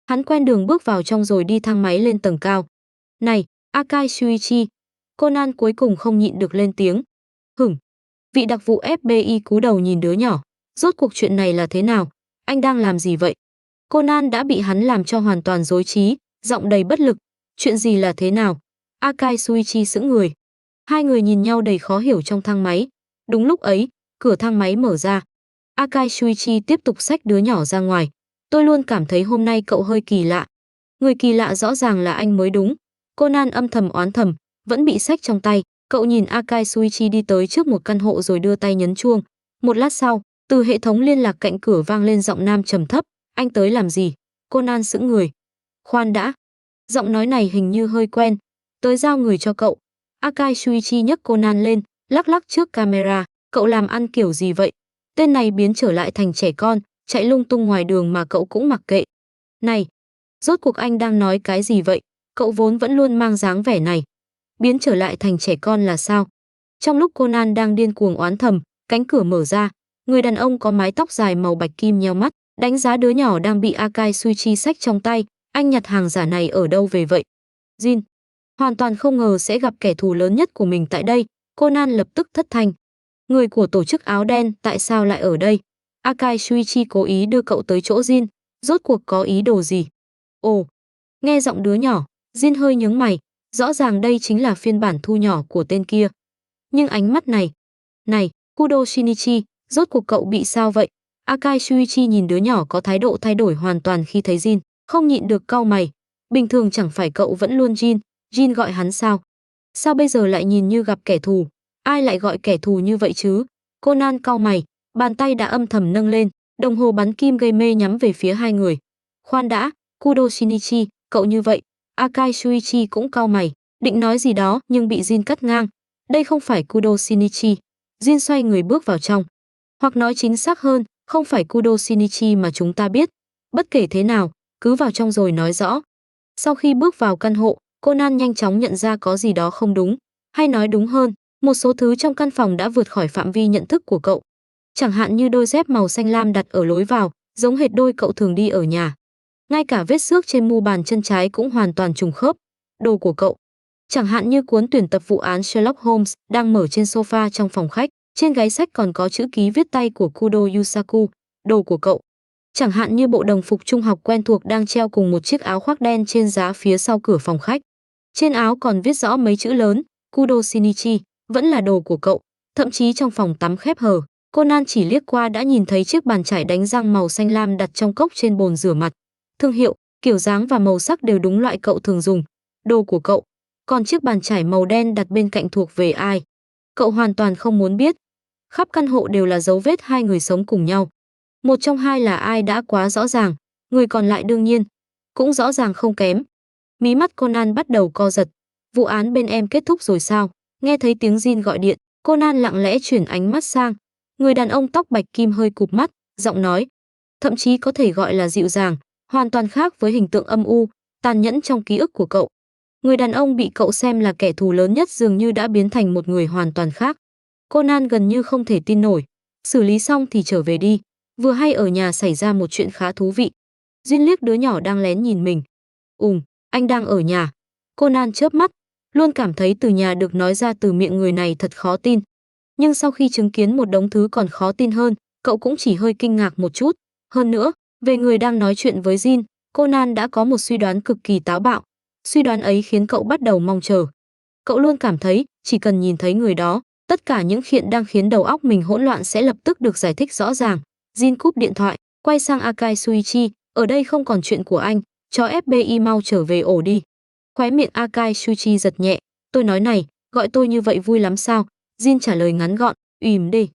Hắn quen đường bước vào trong rồi đi thang máy lên tầng cao. Này, Akai Shuichi. Conan cuối cùng không nhịn được lên tiếng. Hửng. Vị đặc vụ FBI cúi đầu nhìn đứa nhỏ. Rốt cuộc chuyện này là thế nào? Anh đang làm gì vậy? Conan đã bị hắn làm cho hoàn toàn rối trí, giọng đầy bất lực. Chuyện gì là thế nào? Akai Shuichi sững người. Hai người nhìn nhau đầy khó hiểu trong thang máy. Đúng lúc ấy, cửa thang máy mở ra. Akai Shuichi tiếp tục xách đứa nhỏ ra ngoài. Tôi luôn cảm thấy hôm nay cậu hơi kỳ lạ. Người kỳ lạ rõ ràng là anh mới đúng. Conan âm thầm oán thầm, vẫn bị xách trong tay. Cậu nhìn Akai Shuichi đi tới trước một căn hộ rồi đưa tay nhấn chuông. Một lát sau, từ hệ thống liên lạc cạnh cửa vang lên giọng nam trầm thấp. Anh tới làm gì? Conan sững người. Khoan đã. Giọng nói này hình như hơi quen. Tới giao người cho cậu. Akai Shuichi nhấc Conan lên, lắc lắc trước camera. Cậu làm ăn kiểu gì vậy? Tên này biến trở lại thành trẻ con, chạy lung tung ngoài đường mà cậu cũng mặc kệ. Này, rốt cuộc anh đang nói cái gì vậy? Cậu vốn vẫn luôn mang dáng vẻ này. Biến trở lại thành trẻ con là sao? Trong lúc Conan đang điên cuồng oán thầm, cánh cửa mở ra. Người đàn ông có mái tóc dài màu bạch kim nheo mắt, đánh giá đứa nhỏ đang bị Akai Shuichi xách trong tay. Anh nhặt hàng giả này ở đâu về vậy? Jin. Hoàn toàn không ngờ sẽ gặp kẻ thù lớn nhất của mình tại đây. Conan lập tức thất thanh. Người của tổ chức áo đen tại sao lại ở đây? Akai Shuichi cố ý đưa cậu tới chỗ Jin. Rốt cuộc có ý đồ gì? Ồ. Nghe giọng đứa nhỏ, Jin hơi nhướng mày. Rõ ràng đây chính là phiên bản thu nhỏ của tên kia. Nhưng ánh mắt này. Này, Kudo Shinichi, rốt cuộc cậu bị sao vậy? Akai Shuichi nhìn đứa nhỏ có thái độ thay đổi hoàn toàn khi thấy Jin, không nhịn được cau mày. Bình thường chẳng phải cậu vẫn luôn Jin, Jin gọi hắn sao? Sao bây giờ lại nhìn như gặp kẻ thù? Ai lại gọi kẻ thù như vậy chứ? Conan cau mày, bàn tay đã âm thầm nâng lên, đồng hồ bắn kim gây mê nhắm về phía hai người. Khoan đã, Kudo Shinichi, cậu như vậy. Akai Shuichi cũng cau mày, định nói gì đó nhưng bị Jin cắt ngang. Đây không phải Kudo Shinichi. Jin xoay người bước vào trong. Hoặc nói chính xác hơn, không phải Kudo Shinichi mà chúng ta biết. Bất kể thế nào, cứ vào trong rồi nói rõ. Sau khi bước vào căn hộ, Conan nhanh chóng nhận ra có gì đó không đúng. Hay nói đúng hơn, một số thứ trong căn phòng đã vượt khỏi phạm vi nhận thức của cậu. Chẳng hạn như đôi dép màu xanh lam đặt ở lối vào, giống hệt đôi cậu thường đi ở nhà. Ngay cả vết xước trên mu bàn chân trái cũng hoàn toàn trùng khớp. Đồ của cậu. Chẳng hạn như cuốn tuyển tập vụ án Sherlock Holmes đang mở trên sofa trong phòng khách. Trên gáy sách còn có chữ ký viết tay của Kudo Yusaku. Đồ của cậu. Chẳng hạn như bộ đồng phục trung học quen thuộc đang treo cùng một chiếc áo khoác đen trên giá phía sau cửa phòng khách. Trên áo còn viết rõ mấy chữ lớn, Kudo Shinichi, vẫn là đồ của cậu. Thậm chí trong phòng tắm khép hờ, Conan chỉ liếc qua đã nhìn thấy chiếc bàn chải đánh răng màu xanh lam đặt trong cốc trên bồn rửa mặt. Thương hiệu, kiểu dáng và màu sắc đều đúng loại cậu thường dùng. Đồ của cậu. Còn chiếc bàn chải màu đen đặt bên cạnh thuộc về ai? Cậu hoàn toàn không muốn biết. Khắp căn hộ đều là dấu vết hai người sống cùng nhau. Một trong hai là ai đã quá rõ ràng, người còn lại đương nhiên cũng rõ ràng không kém. Mí mắt Conan bắt đầu co giật. Vụ án bên em kết thúc rồi sao? Nghe thấy tiếng Jin gọi điện, Conan lặng lẽ chuyển ánh mắt sang. Người đàn ông tóc bạch kim hơi cụp mắt, giọng nói, thậm chí có thể gọi là dịu dàng, hoàn toàn khác với hình tượng âm u, tàn nhẫn trong ký ức của cậu. Người đàn ông bị cậu xem là kẻ thù lớn nhất dường như đã biến thành một người hoàn toàn khác. Conan gần như không thể tin nổi. Xử lý xong thì trở về đi. Vừa hay ở nhà xảy ra một chuyện khá thú vị. Jin liếc đứa nhỏ đang lén nhìn mình. Anh đang ở nhà. Conan chớp mắt, luôn cảm thấy từ nhà được nói ra từ miệng người này thật khó tin. Nhưng sau khi chứng kiến một đống thứ còn khó tin hơn, cậu cũng chỉ hơi kinh ngạc một chút. Hơn nữa, về người đang nói chuyện với Jin, Conan đã có một suy đoán cực kỳ táo bạo. Suy đoán ấy khiến cậu bắt đầu mong chờ. Cậu luôn cảm thấy, chỉ cần nhìn thấy người đó, tất cả những chuyện đang khiến đầu óc mình hỗn loạn sẽ lập tức được giải thích rõ ràng. Jin cúp điện thoại, quay sang Akai Shuichi, ở đây không còn chuyện của anh, cho FBI mau trở về ổ đi. Khóe miệng Akai Shuichi giật nhẹ, tôi nói này, gọi tôi như vậy vui lắm sao? Jin trả lời ngắn gọn, đi.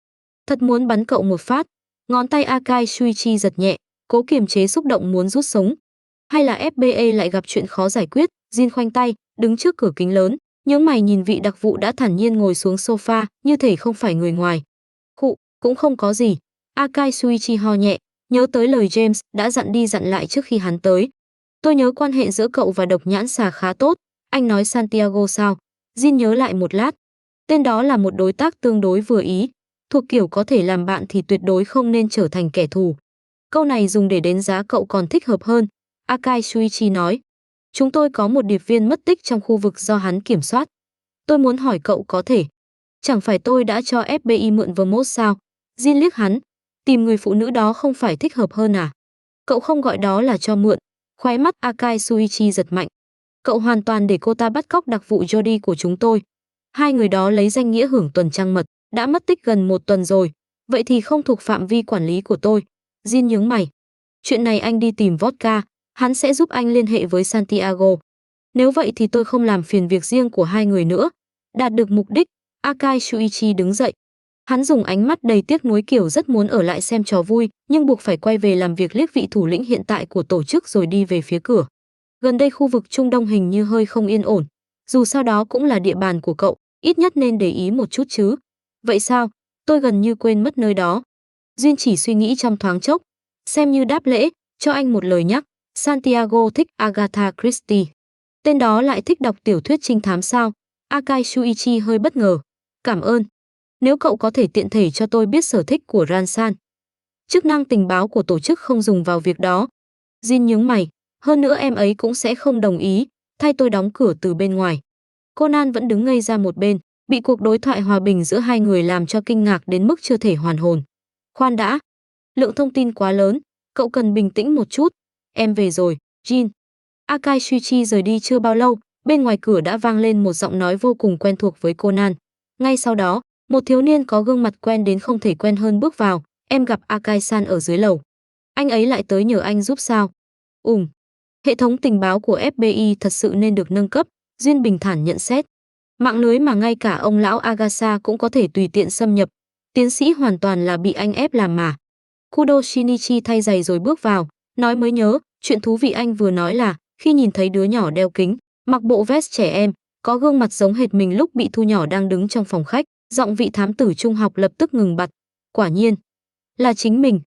Thật muốn bắn cậu một phát. Ngón tay Akai Shuichi giật nhẹ, cố kiềm chế xúc động muốn rút súng. Hay là FBI lại gặp chuyện khó giải quyết? Jin khoanh tay, đứng trước cửa kính lớn, nhướng mày nhìn vị đặc vụ đã thản nhiên ngồi xuống sofa, như thể không phải người ngoài. Cũng không có gì. Akai Shuichi ho nhẹ, nhớ tới lời James đã dặn đi dặn lại trước khi hắn tới. Tôi nhớ quan hệ giữa cậu và Độc Nhãn Xà khá tốt, anh nói Santiago sao? Jin nhớ lại một lát. Tên đó là một đối tác tương đối vừa ý, thuộc kiểu có thể làm bạn thì tuyệt đối không nên trở thành kẻ thù. Câu này dùng để đánh giá cậu còn thích hợp hơn. Akai Shuichi nói, chúng tôi có một điệp viên mất tích trong khu vực do hắn kiểm soát. Tôi muốn hỏi cậu có thể. Chẳng phải tôi đã cho FBI mượn Vermont sao? Jin liếc hắn, tìm người phụ nữ đó không phải thích hợp hơn à? Cậu không gọi đó là cho mượn. Khóe mắt Akai Shuichi giật mạnh. Cậu hoàn toàn để cô ta bắt cóc đặc vụ Jody của chúng tôi. Hai người đó lấy danh nghĩa hưởng tuần trăng mật, đã mất tích gần 1 tuần rồi, vậy thì không thuộc phạm vi quản lý của tôi. Jin nhướng mày. Chuyện này anh đi tìm Vodka, hắn sẽ giúp anh liên hệ với Santiago. Nếu vậy thì tôi không làm phiền việc riêng của hai người nữa. Đạt được mục đích, Akai Shuichi đứng dậy. Hắn dùng ánh mắt đầy tiếc nuối kiểu rất muốn ở lại xem trò vui, nhưng buộc phải quay về làm việc liếc vị thủ lĩnh hiện tại của tổ chức rồi đi về phía cửa. Gần đây khu vực Trung Đông hình như hơi không yên ổn. Dù sao đó cũng là địa bàn của cậu, ít nhất nên để ý một chút chứ. Vậy sao? Tôi gần như quên mất nơi đó. Duyên chỉ suy nghĩ trong thoáng chốc. Xem như đáp lễ, cho anh một lời nhắc. Santiago thích Agatha Christie. Tên đó lại thích đọc tiểu thuyết trinh thám sao? Akai Shuichi hơi bất ngờ. Cảm ơn. Nếu cậu có thể tiện thể cho tôi biết sở thích của Ransan. Chức năng tình báo của tổ chức không dùng vào việc đó. Jin nhướng mày. Hơn nữa em ấy cũng sẽ không đồng ý, thay tôi đóng cửa từ bên ngoài. Conan vẫn đứng ngây ra một bên, bị cuộc đối thoại hòa bình giữa hai người làm cho kinh ngạc đến mức chưa thể hoàn hồn. Khoan đã. Lượng thông tin quá lớn, cậu cần bình tĩnh một chút. Em về rồi, Jin. Akai Shuichi rời đi chưa bao lâu, bên ngoài cửa đã vang lên một giọng nói vô cùng quen thuộc với Conan. Ngay sau đó, một thiếu niên có gương mặt quen đến không thể quen hơn bước vào. Em gặp Akai-san ở dưới lầu. Anh ấy lại tới nhờ anh giúp sao? Hệ thống tình báo của FBI thật sự nên được nâng cấp, Duyên bình thản nhận xét. Mạng lưới mà ngay cả ông lão Agasa cũng có thể tùy tiện xâm nhập. Tiến sĩ hoàn toàn là bị anh ép làm mà. Kudo Shinichi thay giày rồi bước vào, nói mới nhớ, chuyện thú vị anh vừa nói là, khi nhìn thấy đứa nhỏ đeo kính, mặc bộ vest trẻ em, có gương mặt giống hệt mình lúc bị thu nhỏ đang đứng trong phòng khách, giọng vị thám tử trung học lập tức ngừng bặt. Quả nhiên, là chính mình.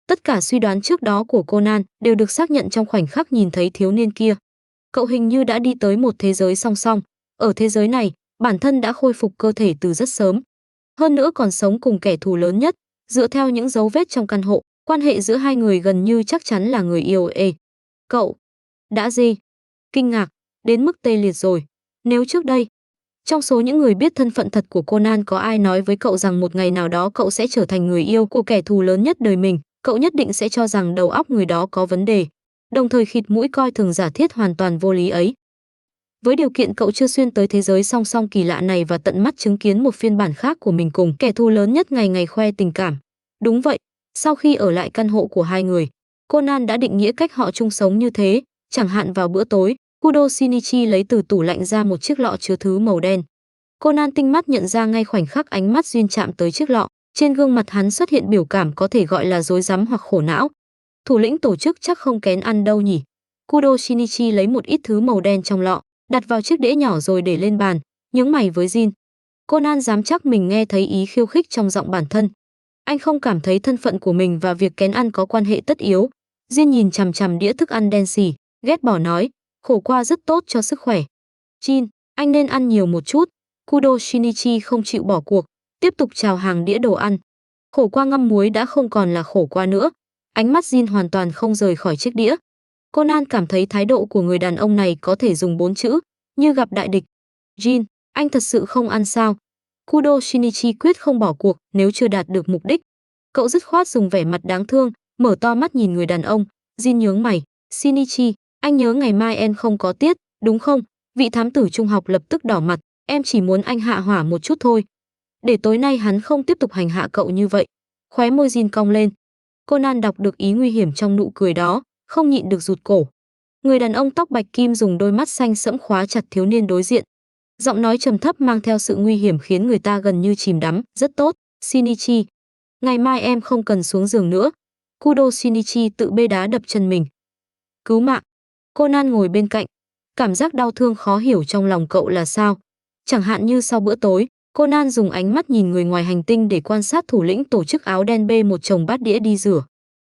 Tất cả suy đoán trước đó của Conan đều được xác nhận trong khoảnh khắc nhìn thấy thiếu niên kia. Cậu hình như đã đi tới một thế giới song song. Ở thế giới này, bản thân đã khôi phục cơ thể từ rất sớm. Hơn nữa còn sống cùng kẻ thù lớn nhất. Dựa theo những dấu vết trong căn hộ, quan hệ giữa hai người gần như chắc chắn là người yêu. Cậu đã gì? Kinh ngạc, đến mức tê liệt rồi. Nếu trước đây, trong số những người biết thân phận thật của Conan có ai nói với cậu rằng một ngày nào đó cậu sẽ trở thành người yêu của kẻ thù lớn nhất đời mình, cậu nhất định sẽ cho rằng đầu óc người đó có vấn đề, đồng thời khịt mũi coi thường giả thiết hoàn toàn vô lý ấy. Với điều kiện cậu chưa xuyên tới thế giới song song kỳ lạ này và tận mắt chứng kiến một phiên bản khác của mình cùng kẻ thù lớn nhất ngày ngày khoe tình cảm. Đúng vậy, sau khi ở lại căn hộ của hai người, Conan đã định nghĩa cách họ chung sống như thế, chẳng hạn vào bữa tối, Kudo Shinichi lấy từ tủ lạnh ra một chiếc lọ chứa thứ màu đen. Conan tinh mắt nhận ra ngay khoảnh khắc ánh mắt Duyên chạm tới chiếc lọ, Trên gương mặt hắn xuất hiện biểu cảm có thể gọi là rối rắm hoặc khổ não. Thủ lĩnh tổ chức chắc không kén ăn đâu nhỉ. Kudo Shinichi lấy một ít thứ màu đen trong lọ, đặt vào chiếc đĩa nhỏ rồi để lên bàn, nhướng mày với Jin. Conan dám chắc mình nghe thấy ý khiêu khích trong giọng bản thân. Anh không cảm thấy thân phận của mình và việc kén ăn có quan hệ tất yếu. Jin nhìn chằm chằm đĩa thức ăn đen xì, ghét bỏ nói, khổ qua rất tốt cho sức khỏe. Jin, anh nên ăn nhiều một chút. Kudo Shinichi không chịu bỏ cuộc, tiếp tục chào hàng đĩa đồ ăn. Khổ qua ngâm muối đã không còn là khổ qua nữa. Ánh mắt Jin hoàn toàn không rời khỏi chiếc đĩa. Conan cảm thấy thái độ của người đàn ông này có thể dùng 4 chữ, như gặp đại địch. Jin, anh thật sự không ăn sao? Kudo Shinichi quyết không bỏ cuộc nếu chưa đạt được mục đích. Cậu dứt khoát dùng vẻ mặt đáng thương, mở to mắt nhìn người đàn ông. Jin nhướng mày, Shinichi, anh nhớ ngày mai em không có tiết, đúng không? Vị thám tử trung học lập tức đỏ mặt, em chỉ muốn anh hạ hỏa một chút thôi. Để tối nay hắn không tiếp tục hành hạ cậu như vậy. Khóe môi Jin cong lên. Conan đọc được ý nguy hiểm trong nụ cười đó, không nhịn được rụt cổ. Người đàn ông tóc bạch kim dùng đôi mắt xanh sẫm khóa chặt thiếu niên đối diện. Giọng nói trầm thấp mang theo sự nguy hiểm khiến người ta gần như chìm đắm. Rất tốt, Shinichi. Ngày mai em không cần xuống giường nữa. Kudo Shinichi tự bê đá đập chân mình. Cứu mạng. Conan ngồi bên cạnh. Cảm giác đau thương khó hiểu trong lòng cậu là sao? Chẳng hạn như sau bữa tối, Conan dùng ánh mắt nhìn người ngoài hành tinh để quan sát thủ lĩnh tổ chức áo đen bê một chồng bát đĩa đi rửa.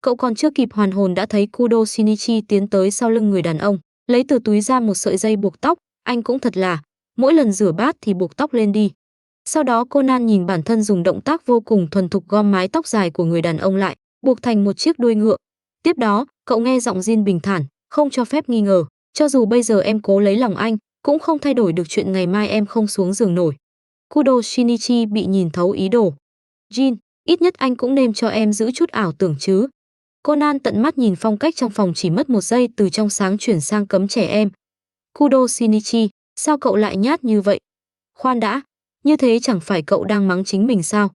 Cậu còn chưa kịp hoàn hồn đã thấy Kudo Shinichi tiến tới sau lưng người đàn ông, lấy từ túi ra một sợi dây buộc tóc. Anh cũng thật là, mỗi lần rửa bát thì buộc tóc lên đi. Sau đó Conan nhìn bản thân dùng động tác vô cùng thuần thục gom mái tóc dài của người đàn ông lại, buộc thành một chiếc đuôi ngựa. Tiếp đó, cậu nghe giọng Jin bình thản, không cho phép nghi ngờ, cho dù bây giờ em cố lấy lòng anh, cũng không thay đổi được chuyện ngày mai em không xuống giường nổi. Kudo Shinichi bị nhìn thấu ý đồ. Jin, ít nhất anh cũng nên cho em giữ chút ảo tưởng chứ. Conan tận mắt nhìn phong cách trong phòng chỉ mất 1 giây từ trong sáng chuyển sang cấm trẻ em. Kudo Shinichi, sao cậu lại nhát như vậy? Khoan đã, như thế chẳng phải cậu đang mắng chính mình sao?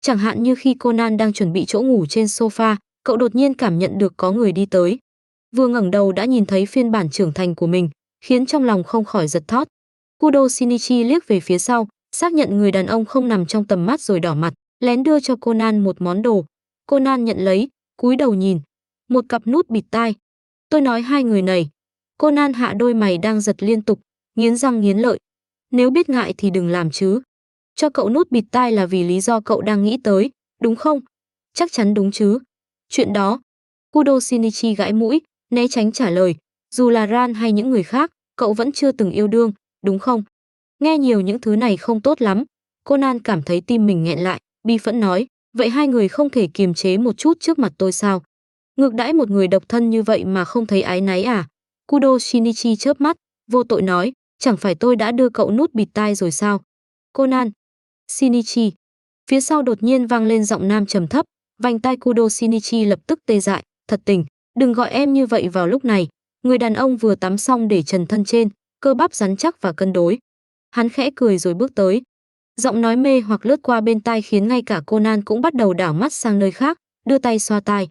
Chẳng hạn như khi Conan đang chuẩn bị chỗ ngủ trên sofa, cậu đột nhiên cảm nhận được có người đi tới. Vừa ngẩng đầu đã nhìn thấy phiên bản trưởng thành của mình, khiến trong lòng không khỏi giật thót. Kudo Shinichi liếc về phía sau, xác nhận người đàn ông không nằm trong tầm mắt rồi đỏ mặt, lén đưa cho Conan một món đồ. Conan nhận lấy, cúi đầu nhìn, một cặp nút bịt tai. Tôi nói hai người này. Conan hạ đôi mày đang giật liên tục, nghiến răng nghiến lợi. Nếu biết ngại thì đừng làm chứ. Cho cậu nút bịt tai là vì lý do cậu đang nghĩ tới, đúng không? Chắc chắn đúng chứ. Chuyện đó. Kudo Shinichi gãi mũi, né tránh trả lời. Dù là Ran hay những người khác, cậu vẫn chưa từng yêu đương, đúng không? Nghe nhiều những thứ này không tốt lắm. Conan cảm thấy tim mình nghẹn lại, bi phẫn nói. Vậy hai người không thể kiềm chế một chút trước mặt tôi sao? Ngược đãi một người độc thân như vậy mà không thấy áy náy à? Kudo Shinichi chớp mắt, vô tội nói. Chẳng phải tôi đã đưa cậu nút bịt tai rồi sao? Conan. Shinichi. Phía sau đột nhiên vang lên giọng nam trầm thấp. Vành tai Kudo Shinichi lập tức tê dại. Thật tình, đừng gọi em như vậy vào lúc này. Người đàn ông vừa tắm xong để trần thân trên, cơ bắp rắn chắc và cân đối. Hắn khẽ cười rồi bước tới. Giọng nói mê hoặc lướt qua bên tai khiến ngay cả Conan cũng bắt đầu đảo mắt sang nơi khác, đưa tay xoa tai.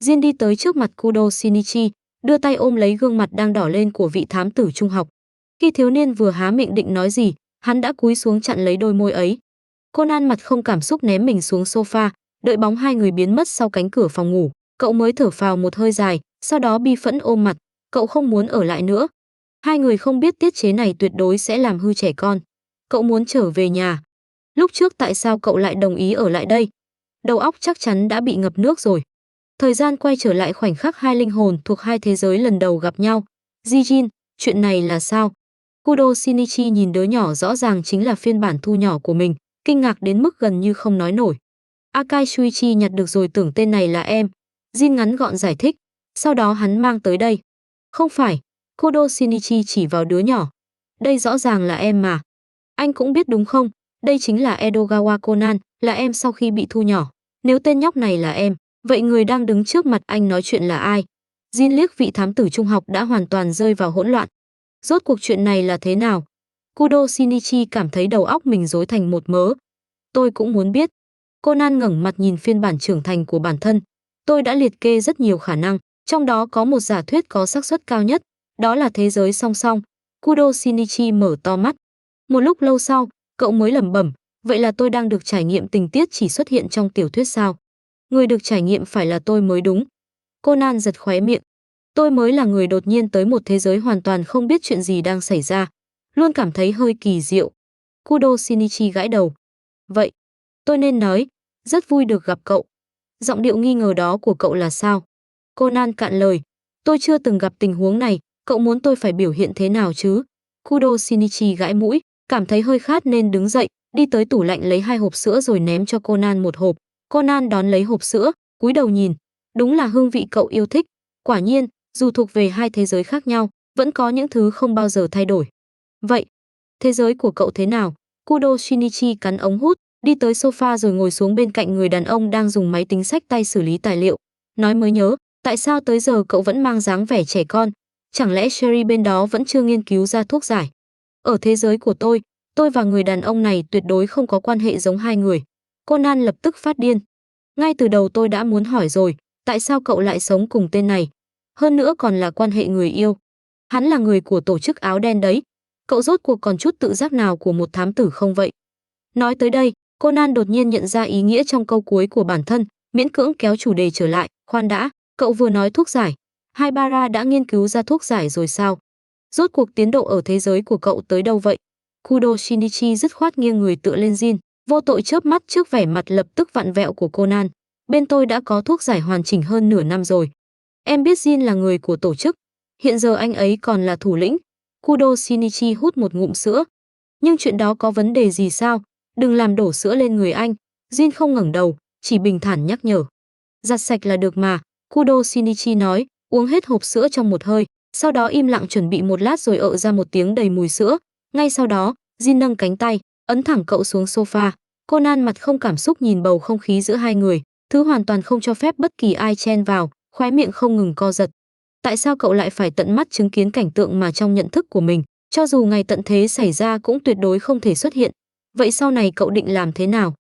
Jin đi tới trước mặt Kudo Shinichi, đưa tay ôm lấy gương mặt đang đỏ lên của vị thám tử trung học. Khi thiếu niên vừa há miệng định nói gì, hắn đã cúi xuống chặn lấy đôi môi ấy. Conan mặt không cảm xúc ném mình xuống sofa, đợi bóng hai người biến mất sau cánh cửa phòng ngủ, cậu mới thở phào một hơi dài, sau đó bi phẫn ôm mặt, cậu không muốn ở lại nữa. Hai người không biết tiết chế này tuyệt đối sẽ làm hư trẻ con. Cậu muốn trở về nhà. Lúc trước tại sao cậu lại đồng ý ở lại đây? Đầu óc chắc chắn đã bị ngập nước rồi. Thời gian quay trở lại khoảnh khắc hai linh hồn thuộc hai thế giới lần đầu gặp nhau. Jin, chuyện này là sao? Kudo Shinichi nhìn đứa nhỏ rõ ràng chính là phiên bản thu nhỏ của mình, kinh ngạc đến mức gần như không nói nổi. Akai Shuichi nhặt được rồi, tưởng tên này là em. Jin ngắn gọn giải thích. Sau đó hắn mang tới đây. Không phải. Kudo Shinichi chỉ vào đứa nhỏ. Đây rõ ràng là em mà. Anh cũng biết đúng không? Đây chính là Edogawa Conan, là em sau khi bị thu nhỏ. Nếu tên nhóc này là em, vậy người đang đứng trước mặt anh nói chuyện là ai? Jin liếc vị thám tử trung học đã hoàn toàn rơi vào hỗn loạn. Rốt cuộc chuyện này là thế nào? Kudo Shinichi cảm thấy đầu óc mình rối thành một mớ. Tôi cũng muốn biết. Conan ngẩng mặt nhìn phiên bản trưởng thành của bản thân. Tôi đã liệt kê rất nhiều khả năng, trong đó có một giả thuyết có xác suất cao nhất, đó là thế giới song song. Kudo Shinichi mở to mắt. Một lúc lâu sau, cậu mới lẩm bẩm, Vậy là tôi đang được trải nghiệm tình tiết chỉ xuất hiện trong tiểu thuyết sao? Người được trải nghiệm phải là tôi mới đúng. Conan giật khóe miệng. Tôi mới là người đột nhiên tới một thế giới hoàn toàn không biết chuyện gì đang xảy ra. Luôn cảm thấy hơi kỳ diệu. Kudo Shinichi gãi đầu. Vậy, tôi nên nói, rất vui được gặp cậu. Giọng điệu nghi ngờ đó của cậu là sao? Conan cạn lời. Tôi chưa từng gặp tình huống này, cậu muốn tôi phải biểu hiện thế nào chứ? Kudo Shinichi gãi mũi, cảm thấy hơi khát nên đứng dậy, đi tới tủ lạnh lấy 2 hộp sữa rồi ném cho Conan một hộp. Conan đón lấy hộp sữa, cúi đầu nhìn. Đúng là hương vị cậu yêu thích. Quả nhiên, dù thuộc về hai thế giới khác nhau, vẫn có những thứ không bao giờ thay đổi. Vậy, thế giới của cậu thế nào? Kudo Shinichi cắn ống hút, đi tới sofa rồi ngồi xuống bên cạnh người đàn ông đang dùng máy tính xách tay xử lý tài liệu. Nói mới nhớ, tại sao tới giờ cậu vẫn mang dáng vẻ trẻ con? Chẳng lẽ Sherry bên đó vẫn chưa nghiên cứu ra thuốc giải? Ở thế giới của tôi và người đàn ông này tuyệt đối không có quan hệ giống hai người. Conan lập tức phát điên. Ngay từ đầu tôi đã muốn hỏi rồi, tại sao cậu lại sống cùng tên này? Hơn nữa còn là quan hệ người yêu. Hắn là người của tổ chức áo đen đấy. Cậu rốt cuộc còn chút tự giác nào của một thám tử không vậy? Nói tới đây, Conan đột nhiên nhận ra ý nghĩa trong câu cuối của bản thân, miễn cưỡng kéo chủ đề trở lại. Khoan đã, cậu vừa nói thuốc giải. Haibara đã nghiên cứu ra thuốc giải rồi sao? Rốt cuộc tiến độ ở thế giới của cậu tới đâu vậy? Kudo Shinichi dứt khoát nghiêng người tựa lên Jin, vô tội chớp mắt trước vẻ mặt lập tức vặn vẹo của Conan. Bên tôi đã có thuốc giải hoàn chỉnh hơn nửa năm rồi. Em biết Jin là người của tổ chức. Hiện giờ anh ấy còn là thủ lĩnh. Kudo Shinichi hút một ngụm sữa. Nhưng chuyện đó có vấn đề gì sao? Đừng làm đổ sữa lên người anh. Jin không ngẩng đầu, chỉ bình thản nhắc nhở. Giặt sạch là được mà, Kudo Shinichi nói, uống hết hộp sữa trong một hơi, sau đó im lặng chuẩn bị một lát rồi ợ ra một tiếng đầy mùi sữa. Ngay sau đó, Jin nâng cánh tay, ấn thẳng cậu xuống sofa. Conan mặt không cảm xúc nhìn bầu không khí giữa hai người, thứ hoàn toàn không cho phép bất kỳ ai chen vào, khóe miệng không ngừng co giật. Tại sao cậu lại phải tận mắt chứng kiến cảnh tượng mà trong nhận thức của mình, cho dù ngày tận thế xảy ra cũng tuyệt đối không thể xuất hiện? Vậy sau này cậu định làm thế nào?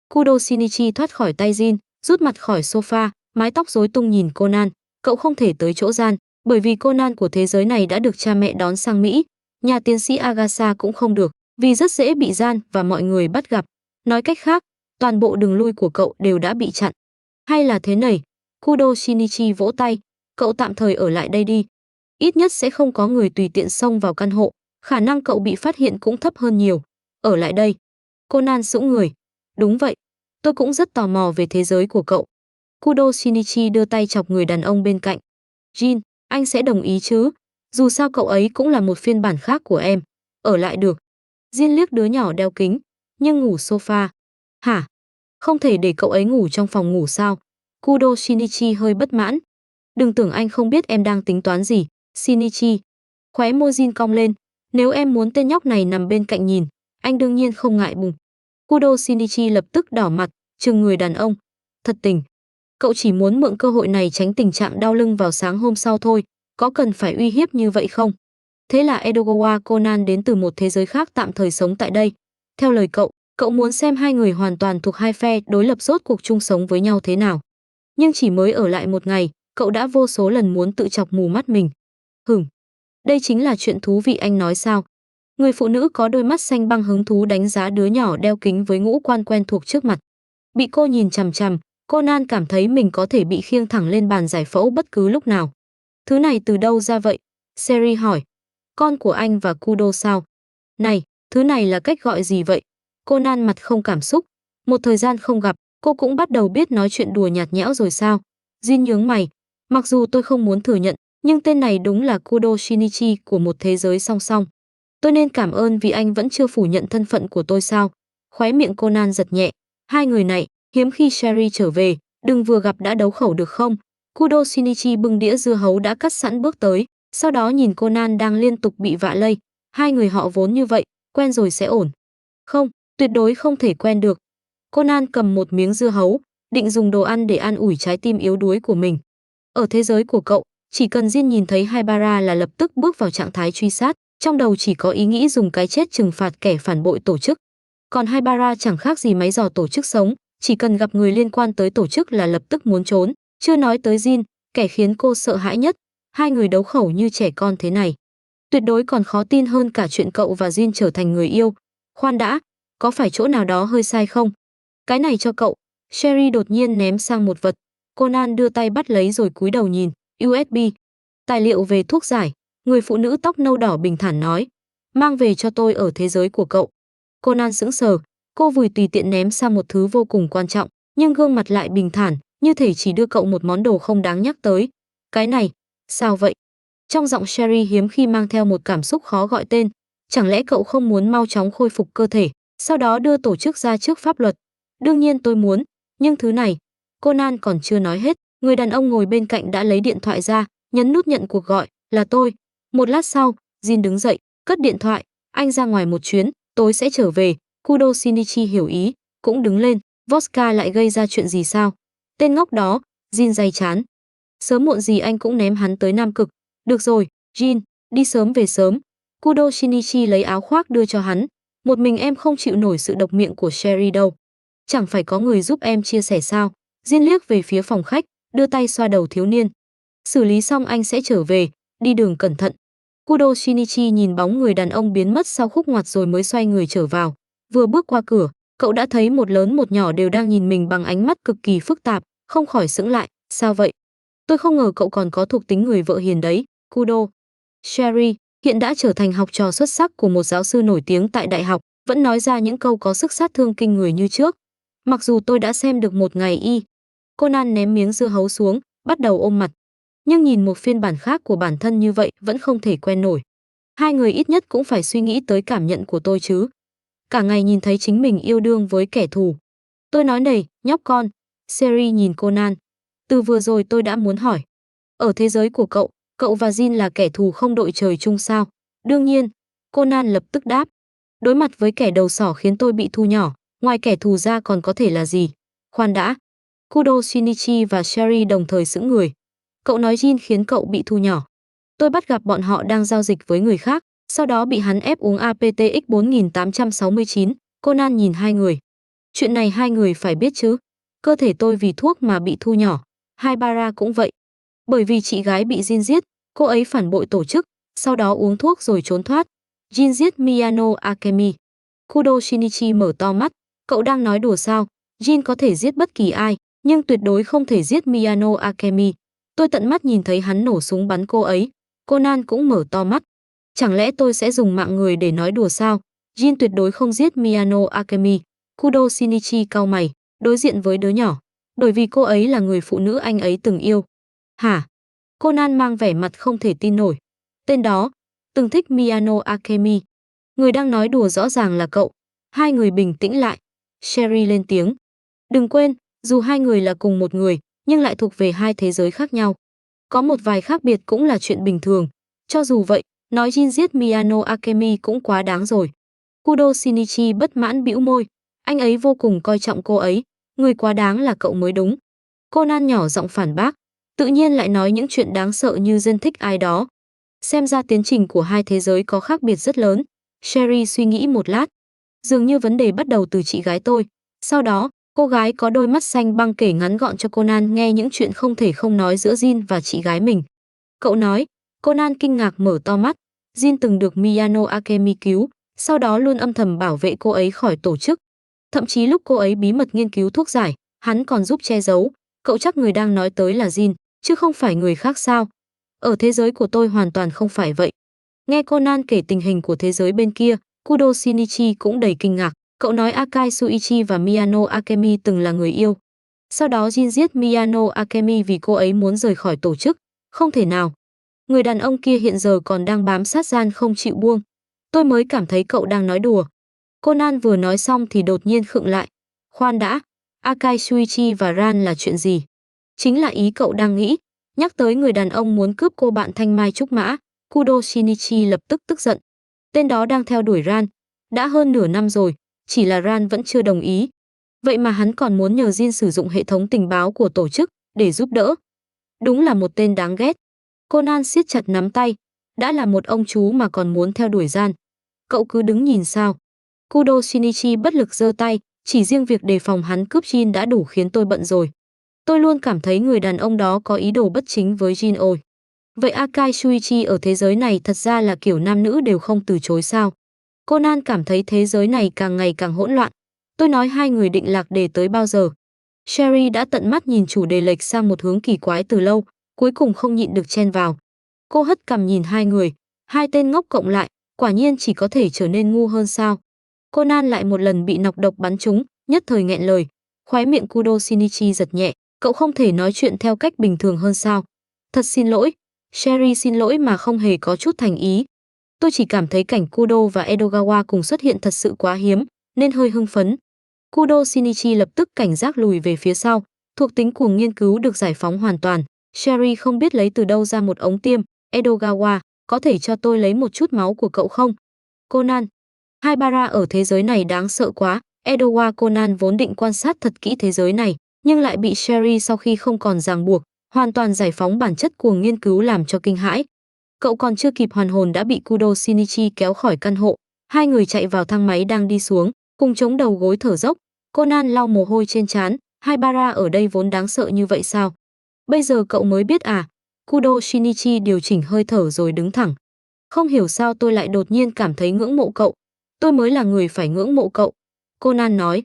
Kudo Shinichi thoát khỏi tay Jin, rút mặt khỏi sofa, mái tóc rối tung nhìn Conan. Cậu không thể tới chỗ Gian, bởi vì Conan của thế giới này đã được cha mẹ đón sang Mỹ. Nhà tiến sĩ Agatha cũng không được, vì rất dễ bị Gian và mọi người bắt gặp. Nói cách khác, toàn bộ đường lui của cậu đều đã bị chặn. Hay là thế này? Kudo Shinichi vỗ tay. Cậu tạm thời ở lại đây đi. Ít nhất sẽ không có người tùy tiện xông vào căn hộ. Khả năng cậu bị phát hiện cũng thấp hơn nhiều. Ở lại đây. Conan sững người. Đúng vậy. Tôi cũng rất tò mò về thế giới của cậu. Kudo Shinichi đưa tay chọc người đàn ông bên cạnh. Jin, anh sẽ đồng ý chứ? Dù sao cậu ấy cũng là một phiên bản khác của em. Ở lại được. Jin liếc đứa nhỏ đeo kính. Nhưng ngủ sofa. Hả? Không thể để cậu ấy ngủ trong phòng ngủ sao? Kudo Shinichi hơi bất mãn. Đừng tưởng anh không biết em đang tính toán gì. Shinichi. Khóe môi Jin cong lên. Nếu em muốn tên nhóc này nằm bên cạnh nhìn, anh đương nhiên không ngại bùng. Kudo Shinichi lập tức đỏ mặt, trừng người đàn ông. Thật tình. Cậu chỉ muốn mượn cơ hội này tránh tình trạng đau lưng vào sáng hôm sau thôi. Có cần phải uy hiếp như vậy không? Thế là Edogawa Conan đến từ một thế giới khác tạm thời sống tại đây. Theo lời cậu muốn xem hai người hoàn toàn thuộc hai phe đối lập rốt cuộc chung sống với nhau thế nào. Nhưng chỉ mới ở lại một ngày, cậu đã vô số lần muốn tự chọc mù mắt mình. Đây chính là chuyện thú vị anh nói sao? Người phụ nữ có đôi mắt xanh băng hứng thú đánh giá đứa nhỏ đeo kính với ngũ quan quen thuộc trước mặt. Bị cô nhìn chằm chằm, Conan cảm thấy mình có thể bị khiêng thẳng lên bàn giải phẫu bất cứ lúc nào. Thứ này từ đâu ra vậy? Seri hỏi. Con của anh và Kudo sao? Này, thứ này là cách gọi gì vậy? Conan mặt không cảm xúc. Một thời gian không gặp, cô cũng bắt đầu biết nói chuyện đùa nhạt nhẽo rồi sao? Jin nhướng mày. Mặc dù tôi không muốn thừa nhận, nhưng tên này đúng là Kudo Shinichi của một thế giới song song. Tôi nên cảm ơn vì anh vẫn chưa phủ nhận thân phận của tôi sao? Khóe miệng Conan giật nhẹ. Hai người này, hiếm khi Sherry trở về, đừng vừa gặp đã đấu khẩu được không? Kudo Shinichi bưng đĩa dưa hấu đã cắt sẵn bước tới, sau đó nhìn Conan đang liên tục bị vạ lây. Hai người họ vốn như vậy, quen rồi sẽ ổn. Không, tuyệt đối không thể quen được. Conan cầm một miếng dưa hấu, định dùng đồ ăn để an ủi trái tim yếu đuối của mình. Ở thế giới của cậu, chỉ cần Jin nhìn thấy Haibara là lập tức bước vào trạng thái truy sát, trong đầu chỉ có ý nghĩ dùng cái chết trừng phạt kẻ phản bội tổ chức. Còn Haibara chẳng khác gì máy dò tổ chức sống, chỉ cần gặp người liên quan tới tổ chức là lập tức muốn trốn, chưa nói tới Jin, kẻ khiến cô sợ hãi nhất. Hai người đấu khẩu như trẻ con thế này. Tuyệt đối còn khó tin hơn cả chuyện cậu và Jin trở thành người yêu. Khoan đã, có phải chỗ nào đó hơi sai không? Cái này cho cậu. Sherry đột nhiên ném sang một vật. Conan đưa tay bắt lấy rồi cúi đầu nhìn. USB. Tài liệu về thuốc giải. Người phụ nữ tóc nâu đỏ bình thản nói. Mang về cho tôi ở thế giới của cậu. Conan sững sờ. Cô vùi tùy tiện ném sang một thứ vô cùng quan trọng, nhưng gương mặt lại bình thản, như thể chỉ đưa cậu một món đồ không đáng nhắc tới. Cái này, sao vậy? Trong giọng Sherry hiếm khi mang theo một cảm xúc khó gọi tên. Chẳng lẽ cậu không muốn mau chóng khôi phục cơ thể, sau đó đưa tổ chức ra trước pháp luật? Đương nhiên tôi muốn, nhưng thứ này... Conan còn chưa nói hết, người đàn ông ngồi bên cạnh đã lấy điện thoại ra, nhấn nút nhận cuộc gọi, là tôi. Một lát sau, Jin đứng dậy, cất điện thoại, anh ra ngoài một chuyến, tối sẽ trở về. Kudo Shinichi hiểu ý, cũng đứng lên, Vodka lại gây ra chuyện gì sao? Tên ngốc đó, Jin day chán. Sớm muộn gì anh cũng ném hắn tới Nam Cực. Được rồi, Jin, đi sớm về sớm. Kudo Shinichi lấy áo khoác đưa cho hắn. Một mình em không chịu nổi sự độc miệng của Sherry đâu. Chẳng phải có người giúp em chia sẻ sao? Jin liếc về phía phòng khách, đưa tay xoa đầu thiếu niên. Xử lý xong anh sẽ trở về, đi đường cẩn thận. Kudo Shinichi nhìn bóng người đàn ông biến mất sau khúc ngoặt rồi mới xoay người trở vào. Vừa bước qua cửa, cậu đã thấy một lớn một nhỏ đều đang nhìn mình bằng ánh mắt cực kỳ phức tạp, không khỏi sững lại. Sao vậy? Tôi không ngờ cậu còn có thuộc tính người vợ hiền đấy, Kudo. Sherry, hiện đã trở thành học trò xuất sắc của một giáo sư nổi tiếng tại đại học, vẫn nói ra những câu có sức sát thương kinh người như trước. Mặc dù tôi đã xem được một ngày y. Conan ném miếng dưa hấu xuống, bắt đầu ôm mặt. Nhưng nhìn một phiên bản khác của bản thân như vậy vẫn không thể quen nổi. Hai người ít nhất cũng phải suy nghĩ tới cảm nhận của tôi chứ. Cả ngày nhìn thấy chính mình yêu đương với kẻ thù. Tôi nói này, nhóc con. Sherry nhìn Conan. Từ vừa rồi tôi đã muốn hỏi. Ở thế giới của cậu và Jin là kẻ thù không đội trời chung sao? Đương nhiên. Conan lập tức đáp. Đối mặt với kẻ đầu sỏ khiến tôi bị thu nhỏ, ngoài kẻ thù ra còn có thể là gì? Khoan đã. Kudo Shinichi và Sherry đồng thời sững người. Cậu nói Jin khiến cậu bị thu nhỏ. Tôi bắt gặp bọn họ đang giao dịch với người khác, sau đó bị hắn ép uống APTX 4869. Conan nhìn hai người. Chuyện này hai người phải biết chứ. Cơ thể tôi vì thuốc mà bị thu nhỏ. Haibara cũng vậy. Bởi vì chị gái bị Jin giết, cô ấy phản bội tổ chức, sau đó uống thuốc rồi trốn thoát. Jin giết Miyano Akemi. Kudo Shinichi mở to mắt. Cậu đang nói đùa sao? Jin có thể giết bất kỳ ai, nhưng tuyệt đối không thể giết Miyano Akemi. Tôi tận mắt nhìn thấy hắn nổ súng bắn cô ấy. Conan cũng mở to mắt. Chẳng lẽ tôi sẽ dùng mạng người để nói đùa sao? Jin tuyệt đối không giết Miyano Akemi. Kudo Shinichi cau mày, đối diện với đứa nhỏ. Bởi vì cô ấy là người phụ nữ anh ấy từng yêu. Hả? Conan mang vẻ mặt không thể tin nổi. Tên đó, từng thích Miyano Akemi. Người đang nói đùa rõ ràng là cậu. Hai người bình tĩnh lại. Sherry lên tiếng. Đừng quên, dù hai người là cùng một người, nhưng lại thuộc về hai thế giới khác nhau. Có một vài khác biệt cũng là chuyện bình thường. Cho dù vậy, nói Jin giết Miyano Akemi cũng quá đáng rồi. Kudo Shinichi bất mãn bĩu môi. Anh ấy vô cùng coi trọng cô ấy. Người quá đáng là cậu mới đúng. Conan nhỏ giọng phản bác. Tự nhiên lại nói những chuyện đáng sợ như dân thích ai đó. Xem ra tiến trình của hai thế giới có khác biệt rất lớn. Sherry suy nghĩ một lát. Dường như vấn đề bắt đầu từ chị gái tôi. Sau đó, cô gái có đôi mắt xanh băng kể ngắn gọn cho Conan nghe những chuyện không thể không nói giữa Jin và chị gái mình. Cậu nói, Conan kinh ngạc mở to mắt. Jin từng được Miyano Akemi cứu, sau đó luôn âm thầm bảo vệ cô ấy khỏi tổ chức. Thậm chí lúc cô ấy bí mật nghiên cứu thuốc giải, hắn còn giúp che giấu. Cậu chắc người đang nói tới là Jin, chứ không phải người khác sao? Ở thế giới của tôi hoàn toàn không phải vậy. Nghe Conan kể tình hình của thế giới bên kia, Kudo Shinichi cũng đầy kinh ngạc. Cậu nói Akai Suichi và Miyano Akemi từng là người yêu. Sau đó Jin giết Miyano Akemi vì cô ấy muốn rời khỏi tổ chức. Không thể nào. Người đàn ông kia hiện giờ còn đang bám sát Ran không chịu buông. Tôi mới cảm thấy cậu đang nói đùa. Conan vừa nói xong thì đột nhiên khựng lại. Khoan đã, Akai Suichi và Ran là chuyện gì? Chính là ý cậu đang nghĩ. Nhắc tới người đàn ông muốn cướp cô bạn Thanh Mai Trúc Mã, Kudo Shinichi lập tức tức giận. Tên đó đang theo đuổi Ran. Đã hơn nửa năm rồi, chỉ là Ran vẫn chưa đồng ý. Vậy mà hắn còn muốn nhờ Jin sử dụng hệ thống tình báo của tổ chức để giúp đỡ. Đúng là một tên đáng ghét. Conan siết chặt nắm tay. Đã là một ông chú mà còn muốn theo đuổi Ran. Cậu cứ đứng nhìn sao? Kudo Shinichi bất lực giơ tay, chỉ riêng việc đề phòng hắn cướp Jin đã đủ khiến tôi bận rồi. Tôi luôn cảm thấy người đàn ông đó có ý đồ bất chính với Jin ôi. Vậy Akai Shuichi ở thế giới này thật ra là kiểu nam nữ đều không từ chối sao? Conan cảm thấy thế giới này càng ngày càng hỗn loạn. Tôi nói hai người định lạc đề tới bao giờ? Sherry đã tận mắt nhìn chủ đề lệch sang một hướng kỳ quái từ lâu, cuối cùng không nhịn được chen vào. Cô hất cằm nhìn hai người, hai tên ngốc cộng lại, quả nhiên chỉ có thể trở nên ngu hơn sao. Conan lại một lần bị nọc độc bắn trúng, nhất thời nghẹn lời. Khóe miệng Kudo Shinichi giật nhẹ, cậu không thể nói chuyện theo cách bình thường hơn sao? Thật xin lỗi, Sherry xin lỗi mà không hề có chút thành ý. Tôi chỉ cảm thấy cảnh Kudo và Edogawa cùng xuất hiện thật sự quá hiếm, nên hơi hưng phấn. Kudo Shinichi lập tức cảnh giác lùi về phía sau, thuộc tính cuồng nghiên cứu được giải phóng hoàn toàn. Sherry không biết lấy từ đâu ra một ống tiêm. Edogawa, có thể cho tôi lấy một chút máu của cậu không? Conan, Haibara ở thế giới này đáng sợ quá. Edogawa Conan vốn định quan sát thật kỹ thế giới này, nhưng lại bị Sherry sau khi không còn ràng buộc, hoàn toàn giải phóng bản chất cuồng nghiên cứu làm cho kinh hãi. Cậu còn chưa kịp hoàn hồn đã bị Kudo Shinichi kéo khỏi căn hộ. Hai người chạy vào thang máy đang đi xuống, cùng chống đầu gối thở dốc. Conan lau mồ hôi trên trán. Haibara ở đây vốn đáng sợ như vậy sao? Bây giờ cậu mới biết à? Kudo Shinichi điều chỉnh hơi thở rồi đứng thẳng. Không hiểu sao tôi lại đột nhiên cảm thấy ngưỡng mộ cậu. Tôi mới là người phải ngưỡng mộ cậu. Conan nói.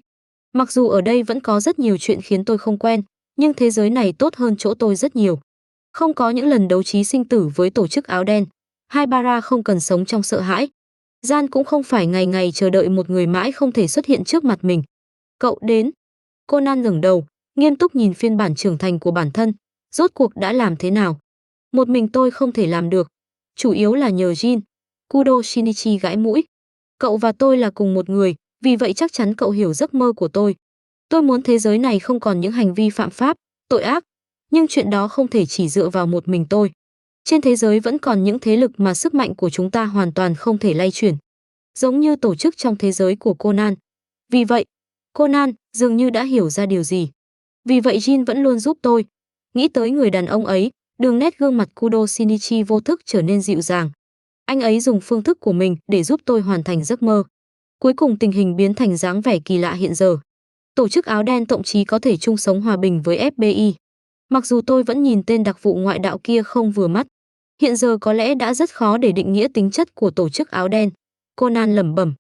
Mặc dù ở đây vẫn có rất nhiều chuyện khiến tôi không quen, nhưng thế giới này tốt hơn chỗ tôi rất nhiều. Không có những lần đấu trí sinh tử với tổ chức áo đen. Haibara không cần sống trong sợ hãi. Gian cũng không phải ngày ngày chờ đợi một người mãi không thể xuất hiện trước mặt mình. Cậu đến. Conan ngẩng đầu, nghiêm túc nhìn phiên bản trưởng thành của bản thân. Rốt cuộc đã làm thế nào? Một mình tôi không thể làm được. Chủ yếu là nhờ Jin. Kudo Shinichi gãi mũi. Cậu và tôi là cùng một người, vì vậy chắc chắn cậu hiểu giấc mơ của tôi. Tôi muốn thế giới này không còn những hành vi phạm pháp, tội ác. Nhưng chuyện đó không thể chỉ dựa vào một mình tôi. Trên thế giới vẫn còn những thế lực mà sức mạnh của chúng ta hoàn toàn không thể lay chuyển. Giống như tổ chức trong thế giới của Conan. Vì vậy, Conan dường như đã hiểu ra điều gì. Vì vậy Jin vẫn luôn giúp tôi. Nghĩ tới người đàn ông ấy, đường nét gương mặt Kudo Shinichi vô thức trở nên dịu dàng. Anh ấy dùng phương thức của mình để giúp tôi hoàn thành giấc mơ. Cuối cùng tình hình biến thành dáng vẻ kỳ lạ hiện giờ. Tổ chức áo đen thậm chí có thể chung sống hòa bình với FBI. Mặc dù tôi vẫn nhìn tên đặc vụ ngoại đạo kia không vừa mắt. Hiện giờ có lẽ đã rất khó để định nghĩa tính chất của tổ chức áo đen. Conan lẩm bẩm.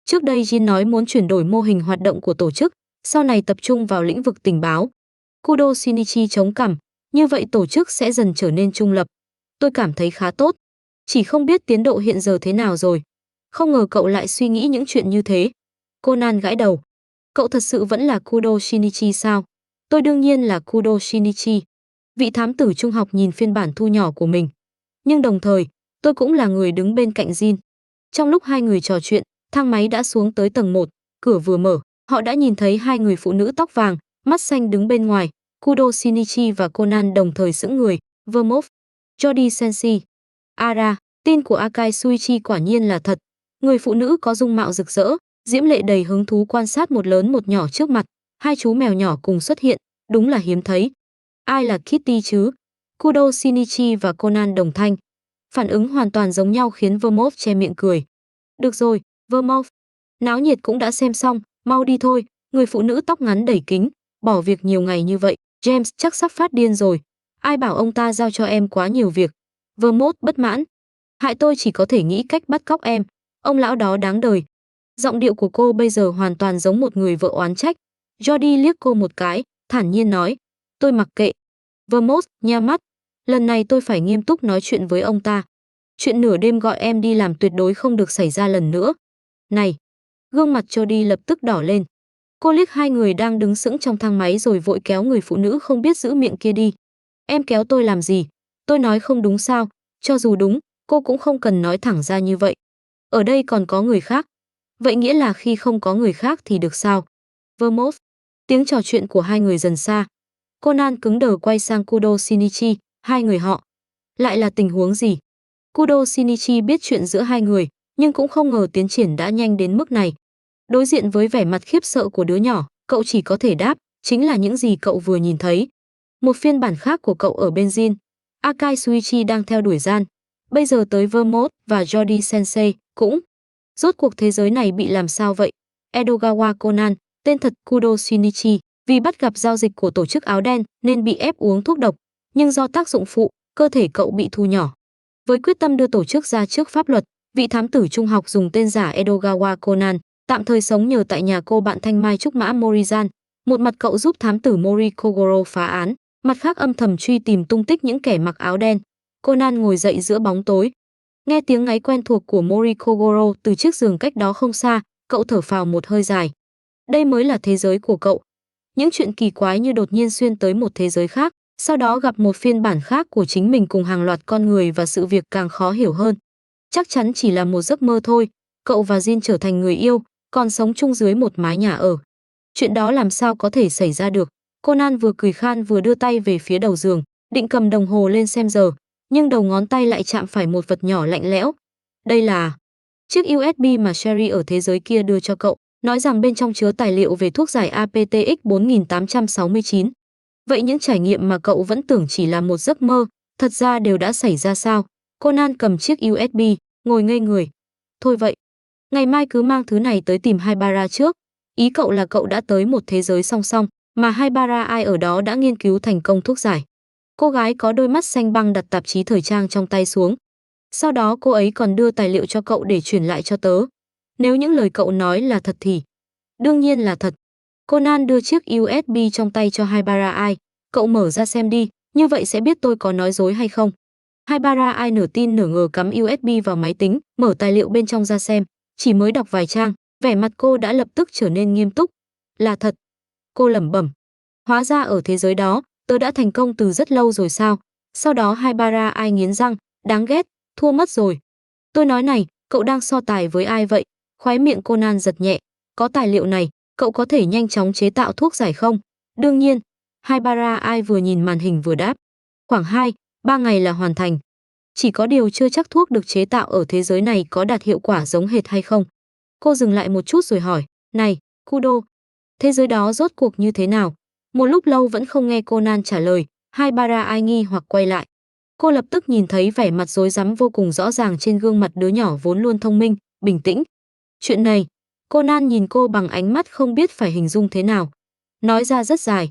Trước đây Jin nói muốn chuyển đổi mô hình hoạt động của tổ chức, sau này tập trung vào lĩnh vực tình báo. Kudo Shinichi chống cằm, như vậy tổ chức sẽ dần trở nên trung lập. Tôi cảm thấy khá tốt. Chỉ không biết tiến độ hiện giờ thế nào rồi. Không ngờ cậu lại suy nghĩ những chuyện như thế. Conan gãi đầu. Cậu thật sự vẫn là Kudo Shinichi sao? Tôi đương nhiên là Kudo Shinichi. Vị thám tử trung học nhìn phiên bản thu nhỏ của mình. Nhưng đồng thời, tôi cũng là người đứng bên cạnh Jin. Trong lúc hai người trò chuyện, thang máy đã xuống tới tầng 1, cửa vừa mở, họ đã nhìn thấy hai người phụ nữ tóc vàng, mắt xanh đứng bên ngoài. Kudo Shinichi và Conan đồng thời sững người. Vermouth, Jody Sensi. Ara, tin của Akai Suichi quả nhiên là thật. Người phụ nữ có dung mạo rực rỡ, diễm lệ đầy hứng thú quan sát một lớn một nhỏ trước mặt. Hai chú mèo nhỏ cùng xuất hiện, đúng là hiếm thấy. Ai là Kitty chứ? Kudo Shinichi và Conan đồng thanh. Phản ứng hoàn toàn giống nhau khiến Vermouth che miệng cười. Được rồi, Vermouth. Náo nhiệt cũng đã xem xong, mau đi thôi. Người phụ nữ tóc ngắn đẩy kính, bỏ việc nhiều ngày như vậy. James chắc sắp phát điên rồi. Ai bảo ông ta giao cho em quá nhiều việc. Vermouth bất mãn. Hại tôi chỉ có thể nghĩ cách bắt cóc em. Ông lão đó đáng đời. Giọng điệu của cô bây giờ hoàn toàn giống một người vợ oán trách. Jody liếc cô một cái, thản nhiên nói. Tôi mặc kệ. Vermouth nheo mắt. Lần này tôi phải nghiêm túc nói chuyện với ông ta. Chuyện nửa đêm gọi em đi làm tuyệt đối không được xảy ra lần nữa. Này. Gương mặt Jody lập tức đỏ lên. Cô liếc hai người đang đứng sững trong thang máy rồi vội kéo người phụ nữ không biết giữ miệng kia đi. Em kéo tôi làm gì? Tôi nói không đúng sao? Cho dù đúng, cô cũng không cần nói thẳng ra như vậy. Ở đây còn có người khác. Vậy nghĩa là khi không có người khác thì được sao? Vermouth. Tiếng trò chuyện của hai người dần xa. Conan cứng đờ quay sang Kudo Shinichi. Hai người họ. Lại là tình huống gì? Kudo Shinichi biết chuyện giữa hai người, nhưng cũng không ngờ tiến triển đã nhanh đến mức này. Đối diện với vẻ mặt khiếp sợ của đứa nhỏ, cậu chỉ có thể đáp, chính là những gì cậu vừa nhìn thấy. Một phiên bản khác của cậu ở bên Jin. Akai Suichi đang theo đuổi Gian. Bây giờ tới Vermouth và Jody Sensei cũng. Rốt cuộc thế giới này bị làm sao vậy? Edogawa Conan, tên thật Kudo Shinichi, vì bắt gặp giao dịch của tổ chức áo đen nên bị ép uống thuốc độc, nhưng do tác dụng phụ, cơ thể cậu bị thu nhỏ. Với quyết tâm đưa tổ chức ra trước pháp luật, Vị thám tử trung học dùng tên giả Edogawa Conan, tạm thời sống nhờ tại nhà cô bạn thanh mai trúc mã Morizan. Một mặt cậu giúp thám tử Mori Kogoro phá án, mặt khác âm thầm truy tìm tung tích những kẻ mặc áo đen. Conan ngồi dậy giữa bóng tối. Nghe tiếng ngáy quen thuộc của Mori Kogoro từ chiếc giường cách đó không xa, cậu thở phào một hơi dài. Đây mới là thế giới của cậu. Những chuyện kỳ quái như đột nhiên xuyên tới một thế giới khác, sau đó gặp một phiên bản khác của chính mình cùng hàng loạt con người và sự việc càng khó hiểu hơn. Chắc chắn chỉ là một giấc mơ thôi, cậu và Jin trở thành người yêu, còn sống chung dưới một mái nhà ở. Chuyện đó làm sao có thể xảy ra được? Conan vừa cười khan vừa đưa tay về phía đầu giường, định cầm đồng hồ lên xem giờ, nhưng đầu ngón tay lại chạm phải một vật nhỏ lạnh lẽo. Đây là chiếc USB mà Sherry ở thế giới kia đưa cho cậu, nói rằng bên trong chứa tài liệu về thuốc giải APTX 4869. Vậy những trải nghiệm mà cậu vẫn tưởng chỉ là một giấc mơ, thật ra đều đã xảy ra sao? Conan cầm chiếc USB, ngồi ngây người. Thôi vậy, ngày mai cứ mang thứ này tới tìm Haibara trước. Ý cậu là cậu đã tới một thế giới song song, mà Haibara ai ở đó đã nghiên cứu thành công thuốc giải. Cô gái có đôi mắt xanh băng đặt tạp chí thời trang trong tay xuống. Sau đó cô ấy còn đưa tài liệu cho cậu để chuyển lại cho tớ. Nếu những lời cậu nói là thật thì... Đương nhiên là thật. Conan đưa chiếc USB trong tay cho Haibara ai. Cậu mở ra xem đi, như vậy sẽ biết tôi có nói dối hay không. Haibara ai nửa tin nửa ngờ cắm USB vào máy tính, mở tài liệu bên trong ra xem. Chỉ mới đọc vài trang, vẻ mặt cô đã lập tức trở nên nghiêm túc. Là thật. Cô lẩm bẩm. Hóa ra ở thế giới đó, tớ đã thành công từ rất lâu rồi sao? Sau đó Haibara ai nghiến răng, đáng ghét, thua mất rồi. Tôi nói này, cậu đang so tài với ai vậy? Khóe miệng Conan giật nhẹ. Có tài liệu này, cậu có thể nhanh chóng chế tạo thuốc giải không? Đương nhiên. Haibara ai vừa nhìn màn hình vừa đáp. Khoảng 2-3 ngày là hoàn thành. Chỉ có điều chưa chắc thuốc được chế tạo ở thế giới này có đạt hiệu quả giống hệt hay không. Cô dừng lại một chút rồi hỏi. Này, Kudo, thế giới đó rốt cuộc như thế nào? Một lúc lâu vẫn không nghe Conan trả lời, Haibara ai nghi hoặc quay lại. Cô lập tức nhìn thấy vẻ mặt rối rắm vô cùng rõ ràng trên gương mặt đứa nhỏ vốn luôn thông minh, bình tĩnh. Chuyện này, Conan nhìn cô bằng ánh mắt không biết phải hình dung thế nào. Nói ra rất dài.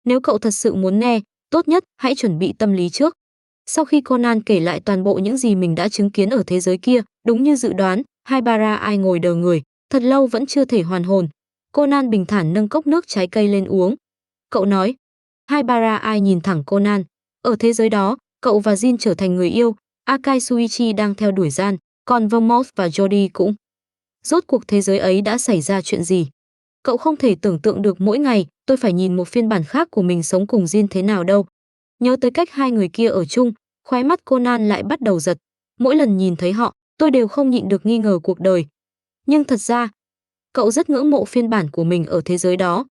Nếu cậu thật sự muốn nghe, tốt nhất hãy chuẩn bị tâm lý trước. Sau khi Conan kể lại toàn bộ những gì mình đã chứng kiến ở thế giới kia, đúng như dự đoán, Haibara ai ngồi đờ người, thật lâu vẫn chưa thể hoàn hồn. Conan bình thản nâng cốc nước trái cây lên uống. Cậu nói. Haibara ai nhìn thẳng Conan. Ở thế giới đó, cậu và Jin trở thành người yêu, Akai Suichi đang theo đuổi Gian, còn Vermouth và Jody cũng. Rốt cuộc thế giới ấy đã xảy ra chuyện gì? Cậu không thể tưởng tượng được mỗi ngày tôi phải nhìn một phiên bản khác của mình sống cùng Jin thế nào đâu. Nhớ tới cách hai người kia ở chung, khóe mắt Conan lại bắt đầu giật. Mỗi lần nhìn thấy họ, tôi đều không nhịn được nghi ngờ cuộc đời. Nhưng thật ra, cậu rất ngưỡng mộ phiên bản của mình ở thế giới đó.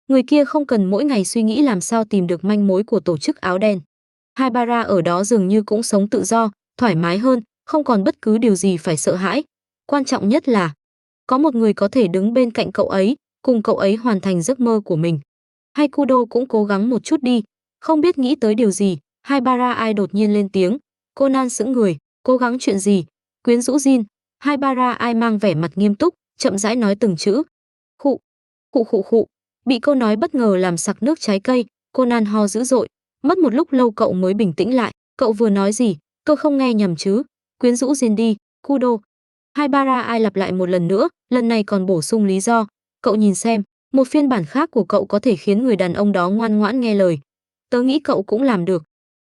Người kia không cần mỗi ngày suy nghĩ làm sao tìm được manh mối của tổ chức áo đen. Haibara ở đó dường như cũng sống tự do, thoải mái hơn, không còn bất cứ điều gì phải sợ hãi. Quan trọng nhất là có một người có thể đứng bên cạnh cậu ấy, cùng cậu ấy hoàn thành giấc mơ của mình. Hay Kudo cũng cố gắng một chút đi. Không biết nghĩ tới điều gì, Haibara ai đột nhiên lên tiếng. Conan sững người, cố gắng chuyện gì? Quyến rũ Jin. Haibara ai mang vẻ mặt nghiêm túc, chậm rãi nói từng chữ. Khụ, khụ khụ khụ. Bị câu nói bất ngờ làm sặc nước trái cây, Conan ho dữ dội. Mất một lúc lâu cậu mới bình tĩnh lại. Cậu vừa nói gì? Tôi không nghe nhầm chứ? Quyến rũ Jin đi, Kudo. Haibara ai lặp lại một lần nữa, lần này còn bổ sung lý do. Cậu nhìn xem, một phiên bản khác của cậu có thể khiến người đàn ông đó ngoan ngoãn nghe lời. Tớ nghĩ cậu cũng làm được.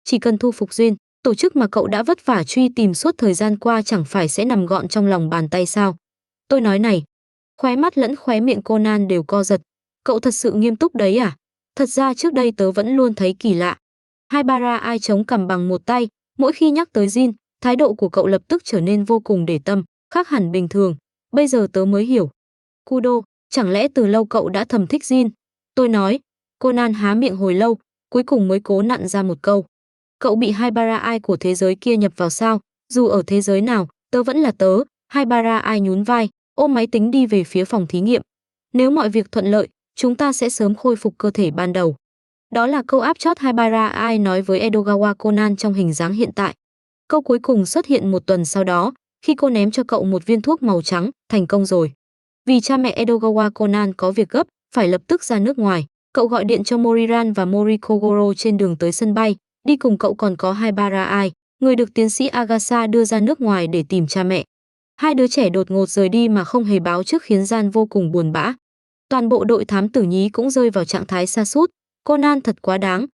Chỉ cần thu phục Duyên, tổ chức mà cậu đã vất vả truy tìm suốt thời gian qua chẳng phải sẽ nằm gọn trong lòng bàn tay sao? Tôi nói này. Khóe mắt lẫn khóe miệng Conan đều co giật. Cậu thật sự nghiêm túc đấy à? Thật ra trước đây tớ vẫn luôn thấy kỳ lạ. Haibara ai chống cằm bằng một tay, mỗi khi nhắc tới Jin, thái độ của cậu lập tức trở nên vô cùng để tâm, khác hẳn bình thường. Bây giờ tớ mới hiểu. Kudo, chẳng lẽ từ lâu cậu đã thầm thích Jin? Tôi nói. Conan há miệng hồi lâu, cuối cùng mới cố nặn ra một câu. Cậu bị Haibara ai của thế giới kia nhập vào sao? Dù ở thế giới nào, tớ vẫn là tớ. Haibara ai nhún vai, ôm máy tính đi về phía phòng thí nghiệm. Nếu mọi việc thuận lợi, chúng ta sẽ sớm khôi phục cơ thể ban đầu. Đó là câu áp chót Haibara ai nói với Edogawa Conan trong hình dáng hiện tại. Câu cuối cùng xuất hiện một tuần sau đó, khi cô ném cho cậu một viên thuốc màu trắng, thành công rồi. Vì cha mẹ Edogawa Conan có việc gấp, phải lập tức ra nước ngoài. Cậu gọi điện cho Moriran và Mori Kogoro trên đường tới sân bay, đi cùng cậu còn có Haibara ai, người được tiến sĩ Agasa đưa ra nước ngoài để tìm cha mẹ. Hai đứa trẻ đột ngột rời đi mà không hề báo trước khiến Jan vô cùng buồn bã. Toàn bộ đội thám tử nhí cũng rơi vào trạng thái sa sút. Conan thật quá đáng.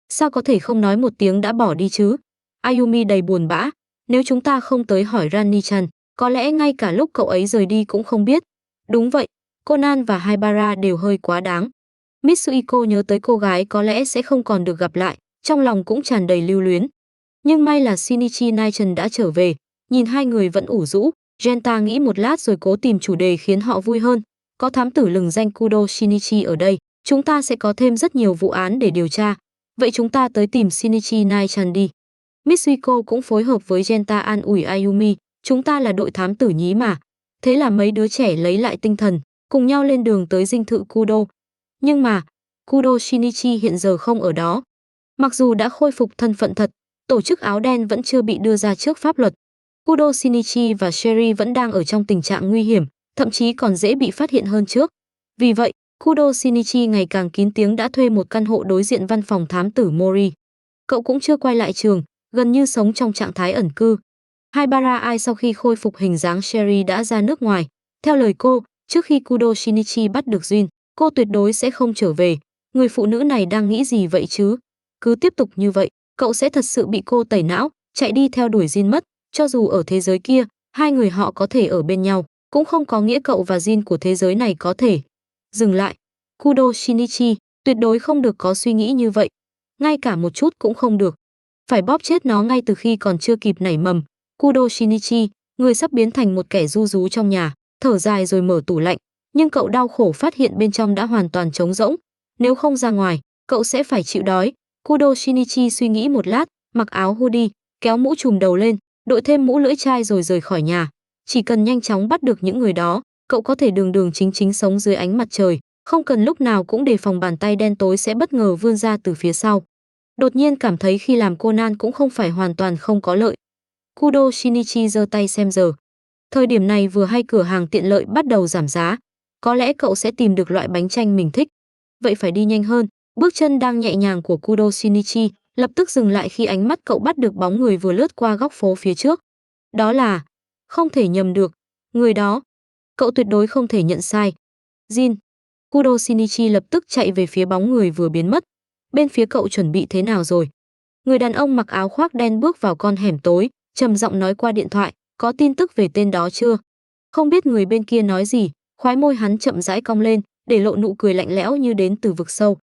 Sao có thể không nói một tiếng đã bỏ đi chứ? Ayumi đầy buồn bã. Nếu chúng ta không tới hỏi Rani-chan, có lẽ ngay cả lúc cậu ấy rời đi cũng không biết. Đúng vậy, Conan và Haibara đều hơi quá đáng. Mitsuhiko nhớ tới cô gái có lẽ sẽ không còn được gặp lại, trong lòng cũng tràn đầy lưu luyến. Nhưng may là Shinichi Naichan đã trở về, nhìn hai người vẫn ủ rũ, Genta nghĩ một lát rồi cố tìm chủ đề khiến họ vui hơn. Có thám tử lừng danh Kudo Shinichi ở đây, chúng ta sẽ có thêm rất nhiều vụ án để điều tra. Vậy chúng ta tới tìm Shinichi Naichan đi. Mitsuhiko cũng phối hợp với Genta an ủi Ayumi, chúng ta là đội thám tử nhí mà. Thế là mấy đứa trẻ lấy lại tinh thần, cùng nhau lên đường tới dinh thự Kudo. Nhưng mà, Kudo Shinichi hiện giờ không ở đó. Mặc dù đã khôi phục thân phận thật, tổ chức áo đen vẫn chưa bị đưa ra trước pháp luật. Kudo Shinichi và Sherry vẫn đang ở trong tình trạng nguy hiểm, thậm chí còn dễ bị phát hiện hơn trước. Vì vậy, Kudo Shinichi ngày càng kín tiếng đã thuê một căn hộ đối diện văn phòng thám tử Mori. Cậu cũng chưa quay lại trường, gần như sống trong trạng thái ẩn cư. Haibara Ai sau khi khôi phục hình dáng Sherry đã ra nước ngoài. Theo lời cô, trước khi Kudo Shinichi bắt được Jin, cô tuyệt đối sẽ không trở về. Người phụ nữ này đang nghĩ gì vậy chứ? Cứ tiếp tục như vậy, cậu sẽ thật sự bị cô tẩy não, chạy đi theo đuổi Jin mất. Cho dù ở thế giới kia, hai người họ có thể ở bên nhau, cũng không có nghĩa cậu và Jin của thế giới này có thể. Dừng lại. Kudo Shinichi, tuyệt đối không được có suy nghĩ như vậy. Ngay cả một chút cũng không được. Phải bóp chết nó ngay từ khi còn chưa kịp nảy mầm. Kudo Shinichi, người sắp biến thành một kẻ ru rú trong nhà, thở dài rồi mở tủ lạnh. Nhưng cậu đau khổ phát hiện bên trong đã hoàn toàn trống rỗng. Nếu không ra ngoài, cậu sẽ phải chịu đói. Kudo Shinichi suy nghĩ một lát, mặc áo hoodie, kéo mũ trùm đầu lên, đội thêm mũ lưỡi chai rồi rời khỏi nhà. Chỉ cần nhanh chóng bắt được những người đó, cậu có thể đường đường chính chính sống dưới ánh mặt trời, không cần lúc nào cũng đề phòng bàn tay đen tối sẽ bất ngờ vươn ra từ phía sau. Đột nhiên cảm thấy khi làm Conan cũng không phải hoàn toàn không có lợi. Kudo Shinichi giơ tay xem giờ. Thời điểm này vừa hay cửa hàng tiện lợi bắt đầu giảm giá. Có lẽ cậu sẽ tìm được loại bánh chanh mình thích. Vậy phải đi nhanh hơn. Bước chân đang nhẹ nhàng của Kudo Shinichi lập tức dừng lại khi ánh mắt cậu bắt được bóng người vừa lướt qua góc phố phía trước. Đó là... không thể nhầm được. Người đó. Cậu tuyệt đối không thể nhận sai. Jin. Kudo Shinichi lập tức chạy về phía bóng người vừa biến mất. Bên phía cậu chuẩn bị thế nào rồi? Người đàn ông mặc áo khoác đen bước vào con hẻm tối, trầm giọng nói qua điện thoại, có tin tức về tên đó chưa? Không biết người bên kia nói gì, khóe môi hắn chậm rãi cong lên, để lộ nụ cười lạnh lẽo như đến từ vực sâu.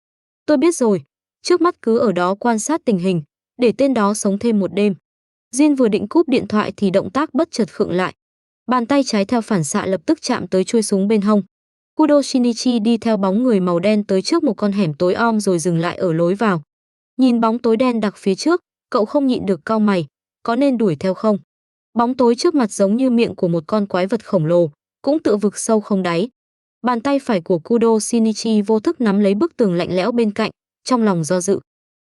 Tôi biết rồi, trước mắt cứ ở đó quan sát tình hình, để tên đó sống thêm một đêm. Jin vừa định cúp điện thoại thì động tác bất chợt khựng lại. Bàn tay trái theo phản xạ lập tức chạm tới chuôi súng bên hông. Kudo Shinichi đi theo bóng người màu đen tới trước một con hẻm tối om rồi dừng lại ở lối vào. Nhìn bóng tối đen đặc phía trước, cậu không nhịn được cau mày, có nên đuổi theo không? Bóng tối trước mặt giống như miệng của một con quái vật khổng lồ, cũng tựa vực sâu không đáy. Bàn tay phải của Kudo Shinichi vô thức nắm lấy bức tường lạnh lẽo bên cạnh, trong lòng do dự.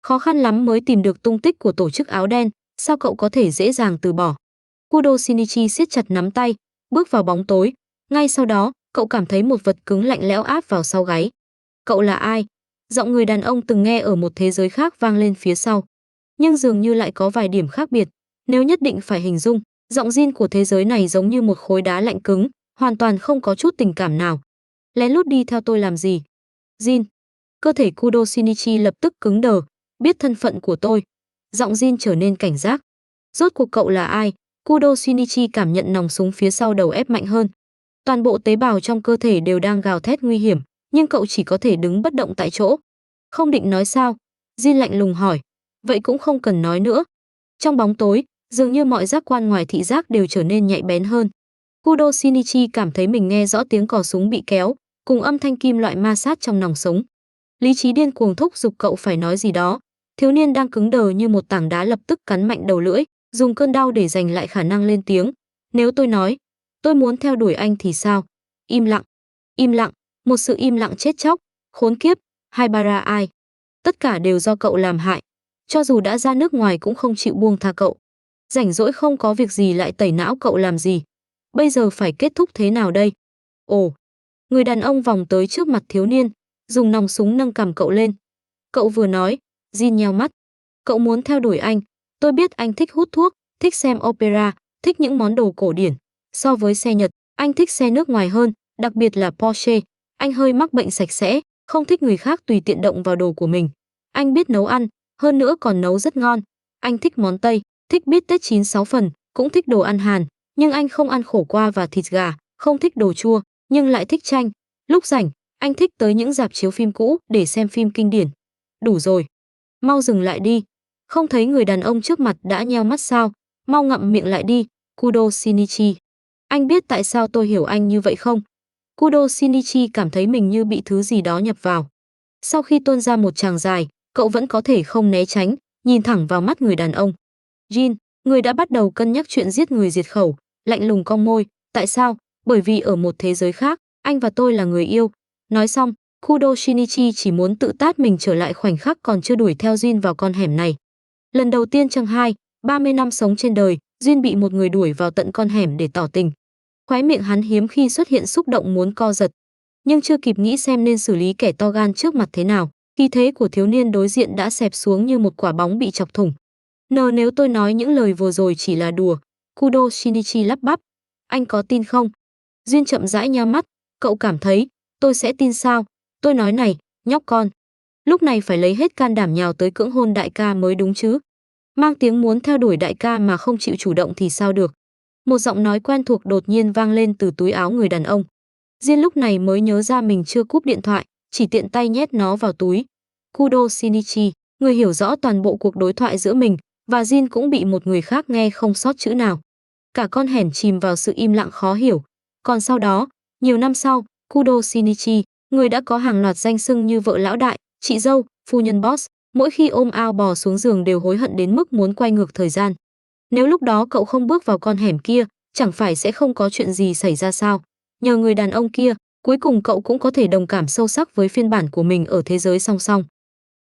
Khó khăn lắm mới tìm được tung tích của tổ chức áo đen, sao cậu có thể dễ dàng từ bỏ? Kudo Shinichi siết chặt nắm tay, bước vào bóng tối. Ngay sau đó, cậu cảm thấy một vật cứng lạnh lẽo áp vào sau gáy. Cậu là ai? Giọng người đàn ông từng nghe ở một thế giới khác vang lên phía sau. Nhưng dường như lại có vài điểm khác biệt. Nếu nhất định phải hình dung, giọng Jin của thế giới này giống như một khối đá lạnh cứng, hoàn toàn không có chút tình cảm nào. Lén lút đi theo tôi làm gì? Jin. Cơ thể Kudo Shinichi lập tức cứng đờ, biết thân phận của tôi. Giọng Jin trở nên cảnh giác. Rốt cuộc cậu là ai? Kudo Shinichi cảm nhận nòng súng phía sau đầu ép mạnh hơn. Toàn bộ tế bào trong cơ thể đều đang gào thét nguy hiểm, nhưng cậu chỉ có thể đứng bất động tại chỗ. Không định nói sao? Jin lạnh lùng hỏi. Vậy cũng không cần nói nữa. Trong bóng tối, dường như mọi giác quan ngoài thị giác đều trở nên nhạy bén hơn. Kudo Shinichi cảm thấy mình nghe rõ tiếng cò súng bị kéo, cùng âm thanh kim loại ma sát trong nòng súng. Lý trí điên cuồng thúc giục cậu phải nói gì đó. Thiếu niên đang cứng đờ như một tảng đá lập tức cắn mạnh đầu lưỡi, dùng cơn đau để giành lại khả năng lên tiếng. Nếu tôi nói, tôi muốn theo đuổi anh thì sao? Im lặng. Im lặng, một sự im lặng chết chóc. Khốn kiếp, Haibara Ai. Tất cả đều do cậu làm hại. Cho dù đã ra nước ngoài cũng không chịu buông tha cậu. Rảnh rỗi không có việc gì lại tẩy não cậu làm gì. Bây giờ phải kết thúc thế nào đây? Ồ, người đàn ông vòng tới trước mặt thiếu niên, dùng nòng súng nâng cằm cậu lên. Cậu vừa nói, Jin nheo mắt. Cậu muốn theo đuổi anh, tôi biết anh thích hút thuốc, thích xem opera, thích những món đồ cổ điển. So với xe Nhật, anh thích xe nước ngoài hơn, đặc biệt là Porsche. Anh hơi mắc bệnh sạch sẽ, không thích người khác tùy tiện động vào đồ của mình. Anh biết nấu ăn, hơn nữa còn nấu rất ngon. Anh thích món Tây, thích bít tết 96 phần, cũng thích đồ ăn Hàn, nhưng anh không ăn khổ qua và thịt gà, không thích đồ chua, nhưng lại thích tranh. Lúc rảnh, anh thích tới những rạp chiếu phim cũ để xem phim kinh điển. Đủ rồi, mau dừng lại đi. Không thấy người đàn ông trước mặt đã nheo mắt sao? Mau ngậm miệng lại đi, Kudo Shinichi. Anh biết tại sao tôi hiểu anh như vậy không? Kudo Shinichi cảm thấy mình như bị thứ gì đó nhập vào. Sau khi tuôn ra một tràng dài, cậu vẫn có thể không né tránh, nhìn thẳng vào mắt người đàn ông. Jin, người đã bắt đầu cân nhắc chuyện giết người diệt khẩu, lạnh lùng cong môi. Tại sao? Bởi vì ở một thế giới khác, anh và tôi là người yêu. Nói xong, Kudo Shinichi chỉ muốn tự tát mình trở lại khoảnh khắc còn chưa đuổi theo Jin vào con hẻm này. Lần đầu tiên trong 30 năm sống trên đời, Jin bị một người đuổi vào tận con hẻm để tỏ tình. Khóe miệng hắn hiếm khi xuất hiện xúc động muốn co giật, nhưng chưa kịp nghĩ xem nên xử lý kẻ to gan trước mặt thế nào, khí thế của thiếu niên đối diện đã xẹp xuống như một quả bóng bị chọc thủng. Nếu tôi nói những lời vừa rồi chỉ là đùa, Kudo Shinichi lắp bắp. Anh có tin không? Jin chậm rãi nhắm mắt, cậu cảm thấy, tôi sẽ tin sao? Tôi nói này, nhóc con. Lúc này phải lấy hết can đảm nhào tới cưỡng hôn đại ca mới đúng chứ. Mang tiếng muốn theo đuổi đại ca mà không chịu chủ động thì sao được. Một giọng nói quen thuộc đột nhiên vang lên từ túi áo người đàn ông. Jin lúc này mới nhớ ra mình chưa cúp điện thoại, chỉ tiện tay nhét nó vào túi. Kudo Shinichi, người hiểu rõ toàn bộ cuộc đối thoại giữa mình, và Jin cũng bị một người khác nghe không sót chữ nào. Cả con hẻm chìm vào sự im lặng khó hiểu. Còn sau đó, nhiều năm sau, Kudo Shinichi, người đã có hàng loạt danh xưng như vợ lão đại, chị dâu, phu nhân boss, mỗi khi ôm ao bò xuống giường đều hối hận đến mức muốn quay ngược thời gian. Nếu lúc đó cậu không bước vào con hẻm kia, chẳng phải sẽ không có chuyện gì xảy ra sao? Nhờ người đàn ông kia, cuối cùng cậu cũng có thể đồng cảm sâu sắc với phiên bản của mình ở thế giới song song.